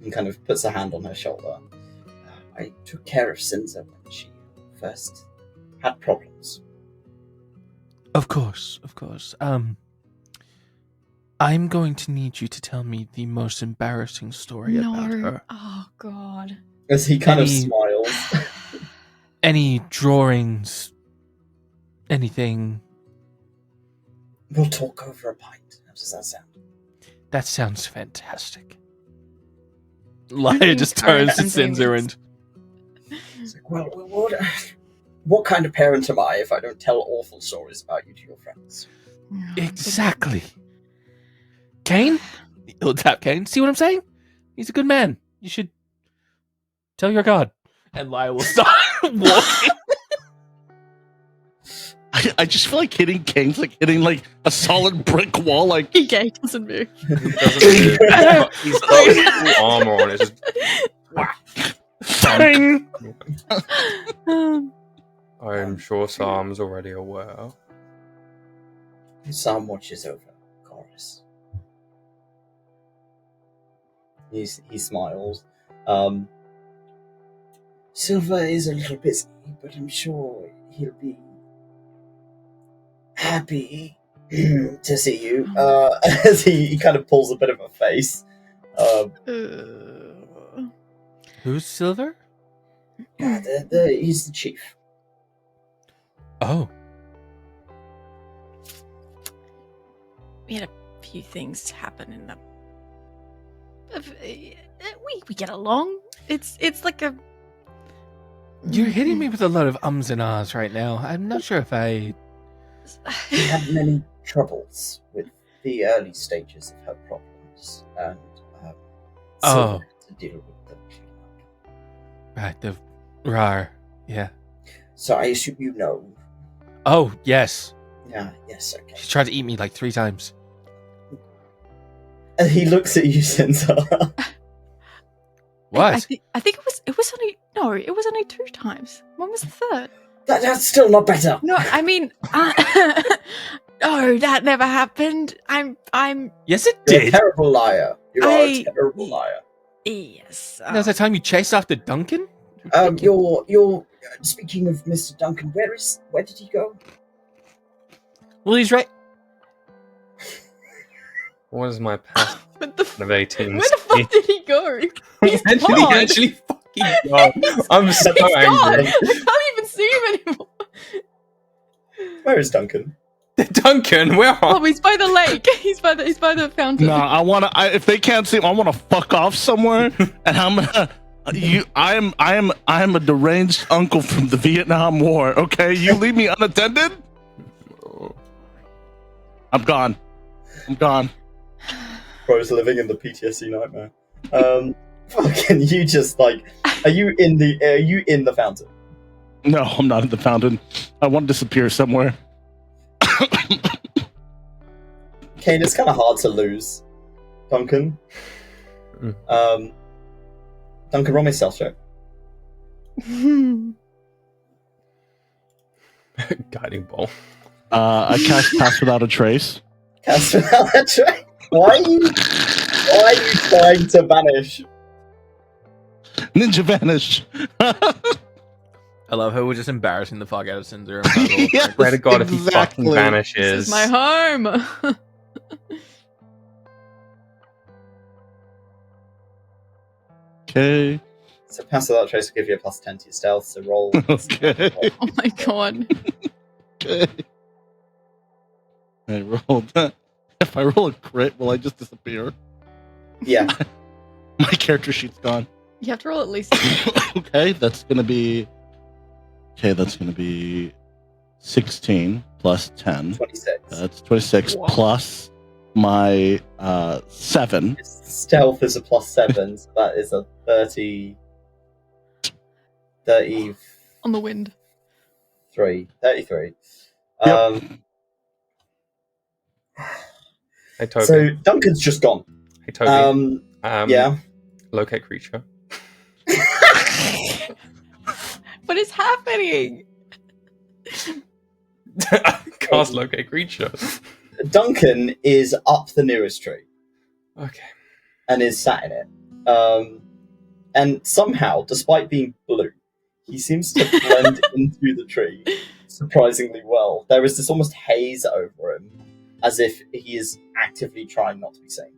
He kind of puts a hand on her shoulder. I took care of Sinza when she first had problems. Of course. I'm going to need you to tell me the most embarrassing story about her. Oh, God. As he kind of smiles. Any drawings, anything. We'll talk over a pint. How does that sound? That sounds fantastic. Lyre just turns to Sinza and... He's like, well, what kind of parent am I if I don't tell awful stories about you to your friends? Exactly. Cain? He'll tap Cain. See what I'm saying? He's a good man. You should tell your god. And Lyre will start walking. I just feel like hitting Cain's like hitting like a solid brick wall. Like Cain doesn't move. He doesn't move. He's got full armor on. It's just I'm sure Sam's already aware. Sam watches over Corris. He smiles. Silver is a little busy, but I'm sure he'll be happy to see you. As he kind of pulls a bit of a face. Who's Silver? Yeah, he's the chief. Oh. We had a few things happen in the. We get along. It's like a. You're hitting me with a lot of ums and ahs right now. I'm not sure if I. She had many troubles with the early stages of her problems, and Silver had to deal with them. Right, the rar, yeah. So I assume you know. Oh, yes. Yeah, yes, okay. She tried to eat me like 3 times. And he looks at you, Sinza. What? I think it was only 2 times. When was the third? That's still not better. No, I mean, no, that never happened. I'm. Yes, it You're a did. terrible liar. You are a terrible liar. Yes. That was the time you chased after Duncan? You're speaking of Mr. Duncan. Where did he go? Well, he's right. What is my past What the of 18? Where the fuck did he go? He's Where did gone. he actually fucking go? I'm so He's gone. angry. I can't even see him anymore. Where is Duncan? Duncan, where are Oh, he's by the lake. He's by the fountain. No, I want to. If they can't see him, I want to fuck off somewhere, and I'm gonna. I am a deranged uncle from the Vietnam War. Okay, you leave me unattended. I'm gone. Bro's living in the PTSD nightmare. Fucking, you just like. Are you in the fountain? No, I'm not in the fountain. I want to disappear somewhere. Cain, it's kind of hard to lose. Duncan. Duncan, roll me a stealth check. Guiding bolt. I cast Pass Without a Trace. Cast without a trace. Why are you trying to vanish? Ninja Vanish. I love how we're just embarrassing the fuck out of Sinza. Yes, Swear to God, if he fucking exactly. vanishes. This is my home. Okay. So pass without a trace will give you a +10 to your stealth. So roll. Okay. Oh my god. Okay. I rolled that. If I roll a crit, will I just disappear? Yeah. My character sheet's gone. You have to roll at least. Okay, that's gonna be 16 plus 10. 26. That's 26 Wow. plus my 7. Stealth is a +7, so that is a 30. On the wind. 33. Yep. Hey, Toby. So Duncan's just gone. Hey, Toby. Yeah. Locate creature. What is happening? Cast locate creature. Duncan is up the nearest tree Okay. and is sat in it. And somehow, despite being blue, he seems to blend into the tree surprisingly well. There is this almost haze over him, as if he is actively trying not to be seen.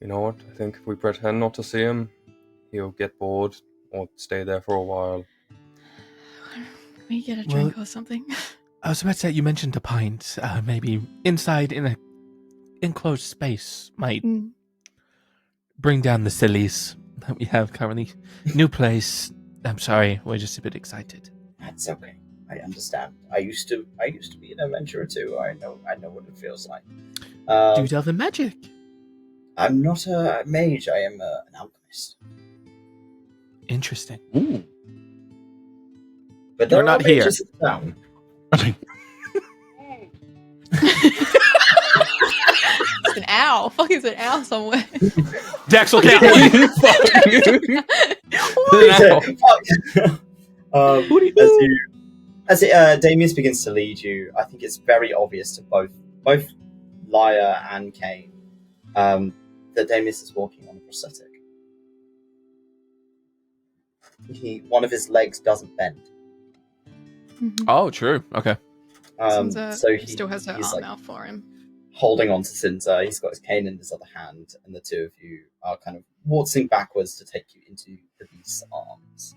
You know what? I think if we pretend not to see him, he'll get bored or stay there for a while. Can we get a drink or something? I was about to say, you mentioned a pint. Maybe inside in a enclosed space might bring down the sillies that we have currently. New place. I'm sorry, we're just a bit excited. That's okay. I understand. I used to be an adventurer too. I know what it feels like. Do you delve in magic? I'm not a mage. I am an alchemist. Interesting. Ooh. But You're there are not here. mages in town. It's an owl. Fuck, it's an owl somewhere. Daxel can't He said, "Fuck." Damius begins to lead you, I think it's very obvious to both Lyre and Cain that Damius is walking on a prosthetic. One of his legs doesn't bend. Mhm. Oh, true. Okay. Sinza So he still has her he's arm like out for him. holding on to Sinza. He's got his cane in his other hand, and the two of you are kind of waltzing backwards to take you into the beast's arms.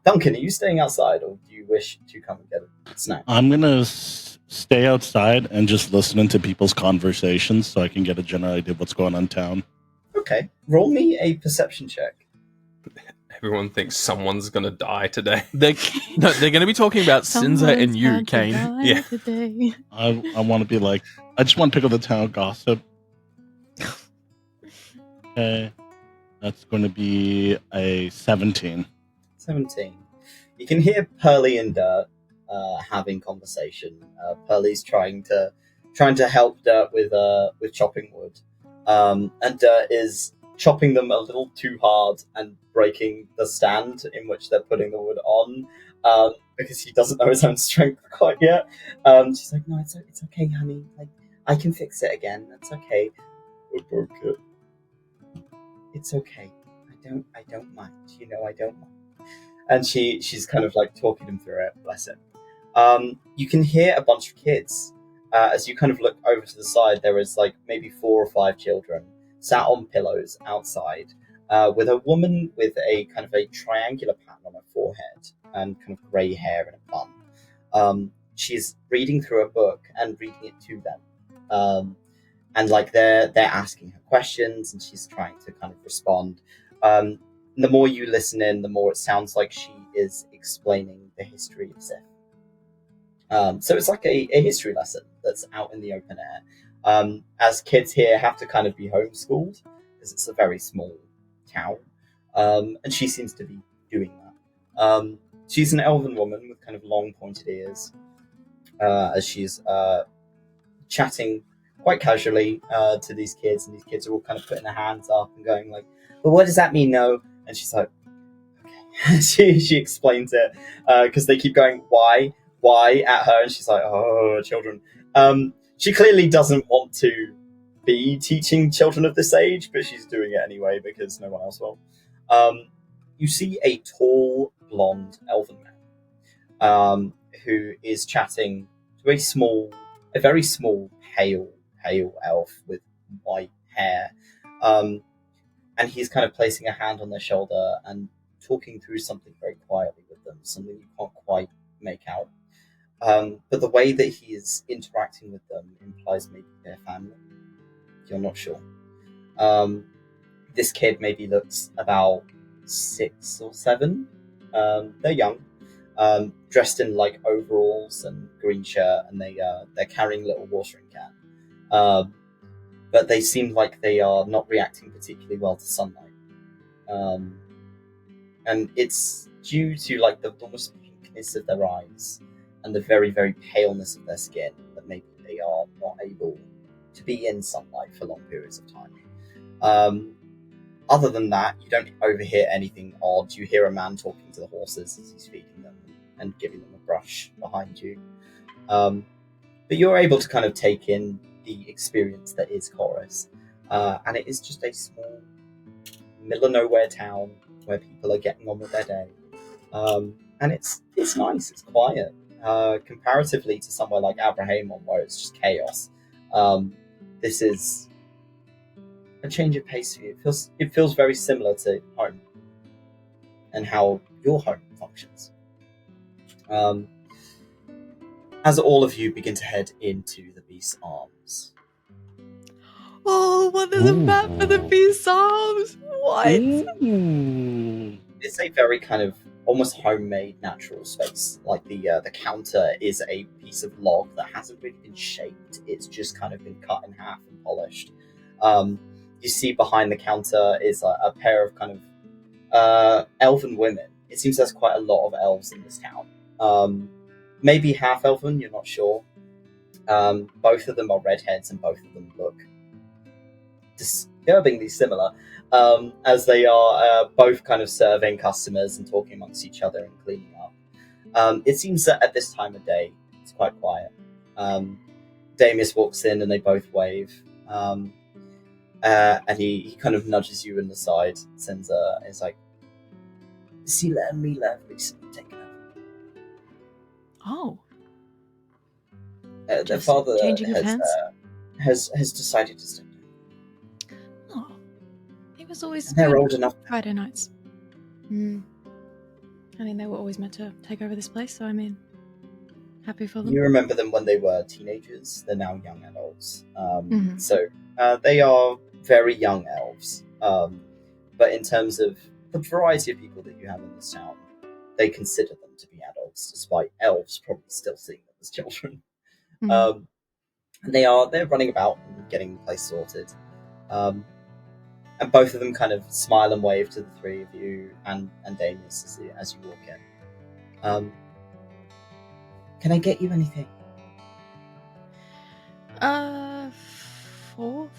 Duncan, are you staying outside, or do you wish to come and get a snack? I'm gonna stay outside and just listening to people's conversations so I can get a general idea of what's going on in town. Okay, roll me a perception check. Everyone thinks someone's gonna die today. They're going to be talking about Sinza and you, Cain. Yeah. Today. I want to be like, I just want to pick up the town gossip. Okay, that's going to be a 17. 17. You can hear Pearly and Dirt having conversation. Pearly's trying to help Dirt with chopping wood, and Dirt is chopping them a little too hard and breaking the stand in which they're putting the wood on, because he doesn't know his own strength quite yet. She's like, "No, it's okay, honey. Like, I can fix it again. That's okay. I broke it. It's okay. I don't mind. You know, I don't mind." And she's kind of like talking him through it. Bless him. You can hear a bunch of kids as you kind of look over to the side. There is like maybe 4 or 5 children sat on pillows outside, with a woman with a kind of a triangular pattern on her forehead and kind of grey hair in a bun. She's reading through a book and reading it to them, and like they're asking her questions, and she's trying to kind of respond. The more you listen in, the more it sounds like she is explaining the history of Sith. So it's like a history lesson that's out in the open air. As kids here have to kind of be homeschooled, because it's a very small town. And she seems to be doing that. She's an elven woman with kind of long pointed ears, as she's chatting quite casually to these kids, and these kids are all kind of putting their hands up and going like, "But what does that mean, no?" And she's like, okay. she explains it, because they keep going, why at her, and she's like, "Oh, children." She clearly doesn't want to be teaching children of this age, but she's doing it anyway because no one else will. You see a tall, blonde elven man who is chatting to a very small, pale elf with white hair. And he's kind of placing a hand on their shoulder and talking through something very quietly with them, something you can't quite make out. But the way that he is interacting with them implies maybe they're family. You're not sure. This kid maybe looks about 6 or 7. They're young, dressed in like overalls and green shirt, and they're carrying a little watering can. But they seem like they are not reacting particularly well to sunlight. And it's due to like the almost pinkness of their eyes and the very, very paleness of their skin that maybe they are not able to be in sunlight for long periods of time. Other than that, you don't overhear anything odd. You hear a man talking to the horses as he's feeding them and giving them a brush behind you. But you're able to kind of take in the experience that is Corris. And it is just a small, middle of nowhere town where people are getting on with their day. And it's nice, it's quiet. Comparatively to somewhere like Abraham, where it's just chaos. This is a change of pace for you. It feels very similar to home and how your home functions. As all of you begin to head into the beast's arms. Oh, what is a map for the beast's arms? What? Ooh. It's a very kind of almost homemade natural space. Like the counter is a piece of log that hasn't really been shaped. It's just kind of been cut in half and polished. You see behind the counter is a pair of kind of elven women. It seems there's quite a lot of elves in this town. Maybe half elven, you're not sure. Both of them are redheads and both of them look disturbingly similar. as they are both kind of serving customers and talking amongst each other and cleaning up. It seems that at this time of day, it's quite quiet. Damis walks in and they both wave. And he kind of nudges you in the side. Sinza is like, Sila and Mila have recently taken over. Oh. Their Just father changing of hands? has decided to step down. Oh. He was always And they're good old enough. Friday nights. I mean, they were always meant to take over this place, so I mean, happy for them. You remember them when they were teenagers. They're now young adults. Mhm. So they are very young elves. But in terms of the variety of people that you have in this town, they consider them to be adults, despite elves probably still seeing them as children. Mhm. And they're running about and getting the place sorted. And both of them kind of smile and wave to the three of you and Damis as you walk in. Can I get you anything? Four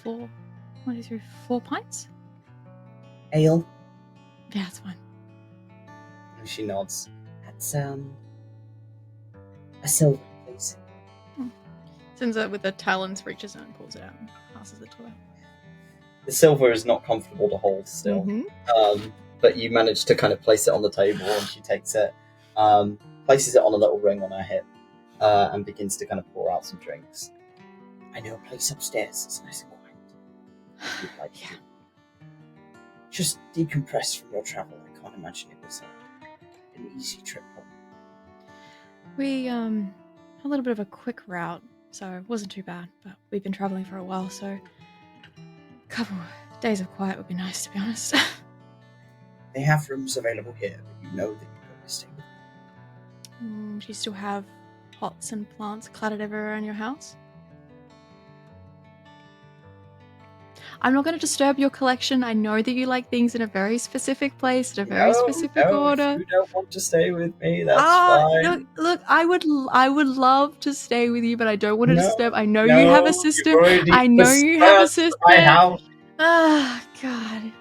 pints? Ale? Yeah, that's fine. And she nods. That's a silver, please. Sinza with the talons reaches out and pulls it out and passes it to her. The silver is not comfortable to hold still. But you manage to kind of place it on the table, and she takes it, places it on a little ring on her hip, and begins to kind of pour out some drinks. I know a place upstairs that's nice and quiet. If you'd like to just decompress from your travel. I can't imagine it was an easy trip home. We had a little bit of a quick route, so it wasn't too bad, but we've been traveling for a while, so a couple of days of quiet would be nice, to be honest. They have rooms available here, but you know that you can always stay with me. Do you still have pots and plants cluttered everywhere in your house? I'm not going to disturb your collection. I know that you like things in a very specific place, in a very specific order. If you don't want to stay with me, that's fine. Look, I would love to stay with you, but I don't want to disturb. I know you No, have a you've sister. already I know you have a sister. My house. Ah, God.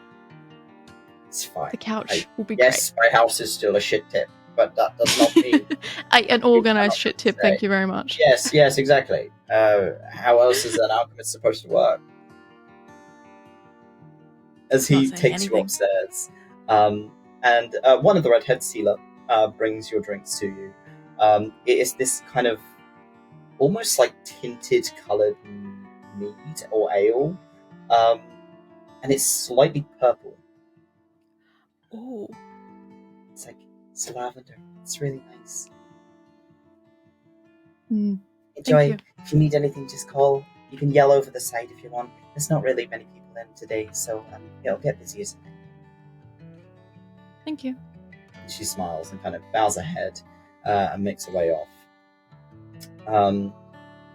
It's fine. The couch will be Yes, my house is still a shit tip, but that does not mean an organized shit tip. stay. Thank you very much. Yes, exactly. How else is an alchemist supposed to work? As he Not saying takes you anything. upstairs, and one of the redhead sealer brings your drinks to you. It is this kind of almost like tinted coloured mead or ale, and it's slightly purple. Oh, It's lavender. It's really nice. thank Enjoy. you. If you need anything, just call. You can yell over the side if you want. There's not really many people in today, so it'll get busy, isn't it? Thank you. She smiles and kind of bows her head and makes her way off.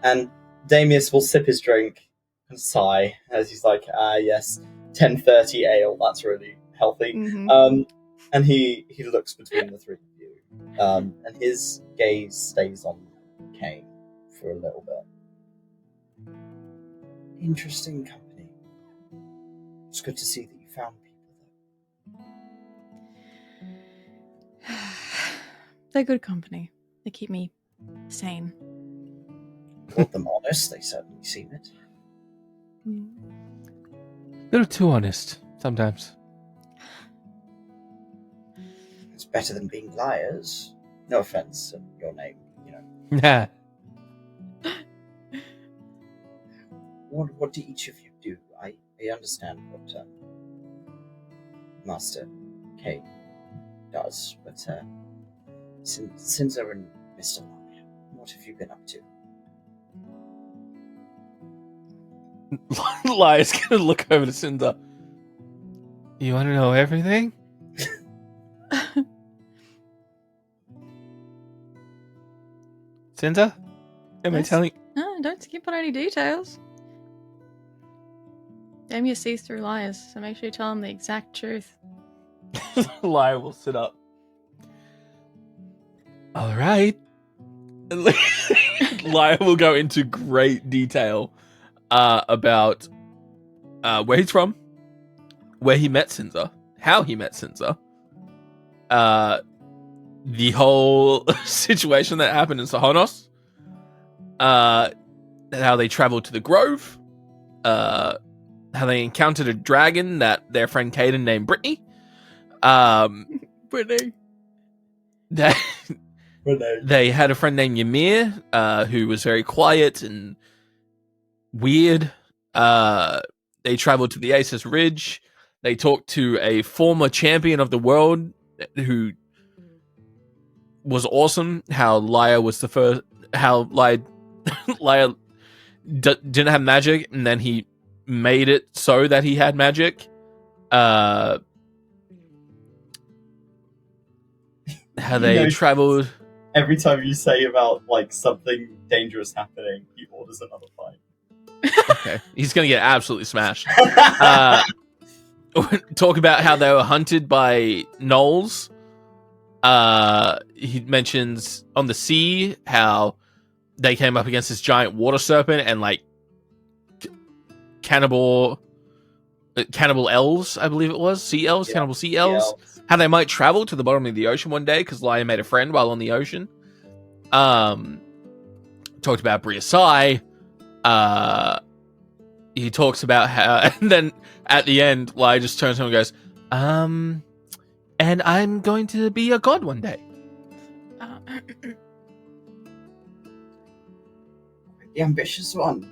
And Damis will sip his drink and sigh as he's like, yes, 10:30 ale, that's really healthy. Mhm. And he looks between the three of you, and his gaze stays on Cain for a little bit. Interesting company. It's good to see that you found people, though. They're good company. They keep me sane. Call them honest, they certainly seem it. A little too honest sometimes. It's better than being liars. No offense to your name, you know. Yeah. What do each of you do? I understand what Master Cain does, but Sinza and Mr. Lyre, what have you been up to? Lyre's gonna look over to Sinza. You want to know everything? Sinza? Am I Yes. telling? No, don't skip on any details. Damia sees through liars, so make sure you tell him the exact truth. Lyre will sit up. All right. Lyre will go into great detail about where he's from, where he met Sinza, how he met Sinza, the whole situation that happened in Sahonos, how they traveled to the Grove, how they encountered a dragon that their friend Caden named Brittany. Brittany. They had a friend named Ymir, who was very quiet and weird. They traveled to the Aces Ridge. They talked to a former champion of the world who was awesome. How Lyre was the first. How Lyre didn't have magic, and then he made it so that he had magic. How they traveled. Every time you say about like something dangerous happening, he orders another fight. Okay, he's gonna get absolutely smashed. Talk about how they were hunted by gnolls. He mentions on the sea how they came up against this giant water serpent and like cannibal elves, I believe it was, sea elves, Yeah, cannibal sea elves. How they might travel to the bottom of the ocean one day because Lyre made a friend while on the ocean. Talked about Bria Scye. He talks about how, and then at the end, Lyre just turns to him and goes, and I'm going to be a god one day. The ambitious one.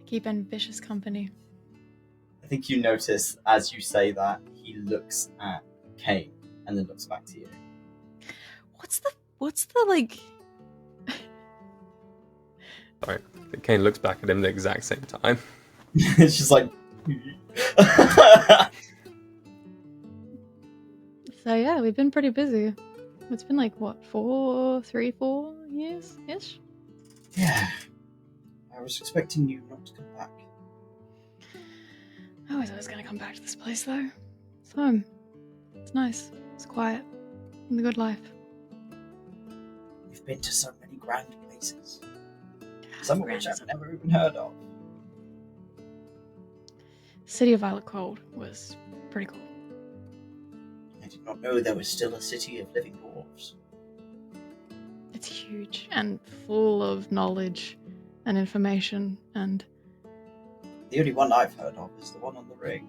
Keep ambitious company. I think you notice as you say that he looks at Cain and then looks back to you. What's the like? Sorry, Cain looks back at him at the exact same time. It's just like. So yeah, we've been pretty busy. It's been like what, 4 years ish. Yeah. I was expecting you not to come back. I was always gonna come back to this place though. It's home. It's nice. It's quiet. And the good life. You've been to so many grand places. Some of which I've never even heard of. City of Violet Cold was pretty cool. I did not know there was still a city of living dwarves. It's huge and full of knowledge and information and... The only one I've heard of is the one on the ring.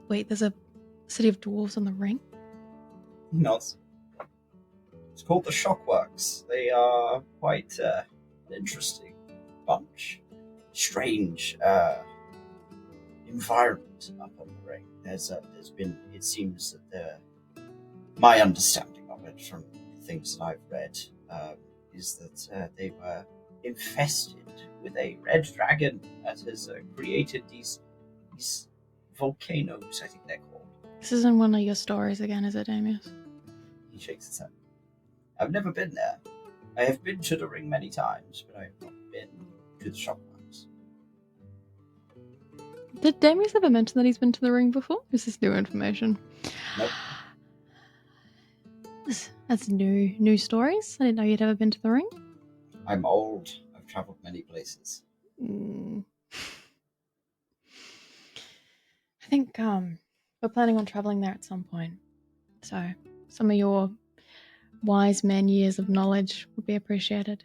Wait, there's a city of dwarves on the ring? He nods. It's called the Shockworks. They are quite an interesting bunch. Strange environment up on the ring. There's been, it seems that my understanding of it from things that I've read is that they were infested with a red dragon that has created these volcanoes, I think they're called. This isn't one of your stories again, is it, Amius? He shakes his head. I've never been there. I have been to the ring many times, but I have not been to the Shockworks. Did Damius ever mention that he's been to the ring before? Is this new information? Nope. That's new stories. I didn't know you'd ever been to the ring. I'm old. I've travelled many places. I think we're planning on traveling there at some point. So some of your wise men years of knowledge would be appreciated.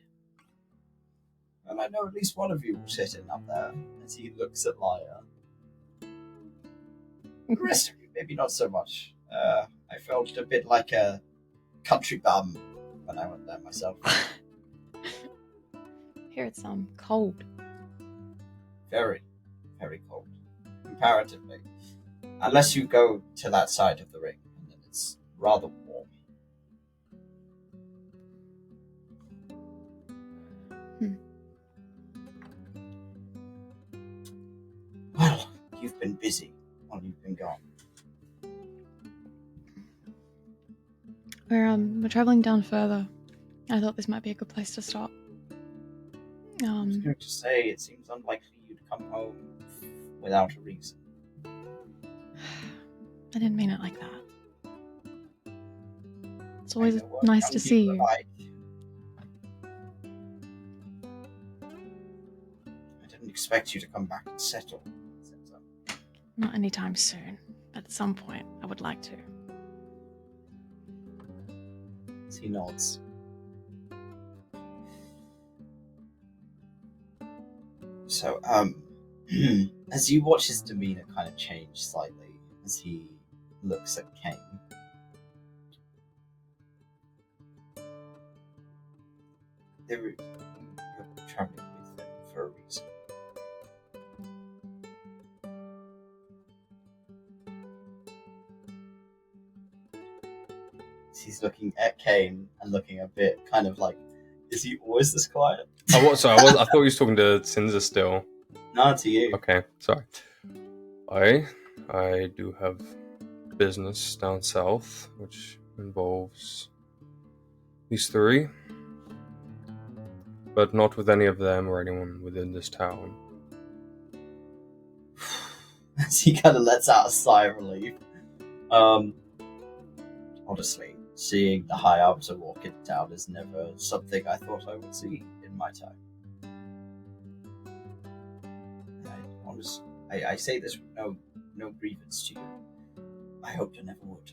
And I know at least one of you will sit in up there as he looks at Lyre. The rest of you, maybe not so much. I felt a bit like a country bum when I went there myself. Here it's cold. Very, very cold. Comparatively. Unless you go to that side of the ring, and then it's rather warm. Well, you've been busy while you've been gone. We're traveling down further. I thought this might be a good place to stop. I was going to say, it seems unlikely you'd come home without a reason. I didn't mean it like that. It's always nice to see you. expect you to come back and settle. Not anytime soon. At some point, I would like to. He nods. So, as you watch his demeanor kind of change slightly as he looks at Cain, you're traveling with them for a reason. He's looking at Cain and looking a bit kind of like, is he always this quiet? Oh, what? Sorry, I thought you were talking to Sinza still. No, to you. Okay, sorry. I do have business down south, which involves these three, but not with any of them or anyone within this town. As he kind of lets out a sigh of relief. Honestly, seeing the High Arbiter walk into town is never something I thought I would see in my time. I say this with no grievance to you. I hoped I never would.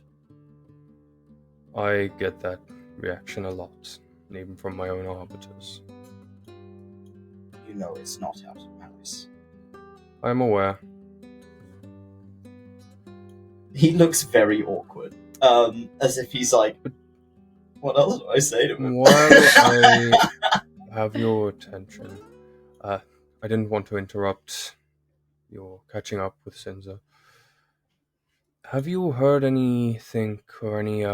I get that reaction a lot, even from my own arbiters. You know it's not out of malice. I'm aware. He looks very awkward, as if he's like, what else do I say to him? While I have your attention, I didn't want to interrupt your catching up with Sinza. Have you heard anything or any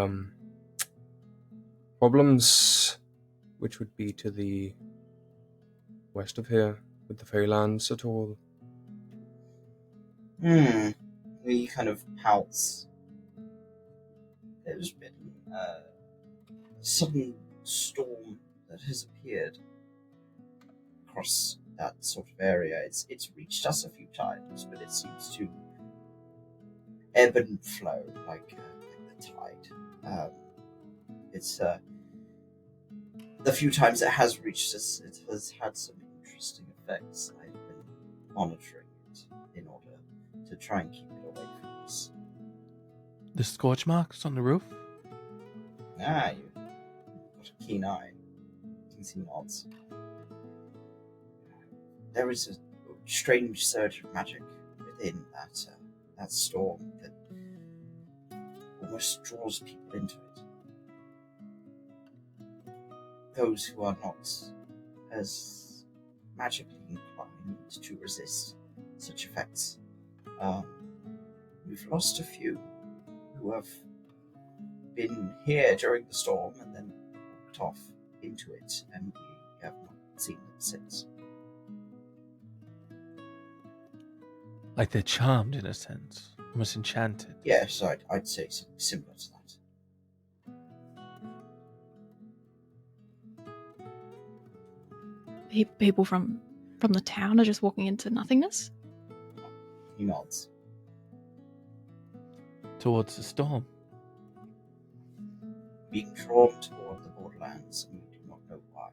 problems which would be to the west of here with the Feylands at all? He kind of pouts. There's been a sudden storm that has appeared across that sort of area. It's reached us a few times, but it seems to ebb and flow like the tide. It's the few times it has reached us, it has had some interesting effects. I've been monitoring it in order to try and keep it away from us. The scorch marks on the roof? You've got a keen eye. He nods. There is a strange surge of magic within that storm that almost draws people into it. Those who are not as magically inclined to resist such effects. We've lost a few who have been here during the storm and then walked off into it, and we have not seen them since. Like they're charmed in a sense, almost enchanted. Yes, I'd say something similar to that. People from the town are just walking into nothingness? He nods. Towards the storm. Being drawn toward the borderlands, and we do not know why.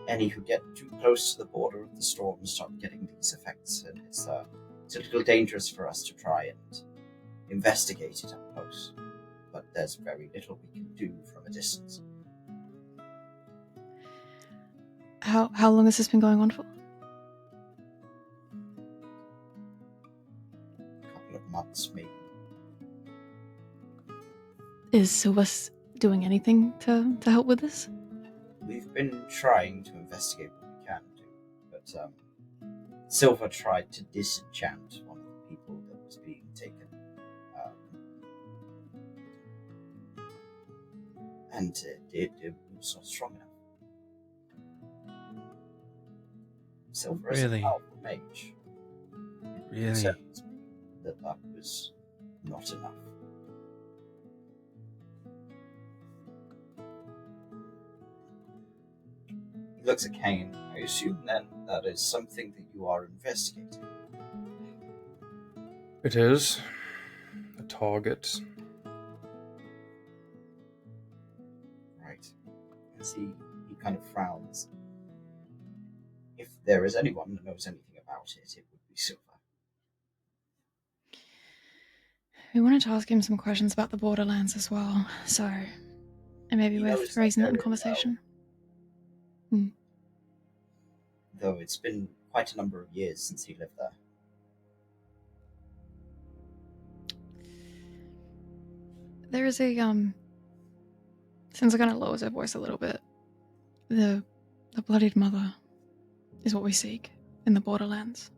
Any who get too close to the border of the storm start getting these effects, and it's a little dangerous for us to try and investigate it up close. But there's very little we can do from a distance. How long has this been going on for? A couple of months, maybe. Is Silvus doing anything to help with this? We've been trying to investigate what we can do, but Silva tried to disenchant one of the people that was being taken. And it was not strong enough. Silva is Really? a powerful mage. Really? It says that was not enough. He looks at Cain. I assume then that is something that you are investigating. It is a target. Right. As he kind of frowns. if there is anyone that knows anything about it, it would be Silver. We wanted to ask him some questions about the Borderlands as well, so it may be He worth knows raising that in area conversation. Though it's been quite a number of years since he lived there. There is a Sinza kind of lowers her voice a little bit. The bloodied mother is what we seek in the Borderlands.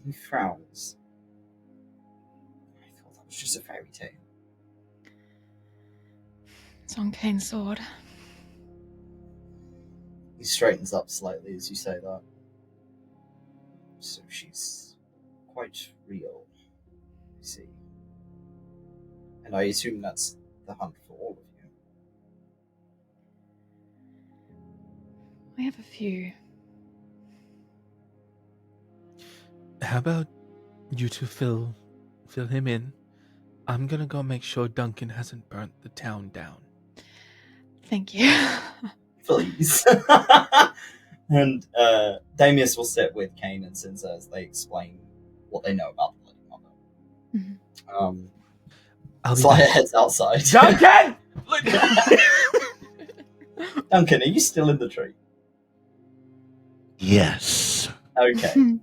He frowns. I thought that was just a fairy tale. It's on Cain's sword. He straightens up slightly as you say that. So she's quite real, you see. And I assume that's the hunt for all of you. We have a few. How about you two fill him in? I'm gonna go make sure Duncan hasn't burnt the town down. Thank you. Please. And Damius will sit with Cain and Sinza as they explain what they know about the Bloody Mother. I'll be Slayer back. heads outside. Duncan! Duncan, are you still in the tree? Yes. Okay.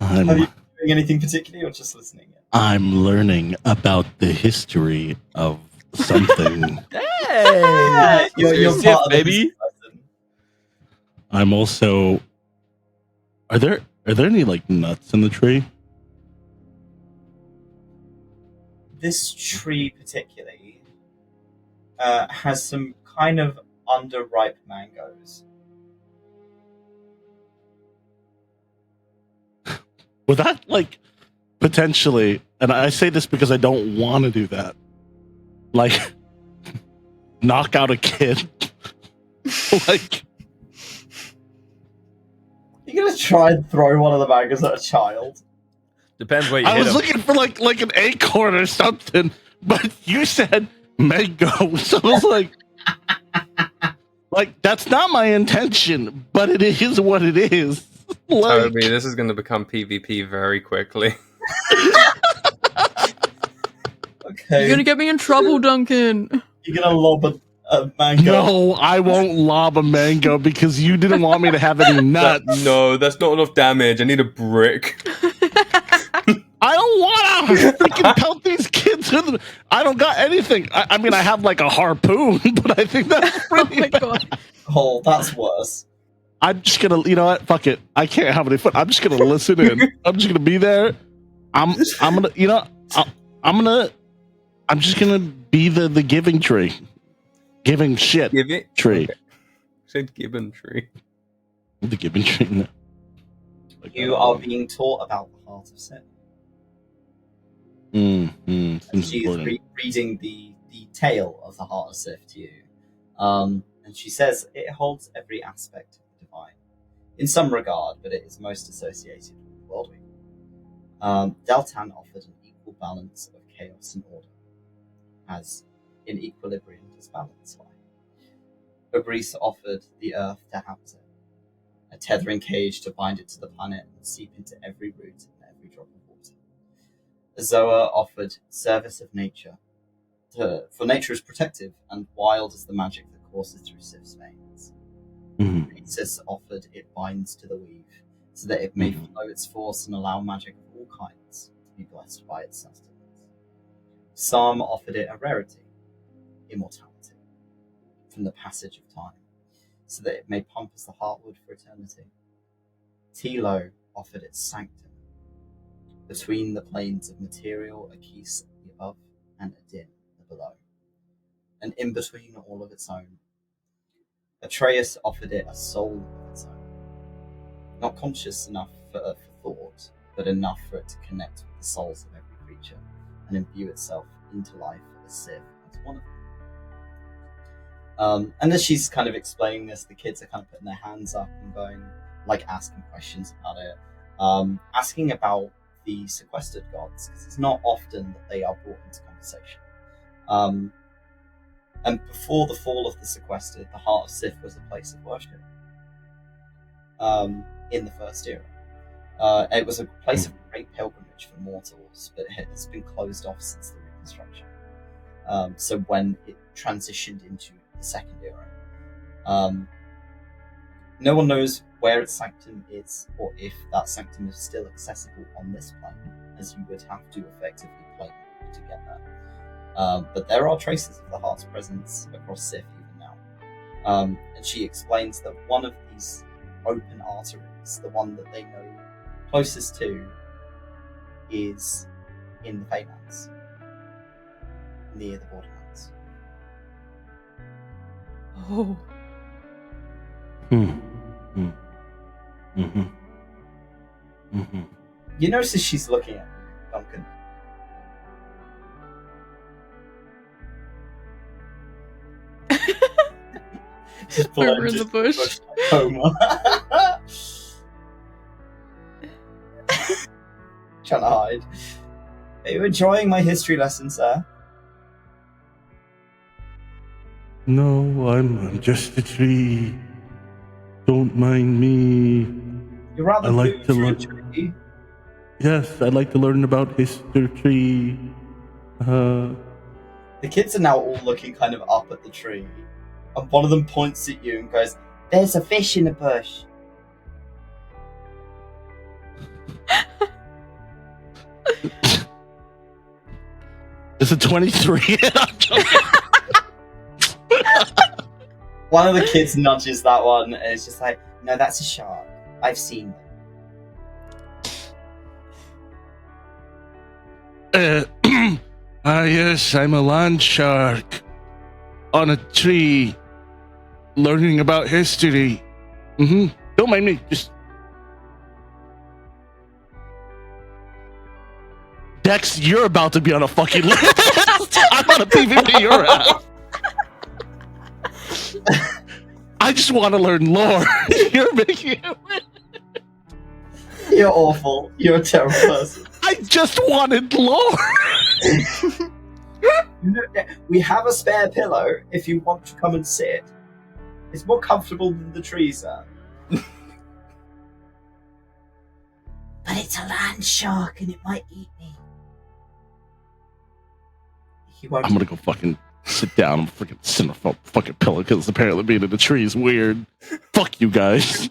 Are you doing anything particularly or just listening? I'm learning about the history of something. Hey! You're part of the baby. history lesson. I'm also. Are there any like nuts in the tree? This tree particularly has some kind of underripe mangoes. Would that like potentially? And I say this because I don't want to do that. Like, knock out a kid. Like, You're gonna try and throw one of the mangoes at a child? Depends where you I hit was him. looking for like an acorn or something, but you said mango, so I was like that's not my intention, but it is what it is. Like, Toby, this is going to become PvP very quickly. Okay. You're gonna get me in trouble, Duncan. You're gonna lob a mango. no, I won't lob a mango because you didn't want me to have any nuts. No, that's not enough damage. I need a brick. I don't want to freaking pelt these kids with. I don't got anything. I mean, I have like a harpoon, but I think that's Oh pretty my bad. god. Oh, that's worse. I'm just gonna, you know what? Fuck it. I can't have any fun. I'm just gonna listen in. I'm just gonna be there. I'm gonna, you know, I'm just gonna be the giving tree, giving shit Give it tree, Okay. Said gibbon tree. the giving tree. No. You are being taught about the heart of sin. Seems She is important. reading the tale of the heart of Sith to you. And she says it holds every aspect of the divine. In some regard, but it is most associated with the worldly. Deltan offered an equal balance of chaos and order, as in equilibrium does balance lie. Corris offered the earth to house it, a tethering cage to bind it to the planet and seep into every root and every drop of water. 𝘍𝘀 offered service of nature, for nature is protective and wild as the magic that courses through Sif's veins. Mhm. Princess offered it binds to the weave, so that it may flow its force and allow magic of all kinds to be blessed by its sustenance. Psalm offered it a rarity, immortality, from the passage of time, so that it may pump as the heartwood for eternity. 𝘞𝘰𝘪 offered its sanctum, between the planes of material, 𝘞𝘰𝘮 the above, and Adynn the below, and in between all of its own. Atreus offered it a soul of its own, not conscious enough for thought, but enough for it to connect with the souls of every creature and imbue itself into life as Sif as one of them. And as she's kind of explaining this, the kids are kind of putting their hands up and going, like, asking questions about it, asking about the sequestered gods, because it's not often that they are brought into conversation. And before the fall of the sequestered, the heart of Sith was a place of worship. In the First Era. It was a place of great pilgrimage for mortals, but it has been closed off since the Reconstruction. So when it transitioned into the Second Era, no one knows where its sanctum is, or if that sanctum is still accessible on this plane, as you would have to effectively plane to get there. But there are traces of the heart's presence across Sith even now. And she explains that one of these open arteries, the one that they know closest to, is in the Fatelands, near the Borderlands. Oh. You notice she's looking at you, Duncan. Over in the bush. Coma. Trying to hide. Are you enjoying my history lesson, sir? No, I'm just a tree. Don't mind me. You're rather I like blue to for a learn. tree. Yes, I like to learn about history. The kids are now all looking kind of up at the tree, and one of them points at you and goes, "There's a fish in the bush." It's a 23. One of the kids nudges that one, and it's just like, "No, that's a shark. I've seen them." Yes, I'm a land shark on a tree, learning about history. Don't mind me. Just Dex, you're about to be on a fucking list. I'm on a PvP your ass. I just want to learn lore. You're making it. You're awful. You're a terrible person. I just wanted lore. We have a spare pillow if you want to come and sit. It's more comfortable than the tree, sir. But it's a land shark and it might eat me. I'm gonna go fucking sit down and freaking sit on a fucking pillow because apparently being in the tree is weird. Fuck you guys.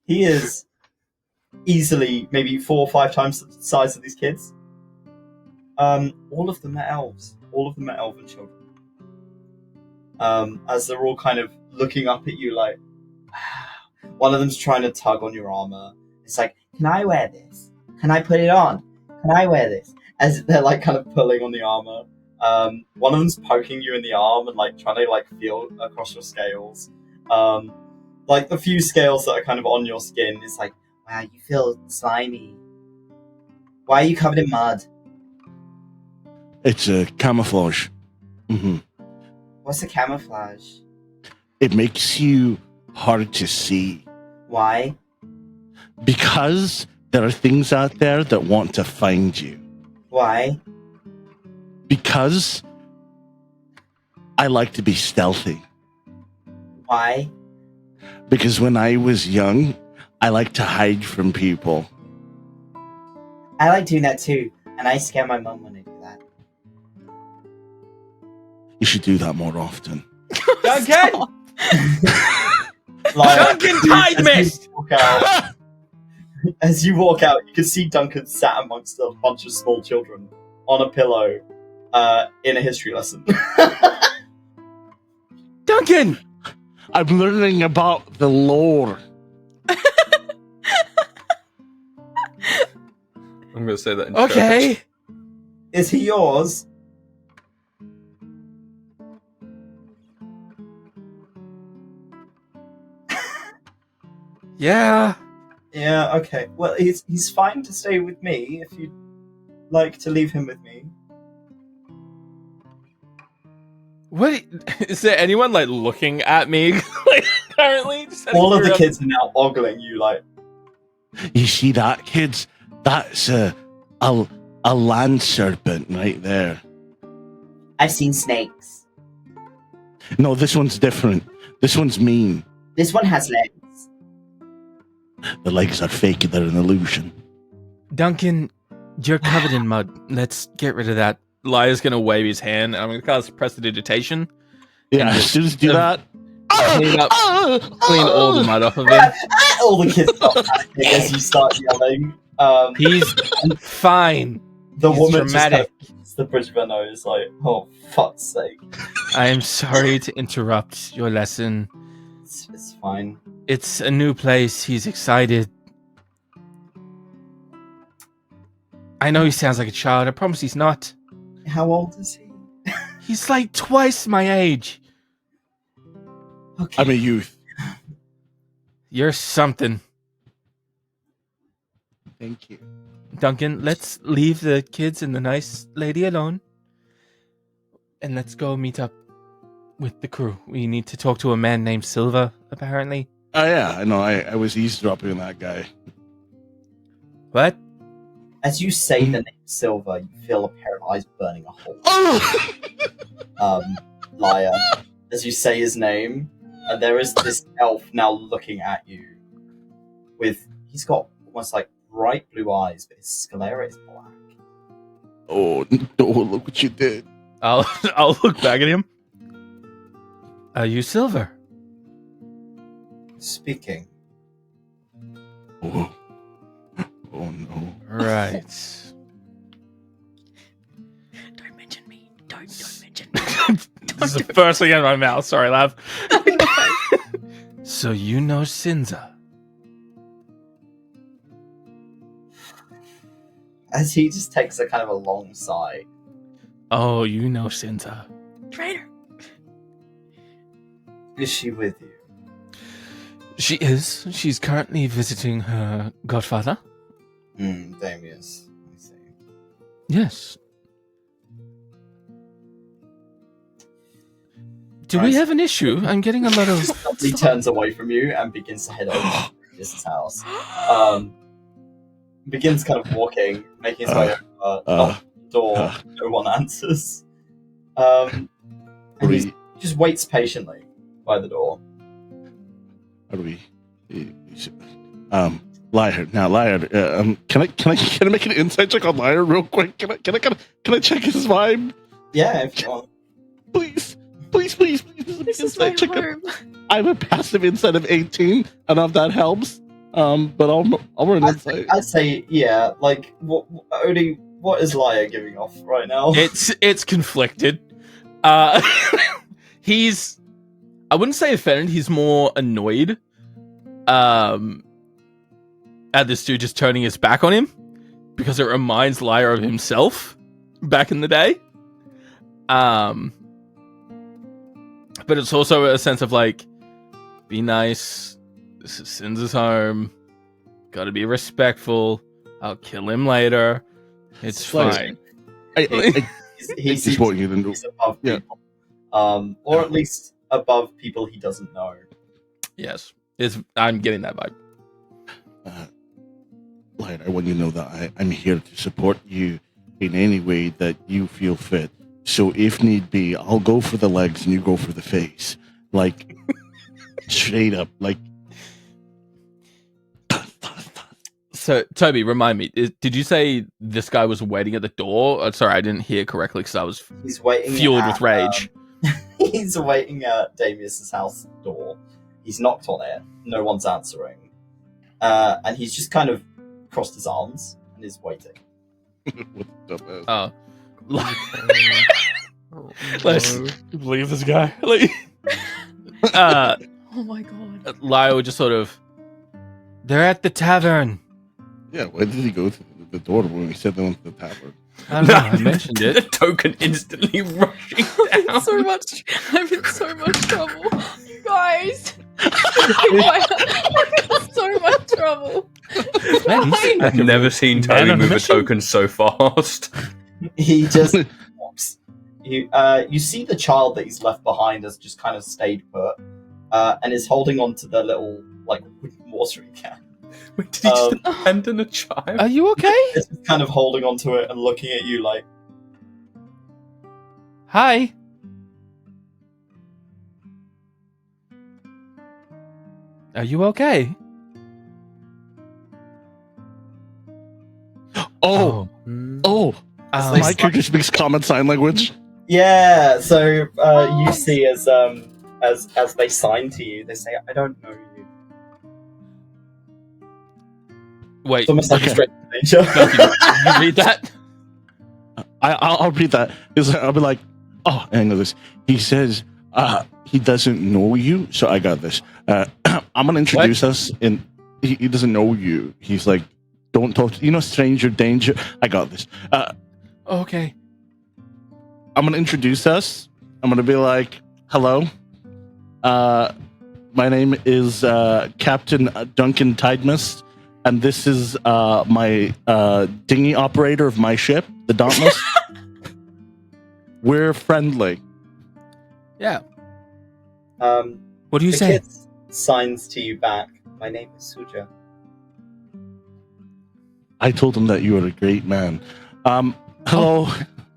He is easily maybe 4 or 5 times the size of these kids. All of them are elves. All of them are elven children. As they're all kind of looking up at you like, wow. One of them's trying to tug on your armor. It's like, can I wear this? Can I put it on? Can I wear this? As they're like kind of pulling on the armor. One of them's poking you in the arm and like trying to like feel across your scales. Like the few scales that are kind of on your skin is like, wow, you feel slimy. Why are you covered in mud? It's a camouflage. What's a camouflage? It makes you hard to see. Why? Because there are things out there that want to find you. Why? Because I like to be stealthy. Why? Because when I was young, I liked to hide from people. I like doing that too, and I scare my mum when I do that. You should do that more often. Duncan! Like, Duncan Tide Mist! As you walk out, you can see Duncan sat amongst a bunch of small children on a pillow in a history lesson. Duncan! I'm learning about the lore. I'm going to say that in Okay. church. Is he yours? Yeah. Yeah, okay. Well, he's fine to stay with me if you'd like to leave him with me. What? Is there anyone like looking at me like currently? Just out All of the curiosity? kids are now ogling you like, You see that, kids? That's a land serpent right there. I've seen snakes. No, this one's different. This one's mean. This one has legs. The legs are fake. They're an illusion. Duncan, you're covered in mud. Let's get rid of that. Lyre's going to wave his hand, and I'm going to cast prestidigitation. Yeah, as soon as you do that, Clean all the mud off of him. All the kids start panicking as you start yelling. He's fine. The He's woman dramatic. just hits the bridge of her nose, like, oh, fuck's sake. I am sorry to interrupt your lesson. It's fine. It's a new place. He's excited. I know he sounds like a child. I promise he's not. How old is he? He's like twice my age. Okay. I'm a youth. You're something. Thank you. Duncan, let's leave the kids and the nice lady alone. And let's go meet up with the crew. We need to talk to a man named Silva, apparently. Oh, yeah, I know. I was eavesdropping on that guy. What? As you say the name Silver, you feel a pair of eyes burning a hole. Lyre. As you say his name, and there is this elf now looking at you. He's got almost like bright blue eyes, but his sclera is black. Oh, no, look what you did. I'll look back at him. Are you Silver? Speaking. Oh, oh no. Right. Don't mention me. Don't mention me. This is the first thing out of my mouth. Sorry, love. So you know Sinza? As he just takes a kind of a long sigh. Oh, you know Sinza. Traitor. Is she with you? She is. She's currently visiting her godfather. Damius. I see. Yes. Do we have an issue? I'm getting a lot of... He turns away from you and begins to head over to his house. Begins kind of walking, making his way over, knock on the door, no one answers. And he just waits patiently by the door. How do we... Lyre. Now, Lyre, can I make an insight check on Lyre real quick? Can I check his vibe? Yeah, if you want. Please. This is my home. I have a passive insight of 18. I don't know if that helps. But I'll run an insight. I'd say, yeah. Like, Odie, what is Lyre giving off right now? It's conflicted. He's... I wouldn't say offended. He's more annoyed. At this dude just turning his back on him because it reminds Lyre of himself back in the day. But it's also a sense of like, be nice. This is Sinza's home. Gotta be respectful. I'll kill him later. It's fine. He's just what you didn't do. He's above people. Or at least above people he doesn't know. Yes. I'm getting that vibe. Lyre, I want you to know that I'm here to support you in any way that you feel fit. So if need be, I'll go for the legs and you go for the face. Like, straight up. Like. So, Toby, remind me, did you say this guy was waiting at the door? Sorry, I didn't hear correctly because I was fueled with rage. He's waiting at Damius's house door. He's knocked on it. No one's answering. And he's just kind of crossed his arms and is waiting. What Let's believe this guy. Like, Oh my god. Lyre would just sort of... They're at the tavern. Yeah, why did he go to the door when he said they went to the tavern? I don't know, I mentioned The it. token instantly rushing down. I'm in so much trouble. You guys. I'm in so much trouble. I've never seen Man Toby on move a mission. token so fast. He just walks. You see the child that he's left behind has just kind of stayed put, and is holding on to the little like watering can. Wait, did he just abandon a child? Are you okay? It's just kind of holding onto it and looking at you like, Hi. Are you okay? Oh, my character speaks common sign language. Yeah, so you see as they sign to you, they say, "I don't know you." Wait, It's almost like okay. a straight nature. you read that? I'll read that. I'll be like, oh, I know this. He says he doesn't know you, so I got this. I'm gonna introduce us, and he doesn't know you. He's like, don't talk to, stranger danger. I got this. Okay. I'm gonna introduce us. I'm gonna be like, hello. My name is Captain Duncan Tidemist, and this is my dinghy operator of my ship, the Dauntless. We're friendly. Yeah. What do you say? Kid signs to you back. My name is Suja. I told him that you are a great man. Hello.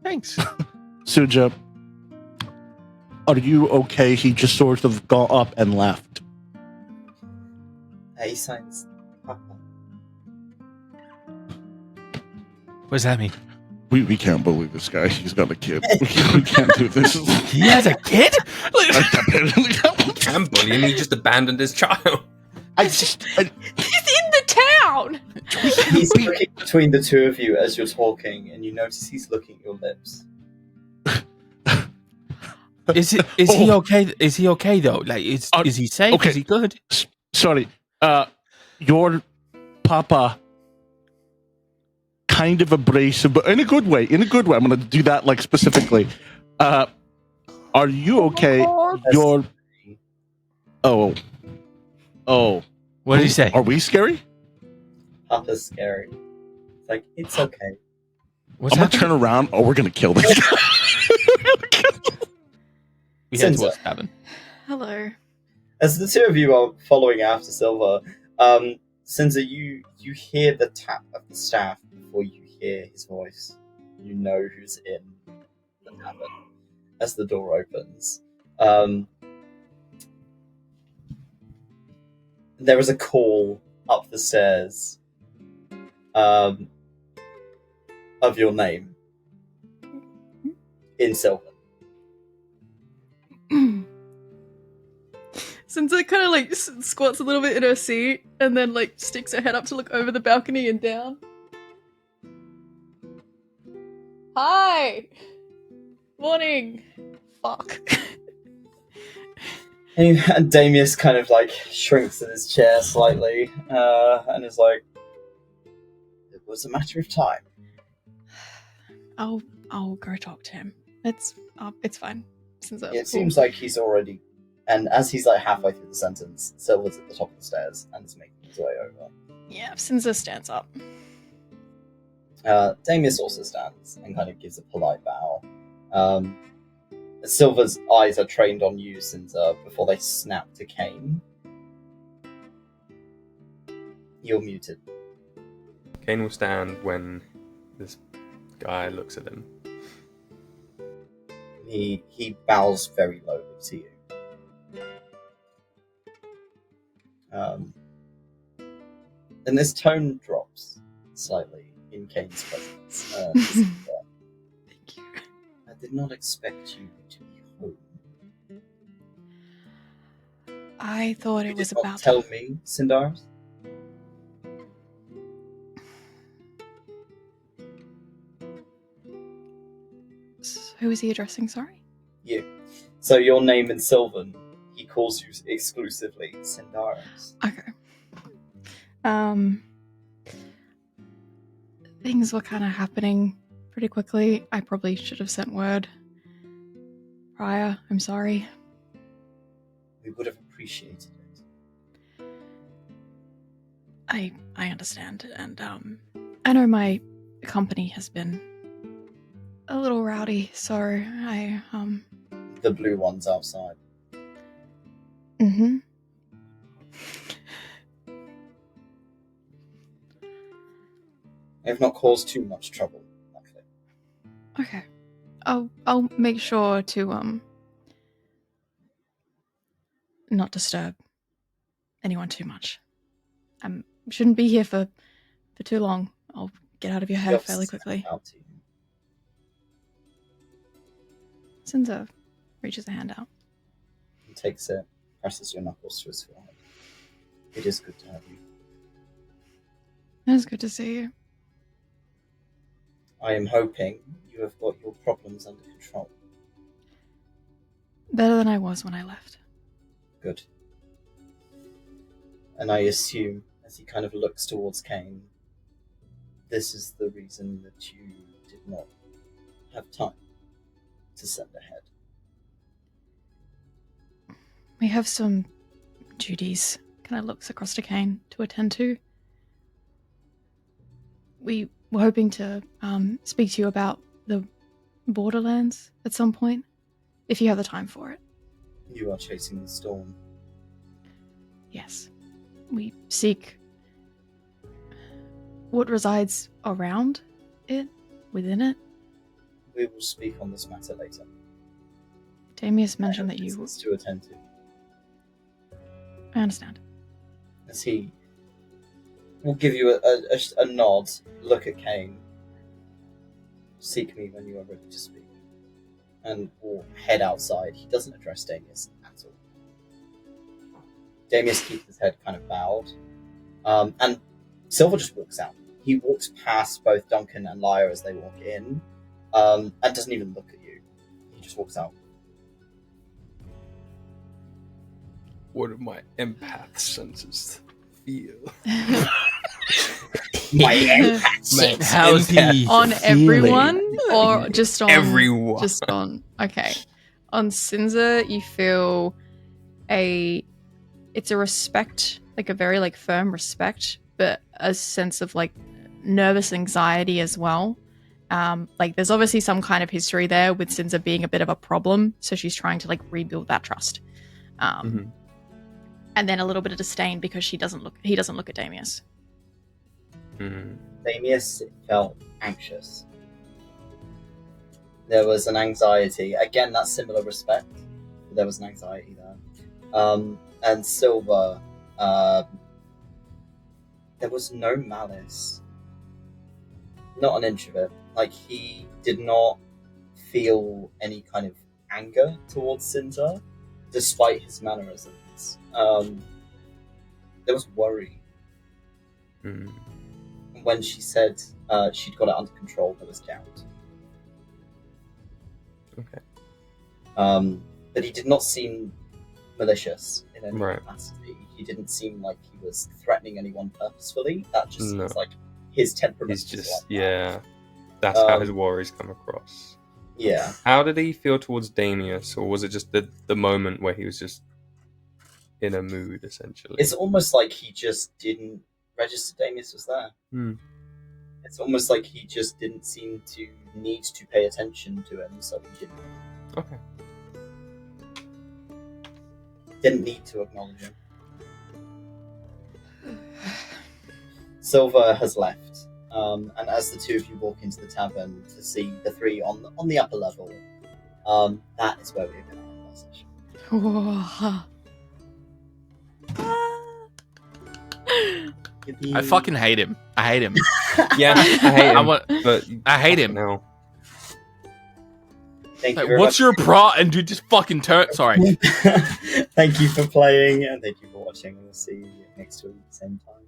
Thanks. Suja. Are you okay? He just sort of got up and left. He signs Papa. What does that mean? We can't believe this guy. He's got a kid. We can't do this. He has a kid? Can't bully him. He just abandoned his child. He's in the town. He's looking between the two of you as you're talking, and you notice he's looking at your lips. Is he okay? Is he okay though? Like, is he safe? Okay. Is he good? Sorry. Your papa kind of abrasive, but in a good way. In a good way. I'm going to do that like specifically. Are you okay? Your oh. What did he say? Are we scary? Papa's scary. It's like, it's okay. What's I'm going to turn around. Oh, we're going to kill this guy. We head Sinza. towards the cabin. Hello. As the two of you are following after Silver, Sinza, you hear the tap of the staff before you hear his voice. You know who's in the cabin as the door opens. There is a call up the stairs of your name in Silver. Sinza kind of like squats a little bit in her seat and then like sticks her head up to look over the balcony and down. Hi! Morning! Fuck. And Damius kind of like shrinks in his chair slightly and is like, it was a matter of time. I'll go talk to him. It's fine. Sinza. It seems like he's already, and as he's like halfway through the sentence, Silver's at the top of the stairs and is making his way over. Yeah, Sinza stands up. Damius also stands and kind of gives a polite bow. Silver's eyes are trained on you, Sinza, before they snap to Cain. You're muted. Cain will stand when this guy looks at him. He bows very lowly to you. And this tone drops slightly in Cain's presence. Thank you. I did not expect you to be home. I thought it was did not about tell me, Sindaris? Who is he addressing, sorry? You. So your name in Sylvan, he calls you exclusively Sindaris. Okay. Things were kind of happening pretty quickly. I probably should have sent word prior. I'm sorry. We would have appreciated it. I understand, and I know my company has been a little rowdy, so I The blue ones outside. Mm-hmm. They have not caused too much trouble, luckily. Okay. I'll make sure to not disturb anyone too much. I shouldn't be here for too long. I'll get out of your hair fairly quickly. Out to you. Sinza reaches a hand out. He takes it, presses your knuckles to his forehead. It is good to have you. It's good to see you. I am hoping you have got your problems under control. Better than I was when I left. Good. And I assume, as he kind of looks towards Cain, this is the reason that you did not have time to send ahead. We have some duties, kind of looks across to Cain, to attend to. We were hoping to speak to you about the Borderlands at some point, if you have the time for it. You are chasing the storm. Yes. We seek what resides around it, within it. We will speak on this matter later. Damius mentioned that you... business to attend to. I understand. As he will give you a nod, look at Cain. Seek me when you are ready to speak. And will head outside. He doesn't address Damius at all. Damius keeps his head kind of bowed. And Silver just walks out. He walks past both Duncan and Lyre as they walk in, and doesn't even look at you. He just walks out. What do my empath senses feel? My empath Mate, how's he On everyone? Or just on... Everyone. Just on... Okay. On Sinza, you feel it's a respect, like a very like firm respect, but a sense of like nervous anxiety as well. Like there's obviously some kind of history there with Sinza being a bit of a problem, so she's trying to like rebuild that trust. And then a little bit of disdain because he doesn't look at Damius. Damius felt anxious. There was an anxiety. Again, that similar respect. But there was an anxiety there. And Silver, there was no malice. Not an inch of it. Like, he did not feel any kind of anger towards Sinza, despite his mannerisms. There was worry. When she said she'd got it under control, there was doubt. Okay. But he did not seem malicious in any Right. capacity. He didn't seem like he was threatening anyone purposefully. That just No. seems like his temperament. He's is just, like that. yeah. That's how his worries come across. Yeah. How did he feel towards Damius, or was it just the moment where he was just in a mood, essentially? It's almost like he just didn't register Damius was there. It's almost like he just didn't seem to need to pay attention to him, so he Okay. didn't need to acknowledge him. Silver has left, and as the two of you walk into the tavern to see the three on the upper level, that is where we're going to end our session. I fucking hate him. I hate him. Yeah, I hate him. But I hate him. No. Thank you Like, very what's much. your pro? And dude, just fucking turn. Sorry. Thank you for playing, and thank you for watching. We'll see you next week, same time.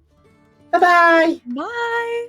Bye-bye! Bye!